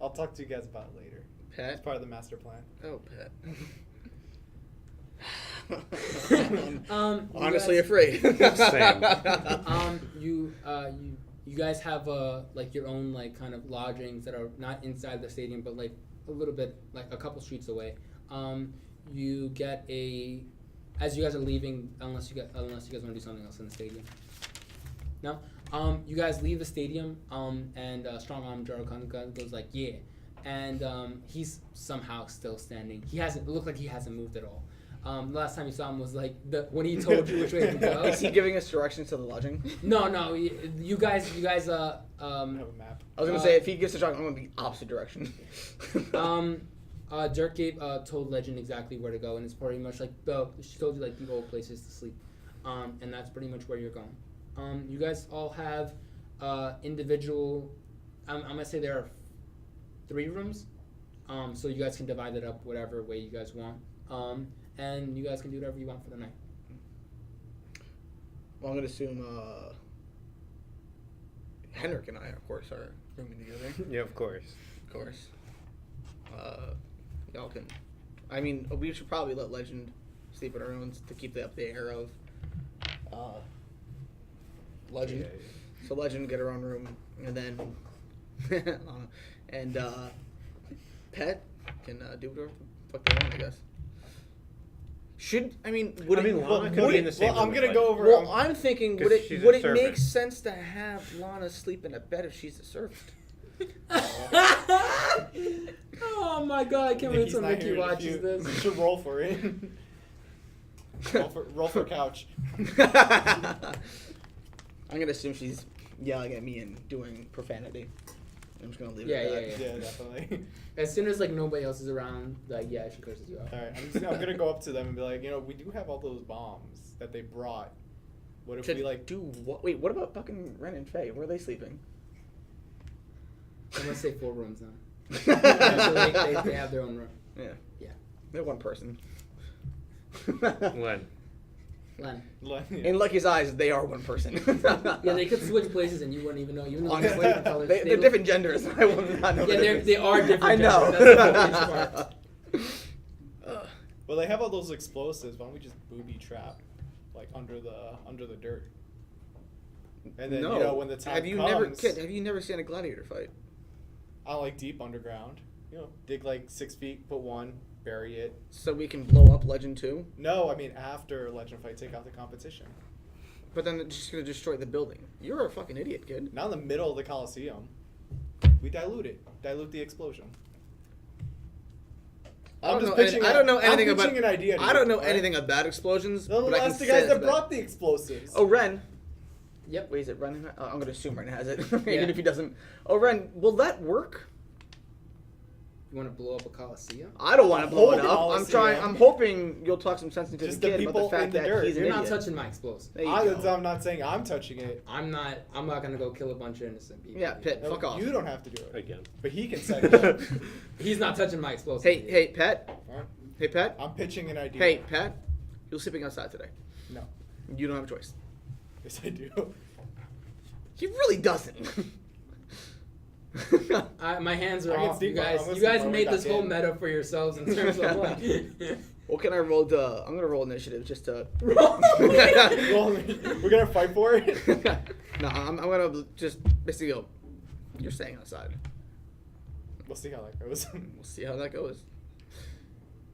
I'll talk to you guys about it later. Pet? It's part of the master plan. Oh, Pet. Honestly afraid. Same. You guys have like your own like kind of lodgings that are not inside the stadium, but like a little bit like a couple streets away. You get as you guys are leaving, unless you guys want to do something else in the stadium. No. You guys leave the stadium, and Strong Arm Jarokhan goes like, yeah, and he's somehow still standing. It looked like he hasn't moved at all. The last time you saw him was like when he told you which way to go. Is he giving us directions to the lodging? No. You guys. Have a map. I was gonna say if he gives us a direction, I'm gonna be opposite direction. Dirk told Legend exactly where to go, and it's pretty much like she told you like the old places to sleep, and that's pretty much where you're going. You guys all have individual. I'm gonna say there are 3 rooms, so you guys can divide it up whatever way you guys want. And you guys can do whatever you want for the night. Well, I'm gonna assume Henrik and I, of course, are rooming together. Yeah, of course. Of course. Y'all can. I mean, we should probably let Legend sleep in our own to keep up the air of Legend. Yeah. So Legend get her own room, and then Pet can do whatever the fuck they want, I guess. Lana could be in the same room I'm with gonna go over. Well, I'm thinking, would she's it a servant. make sense to have Lana sleep in a bed if she's a servant? Oh my god, I can't wait till Mickey watches You this. should roll for it. roll for couch. I'm gonna assume she's yelling at me and doing profanity. I'm just gonna leave Yeah, it at that. Yeah, definitely. As soon as like nobody else is around, like yeah, she curses you out. All right, I'm gonna go up to them and be like, we do have all those bombs that they brought What if To we like? do what? Wait, what about fucking Ren and Faye? Where are they sleeping? I'm gonna say 4 rooms now. So they have their own room. Yeah. Yeah. They're one person. When? Len. In Lucky's eyes, they are one person. Yeah, they could switch places and you wouldn't even know. You wouldn't know Honestly, the colors. they're look- different genders. I will not know. Yeah, they are different. I know. genders. That's the funniest part. Well, they have all those explosives. Why don't we just booby trap, like under the dirt? And then No. you know when the time have you comes, have you never seen a gladiator fight? I like deep underground. You know, dig like 6 feet, put one, bury it. So we can blow up Legend 2? No, I mean after Legend fight, take out the competition. But then they're just gonna destroy the building. You're a fucking idiot, kid. Not in the middle of the Coliseum. We dilute it. Dilute the explosion. I don't know pitching anything I'm about. pitching an idea to I you, don't know alright? anything about explosions. They're the but I can last say guys this that about- brought the explosives. Oh, Ren. Yep. Wait, is it Ren? I'm gonna assume Ren has it, Yeah. even if he doesn't. Oh, Ren, will that work? You want to blow up a coliseum? I don't want to blow it Whole up. I'm Coliseum. trying. I'm hoping you'll talk some sense into Just the the kid about people the fact in the that dirt. he's an You're not idiot. touching my explosive. There you go. I'm not saying I'm touching it. I'm not gonna go kill a bunch of innocent people. Yeah, Pitt, No, fuck off. You don't have to do it. Again. But he can set it up. He's not touching my explosive. Hey, Pat. Alright? Hey, Pat. I'm pitching an idea. Hey, Pat. You're sleeping outside today. No. You don't have a choice. Yes, I do. He really doesn't. My hands are I can off. sleep You on- guys, I'm gonna you guys sleep on made my this whole back meta for yourselves in terms of like. What can I roll? I'm gonna roll initiative just to. Well, we're gonna fight for it. No, I'm gonna just basically go. You're staying outside. We'll see how that goes. We'll see how that goes.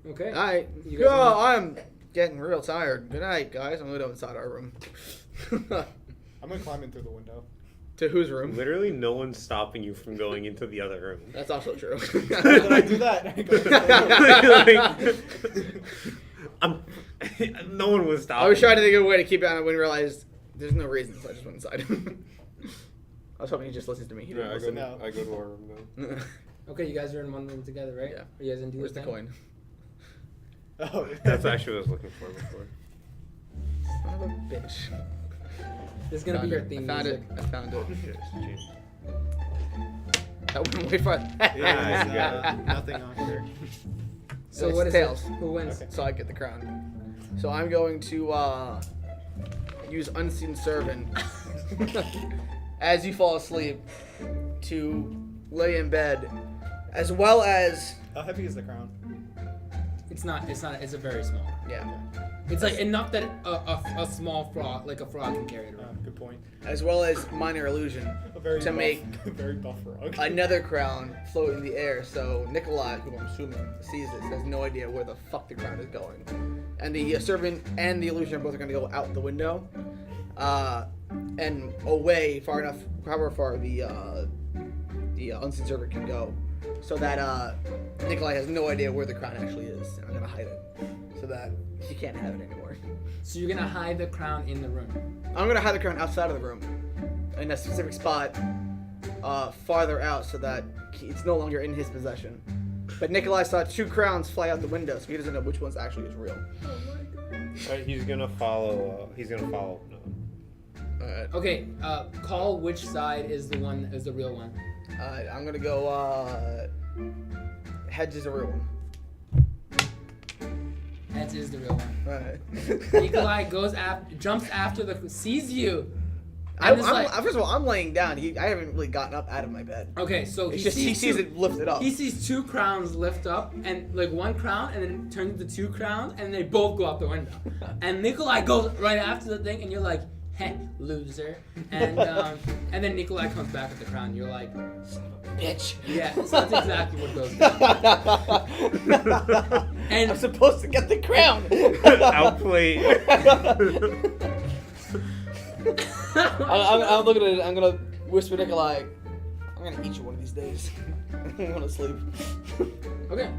Okay. All right. You Go. guys wanna- I'm getting real tired. Good night, guys. I'm gonna go inside our room. I'm gonna climb in through the window. To whose room? Literally, no one's stopping you from going into the other room. That's also true. Then I do that. I go to the No one was stopping. I was trying to think of a way to keep it on when we realized there's no reason, so I just went inside. I was hoping he just listens to me. He didn't Yeah, listen. No. I go to our room now. Okay, you guys are in one room together, right? Yeah. Are you guys gonna do Where's this the thing? coin? Oh, That's actually what I was looking for before. Son of a bitch. This is gonna be Found your it. theme I found music. it. I found it. Yes, geez. That went way far. Yeah, you got it. nothing on here. So It's what is tails. it? Who wins? Okay. So I get the crown. So I'm going to use Unseen Servant as you fall asleep to lay in bed, as well as How heavy is the crown? It's not. It's a very small. yeah, It's like enough that a small frog, like a frog, can carry it around. Good point. as well as Minor Illusion A very to buff, make very buff frog. another crown float in the air. So Nikolai, who I'm assuming sees this, has no idea where the fuck the crown is going, and the servant and the illusion are both going to go out the window, and away far enough, however far the unseen servant can go, so that Nikolai has no idea where the crown actually is. And I'm going to hide it so that he can't have it anymore. So you're gonna hide the crown in the room. I'm going to hide the crown outside of the room in a specific spot farther out so that it's no longer in his possession. But Nikolai saw 2 crowns fly out the window, so he doesn't know which one's actually is real. Alright, he's gonna follow. No. Alright. Okay. Call which side is the real one. Alright, I'm going to go heads is a real one. Heads is the real one. Alright. Nikolai jumps after sees you. And is like- First of all, I'm laying down. I haven't really gotten up out of my bed. Okay, so It's just he sees it lifted up. He sees 2 crowns lift up, and like 1 crown, and then it turns into 2 crowns, and they both go out the window. And Nikolai goes right after the thing, and you're like, "Heh, loser." And then Nikolai comes back with the crown. You're like, Bitch. "Yeah." So that's exactly what goes down. And I'm supposed to get the crown. Outplayed. I'm looking at it. I'm gonna whisper to Nikolai, "I'm gonna eat you one of these days." I'm gonna sleep. Okay.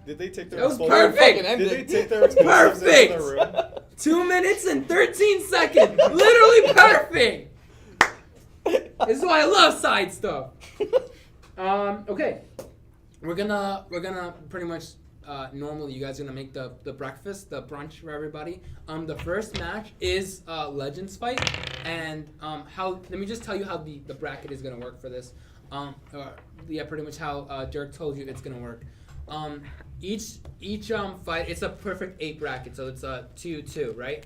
Did they take their That was explosives? perfect! Did they take their explosives Perfect! into their room? 2 minutes and 13 seconds. Literally perfect. This is why I love side stuff. Okay. We're gonna pretty much normally you guys are gonna make the breakfast, the brunch for everybody. The first match is Legends fight, and let me just tell you how the bracket is gonna work for this. Pretty much how Dirk told you it's gonna work. Each fight, it's a perfect 8 bracket, so it's a 2-2, right?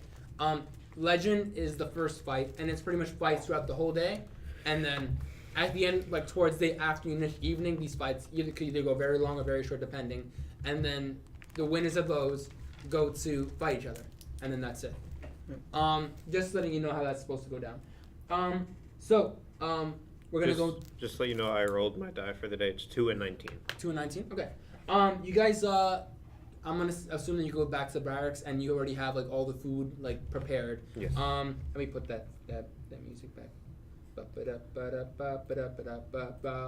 Legend is the first fight, and it's pretty much fights throughout the whole day, and then at the end, like towards the afternoon, evening, these fights could either go very long or very short, depending. And then the winners of those go to fight each other, and then that's it. Just letting you know how that's supposed to go down. We're gonna go. Just so you know, I rolled my die for the day. It's 2 and 19. 2 and 19. Okay. You guys. I'm gonna assume that you go back to the barracks and you already have like all the food like prepared. Yes. Let me put that music back.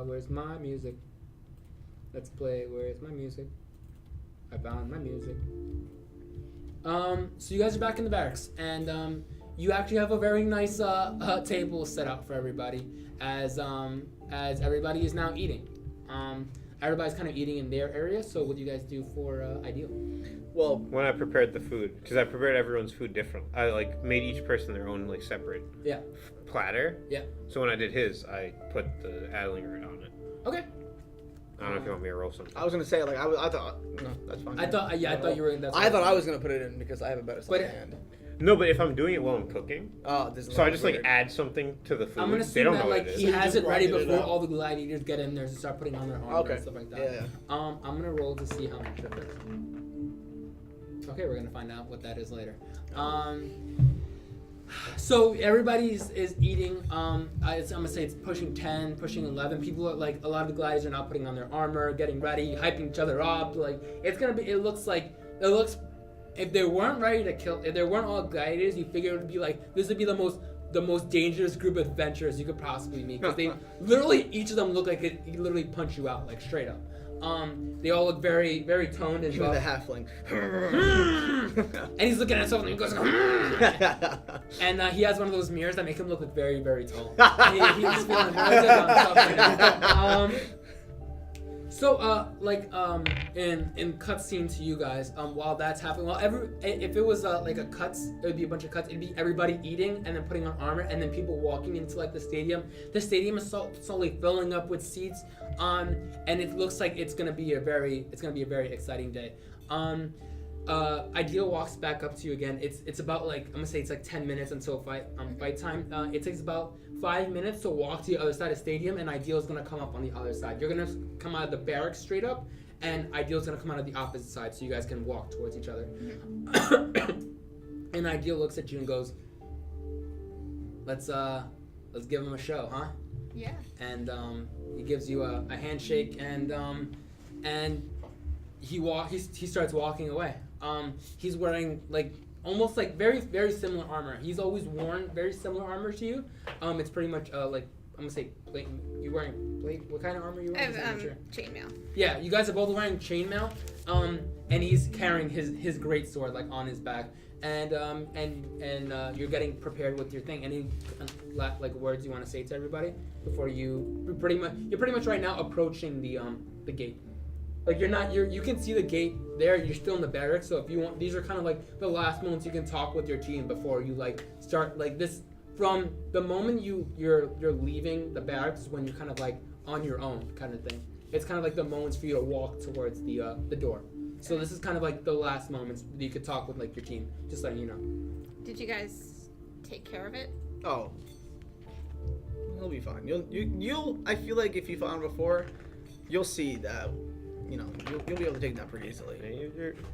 Where's my music? Let's play. Where's my music? I found my music. So you guys are back in the barracks, and you actually have a very nice table set up for everybody, as everybody is now eating. Everybody's kind of eating in their area. So what do you guys do for Ideal? Well, When I prepared the food, because I prepared everyone's food different, I like made each person their own like separate platter. Yeah. So when I did his, I put the addling root on it. Okay. I don't know if you want me to roll something. I was gonna say like I thought no, that's fine. I thought you were. That's I thought I was gonna put it in because I have a better sleight of hand. No, but if I'm doing it while I'm cooking, This is so I just weird. like add something to the food. I'm gonna They assume don't that know like what it he is. has just it ready grinded it before up. all the gladiators get in there to start putting on their armor and stuff like that. Yeah. I'm gonna roll to see how much it is. Okay, we're gonna find out what that is later. So everybody is eating. I'm gonna say it's pushing 10, pushing 11. People are like, a lot of the gladiators are now putting on their armor, getting ready, hyping each other up. Like it's gonna be. It looks. If they weren't ready to kill, if they weren't all gladiators, you figure it would be like this would be the most dangerous group of adventurers you could possibly meet, because they literally each of them look like it literally punch you out like straight up. They all look very, very toned as Even well. the halfling. And he's looking at something and he goes, and he has one of those mirrors that make him look like very, very tall. He's feeling really good on stuff right now. In cutscene to you guys, while that's happening, if it was like a cuts, it would be a bunch of cuts. It'd be everybody eating and then putting on armor, and then people walking into like the stadium. The stadium is slowly filling up with seats, and it looks like it's gonna be a very exciting day. Ideal walks back up to you again. It's about like I'm gonna say it's like 10 minutes until fight time. It takes about 5 minutes to walk to the other side of the stadium, and Ideal is gonna come up on the other side. You're gonna come out of the barracks straight up, and Ideal's gonna come out of the opposite side, so you guys can walk towards each other. And Ideal looks at you and goes, "Let's give him a show, huh?" Yeah. And he gives you a handshake, and he starts walking away. He's wearing like almost like very, very similar armor. He's always worn very similar armor to you. It's pretty much like I'm gonna say plate. You wearing plate? What kind of armor are you I wearing? have chainmail. Yeah, you guys are both wearing chainmail. And he's carrying his great sword like on his back. And you're getting prepared with your thing. Any like words you want to say to everybody before you're pretty much right now approaching the gate. Like you can see the gate there. You're still in the barracks, so if you want, these are kind of like the last moments you can talk with your team before you like start like this. From the moment you're leaving the barracks is when you're kind of like on your own kind of thing. It's kind of like the moments for you to walk towards the door. So this is kind of like the last moments that you could talk with like your team, just letting you know. Did you guys take care of it? Oh, he'll be fine. You'll. I feel like if you found him before, you'll see that. You'll be able to take that pretty easily.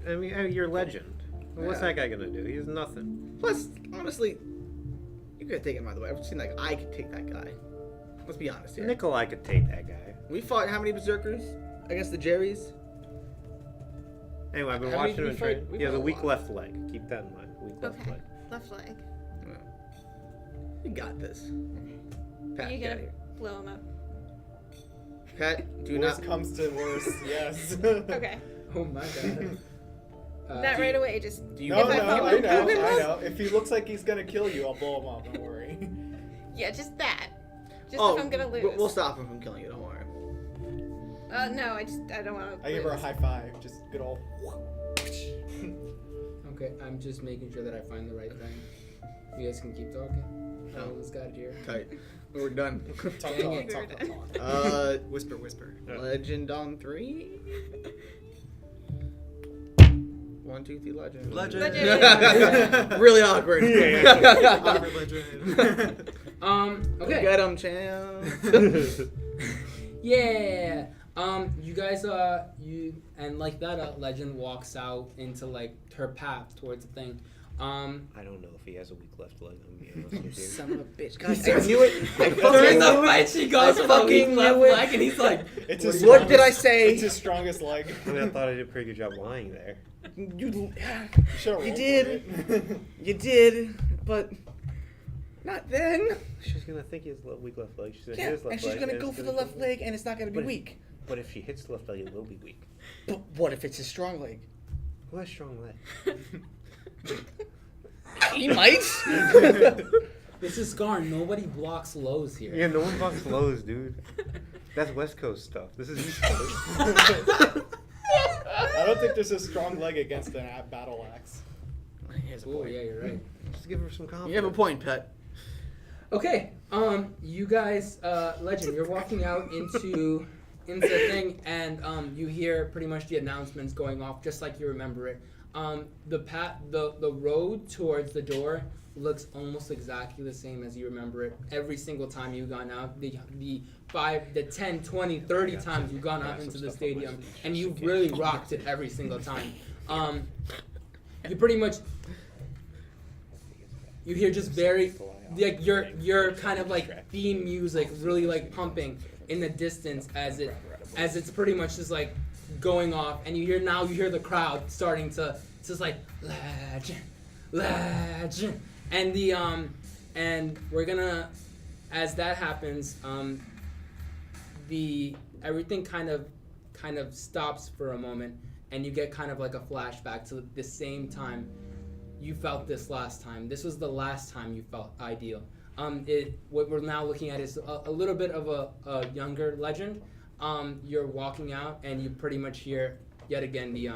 You're legend. What's Yeah. that guy gonna do? He's nothing. Plus, honestly, you could take him out of the way. I've seen like I could take that guy. Let's be honest here. Nikolai could take that guy. We fought how many berserkers against the Jerrys? Anyway, I've been How many watching did him we train. fight? We He has a fought a weak lot. left leg. Keep that in mind. Weak left Okay. leg. Left leg. You got this. Pat, You get out gonna of here. blow him up? Pat, do Worst not. comes to worst, yes. Okay. Oh my god. Not right away. Just Do you No, If I no, fucking I prove know, him I wrong. know. If he looks like he's gonna kill you, I'll blow him up. Don't worry. yeah, just that. Just Oh, if I'm gonna lose. we'll stop him from killing you. Don't worry. No, I don't want to. I give her a high five. Just good old. Okay, I'm just making sure that I find the right thing. You guys can keep talking. Oh, this guy here. Tight. We're done. Talk. Whisper. Legend on 3. 1, 2, 3, legend. Legend. Really awkward. Awkward legend. Okay. Get him, champ. Yeah. You guys, you and like that, Legend walks out into like her path towards the thing. I don't know if he has a weak left leg. I'm being honest with you. Son of a bitch. God, I knew it. During the fight, she goes for the weak left leg, and he's like, What did I say? It's his strongest leg. I mean, I thought I did a pretty good job lying there. You You did. You did, but not then. She's gonna think he has a weak left leg. She's gonna hit Yeah, his left and she's leg, gonna and go it's for gonna the left go- leg, and it's not gonna be But if- weak. But if she hits the left leg, it will be weak. But what if it's a strong leg? Who has strong leg? He might. "This is Scar. Nobody blocks lows here." Yeah, no one blocks lows, dude. That's West Coast stuff. This is East Coast. I don't think there's a strong leg against an battle axe. Here's a Oh point. yeah, you're right. Just give her some confidence. You have a point, pet. Okay, you guys, Legend, you're walking out into the thing, and you hear pretty much the announcements going off just like you remember it. The road towards the door looks almost exactly the same as you remember it. Every single time you've gone out, the 5, the 10, 20, 30 times you've gone out into the stadium, and you've really rocked it every single time. You pretty much, you hear just very, like your kind of like theme music really like pumping in the distance as it's pretty much just like going off, and you hear the crowd starting to just like legend, and and we're gonna, as that happens, everything kind of stops for a moment, and you get kind of like a flashback to the same time you felt this last time. This was the last time you felt ideal. What we're now looking at is a little bit of a younger Legend. You're walking out, and you pretty much hear yet again the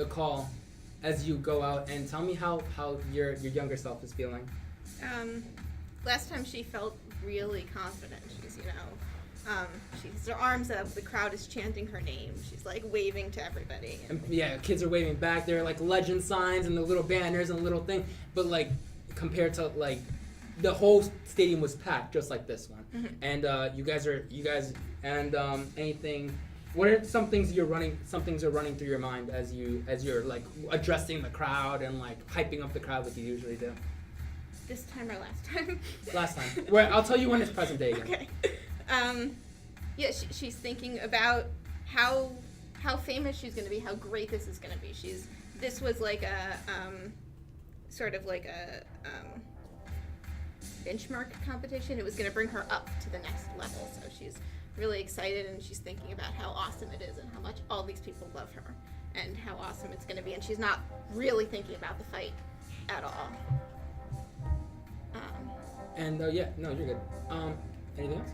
call as you go out. And tell me how your younger self is feeling. Last time she felt really confident. She's, she has her arms up. The crowd is chanting her name. She's like waving to everybody. And yeah, kids are waving back. There are like Legend signs and the little banners and the little thing. But like compared to like the whole stadium was packed just like this one. Mm-hmm. And you guys and anything. What are some things are running through your mind as you're like addressing the crowd and like hyping up the crowd like you usually do? This time or last time? Last time. Well, I'll tell you when it's present day again. Okay. Yeah, she's thinking about how famous she's going to be, how great this is going to be. This was like a sort of like a benchmark competition. It was going to bring her up to the next level. So she's really excited, and she's thinking about how awesome it is and how much all these people love her and how awesome it's going to be. And she's not really thinking about the fight at all. And yeah, no, you're good. Anything else?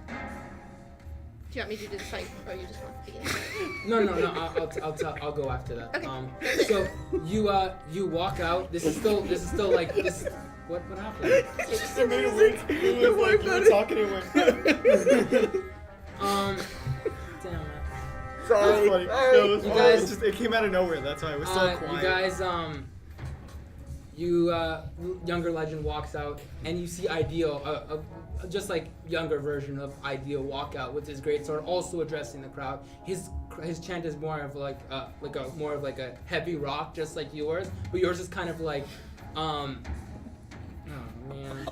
Do you want me to do the fight, or you just want the game? No. I'll go after that. Okay. So you walk out. This is still like this. What happened? It's amazing. It was like you were talking to him. Damn it. Sorry. Funny. No, it was You funny. guys- It's just, it came out of nowhere. That's why it was so quiet. You guys, younger Legend walks out, and you see Ideal, just like younger version of Ideal walk out with his greatsword, also addressing the crowd. His chant is more of like a heavy rock, just like yours, but yours is kind of like, oh man.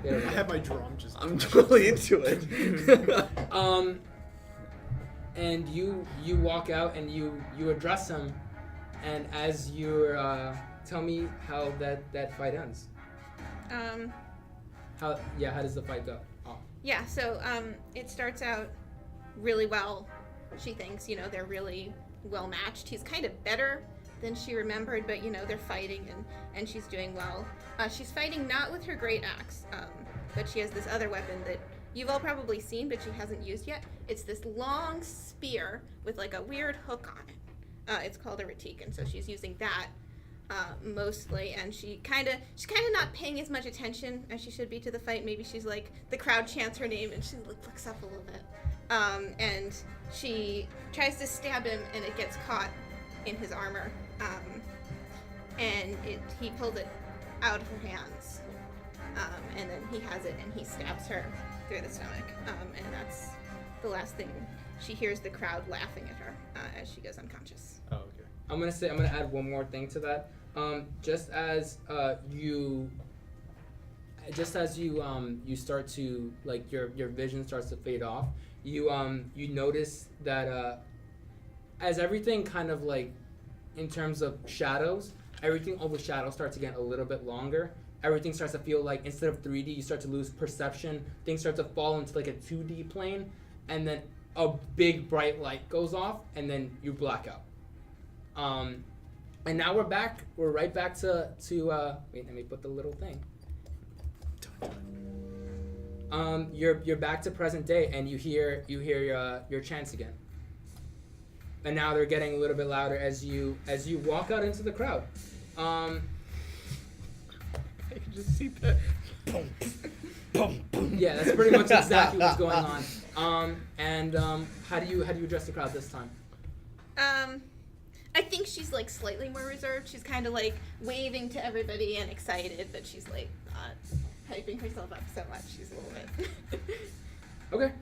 There we I go. have my drum just. I'm totally into it. And you walk out and you address him, and as you're tell me how that fight ends. How does the fight go? Oh. Yeah, so it starts out really well. She thinks, they're really well matched. He's kind of better than she remembered, but they're fighting, and she's doing well. She's fighting not with her great axe, but she has this other weapon that you've all probably seen, but she hasn't used yet. It's this long spear with like a weird hook on it. It's called a retique, and so she's using that mostly. And she's kind of not paying as much attention as she should be to the fight. Maybe she's like, the crowd chants her name, and she looks up a little bit. And she tries to stab him, and it gets caught in his armor. And he pulls it out of her hands. And then he has it, and he stabs her through the stomach. And that's the last thing. She hears the crowd laughing at her as she goes unconscious. Oh, okay. I'm gonna add one more thing to that. Just as you start to, like, your vision starts to fade off, you notice that as everything kind of, like, in terms of shadows, all the shadows start to get a little bit longer. Everything starts to feel like, instead of 3D, you start to lose perception. Things start to fall into like a 2D plane, and then a big bright light goes off, and then you black out. And now we're back. We're right back to wait. Let me put the little thing. You're back to present day, and you hear your chants again. And now they're getting a little bit louder as you walk out into the crowd. I can just see that. Yeah, that's pretty much exactly what's going on. How do you address the crowd this time? I think she's like slightly more reserved. She's kind of like waving to everybody and excited, but she's like not hyping herself up so much. She's a little bit. Okay.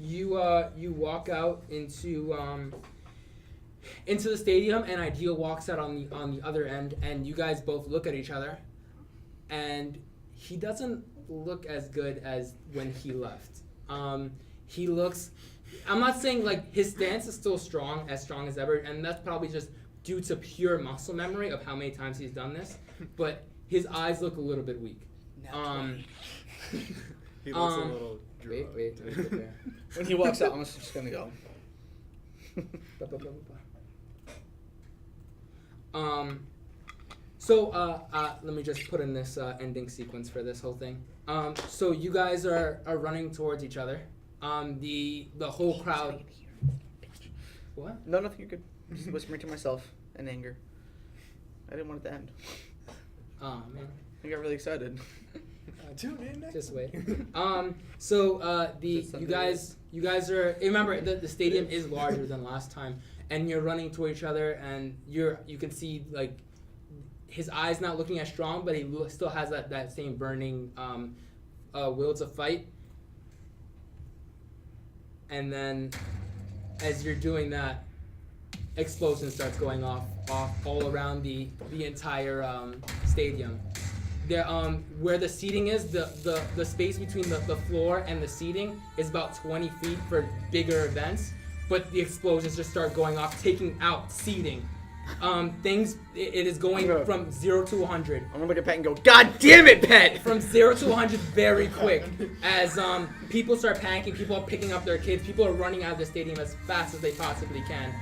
You walk out into the stadium, and Ideal walks out on the other end, and you guys both look at each other, and he doesn't look as good as when he left. He looks, I'm not saying like his stance is still strong as ever, and that's probably just due to pure muscle memory of how many times he's done this, but his eyes look a little bit weak. He looks a little drunk. Wait, let me get there. When he walks out, I'm just gonna go. Let me just put in this ending sequence for this whole thing. So you guys are running towards each other. The whole crowd. What? No, nothing. You're good. I'm just whispering to myself in anger. I didn't want it to end. Oh man. I got really excited. Tune in next Just wait. You guys are. Remember, the stadium is larger than last time, and you're running toward each other, and you can see like his eyes not looking as strong, but he still has that same burning will to fight. And then, as you're doing that, explosion starts going off all around the entire stadium. There, where the seating is, the space between the floor and the seating is about 20 feet for bigger events, but the explosions just start going off, taking out seating. It is going from 0 to 100. I'm gonna look at Pet and go, God damn it, Pet! From 0 to 100 very quick, as people start panicking, people are picking up their kids, people are running out of the stadium as fast as they possibly can.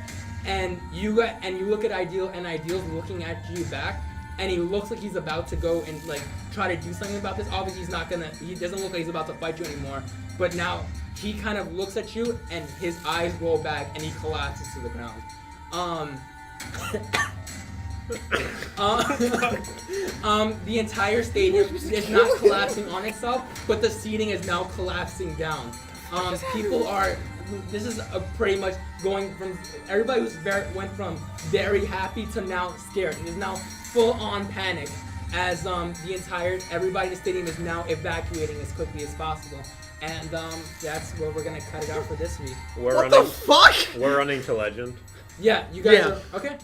And you look at Ideal, and Ideal's looking at you back, and he looks like he's about to go and like try to do something about this. Obviously he doesn't look like he's about to fight you anymore, but now he kind of looks at you, and his eyes roll back, and he collapses to the ground. The entire stadium is not collapsing on itself, but the seating is now collapsing down. People are. This is pretty much going from everybody went from very happy to now scared. It is now full-on panic as everybody in the stadium is now evacuating as quickly as possible. And that's where we're gonna cut it out for this week. What the fuck? We're running to Legend. Yeah, you guys are okay.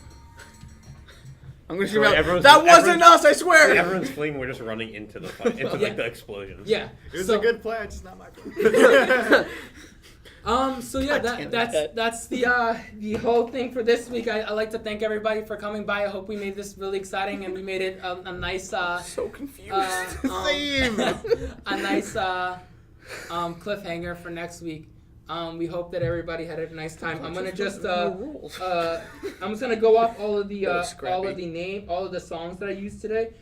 I'm gonna So shoot out. everyone's- That wasn't everyone's- us, I swear! Everyone's fleeing. We're just running into the like the explosions. Yeah. It was so, a good plan, just not my plan. So yeah, that's the whole thing for this week. I like to thank everybody for coming by. I hope we made this really exciting, and we made it a nice So confused. Same. A nice cliffhanger for next week. We hope that everybody had a nice time. I'm gonna just I'm just gonna go off all of the songs that I used today.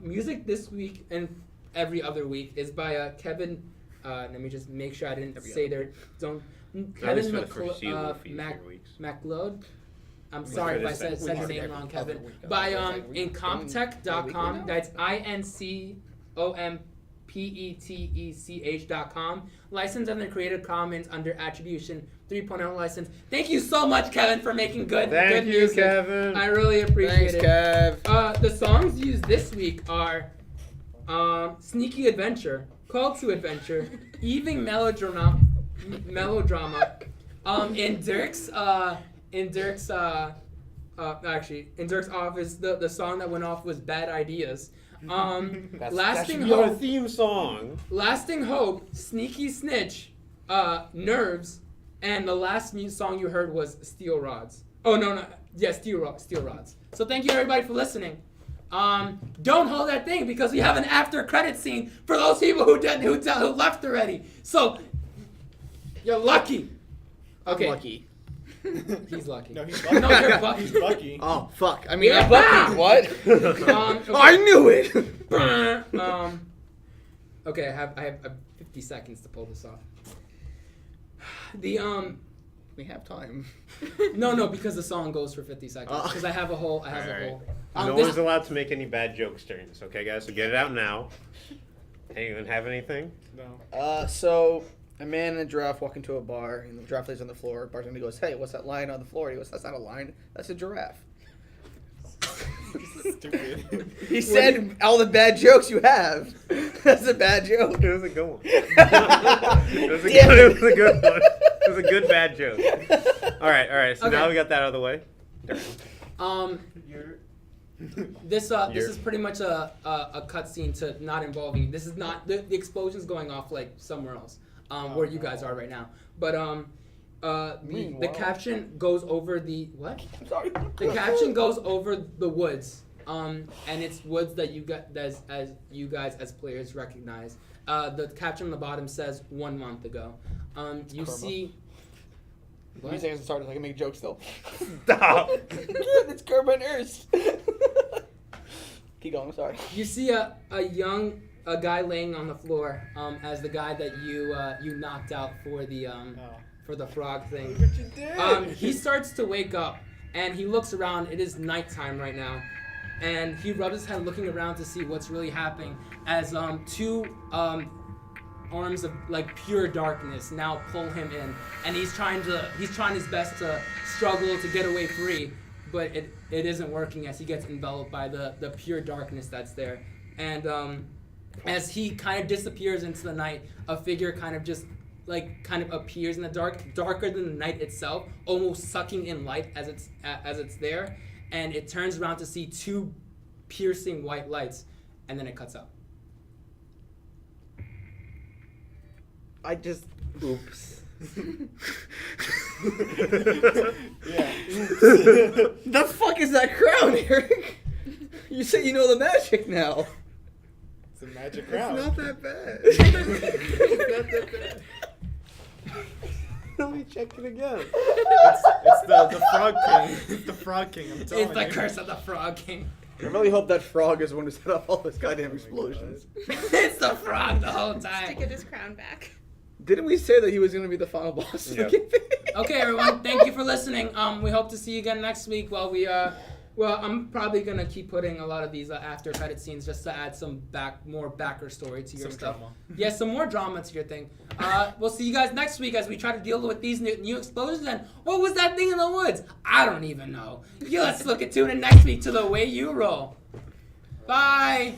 Music this week and every other week is by Kevin Let me just make sure I didn't say their don't. At least Kevin for the foreseeable future weeks. McLeod. I'm We sorry if I could have said your said name wrong, every Kevin. other week. By Every incompetech.com. week. That's INCOMPETECH.com. Licensed under Creative Commons under Attribution 3.0 license. Thank you so much, Kevin, for making good Thank you, music. Kevin. I really appreciate Thanks, it. Kev. The songs used this week are Sneaky Adventure, Call to Adventure, Evening Melodrama. In Dirk's office, the song that went off was Bad Ideas. Lasting Your Hope, theme song. Lasting Hope, Sneaky Snitch, Nerves, and the last new song you heard was Steel Rods. Oh no, yeah, Steel Rods. So thank you everybody for listening. Don't hold that thing because we have an after credit scene for those people who left already. So you're lucky. Okay. I'm lucky. He's lucky. No, he's lucky. No, you're lucky. He's lucky. Oh, fuck. I mean, Yeah. I'm lucky. What? Okay. I knew it! Okay, I have 50 seconds to pull this off. We have time. No, because the song goes for 50 seconds. Oh. Because I have a whole. No This- one's allowed to make any bad jokes during this, okay, guys? So get it out now. Anyone have anything? No. So a man and a giraffe walk into a bar, and the giraffe lays on the floor. Bartender goes, "Hey, what's that line on the floor?" He goes, "That's not a line. That's a giraffe." Stupid. He said all the bad jokes you have. That's a bad joke. It was a good one. It It was a good one. It was a good bad joke. All right. So Okay. now we got that out of the way. This is pretty much a cutscene to not involving. This is not the explosion's going off like somewhere else, where you guys are right now. But the caption goes over the what? I'm sorry. The caption goes over the woods, and it's woods that you got as you guys as players recognize. The caption on the bottom says 1 month ago. You Karma. see. What? You say started so I can make jokes still. Stop. It's Kermit Nurse. Keep going. I'm sorry. You see a guy laying on the floor as the guy that you knocked out for the frog thing. What you did? He starts to wake up and he looks around. It is nighttime right now, and he rubs his head looking around to see what's really happening as two arms of like pure darkness now pull him in, and he's trying his best to struggle to get away free, but it isn't working as he gets enveloped by the pure darkness that's there. And as he kind of disappears into the night, a figure kind of appears in the dark, darker than the night itself, almost sucking in light as it's there, and it turns around to see two piercing white lights, and then it cuts out. I just. Oops. Yeah. The fuck is that crown, Eric? You said you know the magic now. It's a magic crown. It's not that bad. It's not that bad. Let me check it again. It's the frog king. It's the frog king. I'm telling It's you. the curse of the Frog King. I really hope that frog is the one who set off all those goddamn explosions. It's the frog the whole To time. get his crown back. Didn't we say that he was going to be the final boss? Yeah. Okay, everyone, thank you for listening. We hope to see you again next week. I'm probably gonna keep putting a lot of these after credit scenes just to add some more backer story to your Some stuff. drama. Yeah, some more drama to your thing. We'll see you guys next week as we try to deal with these new explosions. And what was that thing in the woods? I don't even know. Yeah, let's tune in next week to The Way You Roll. Bye.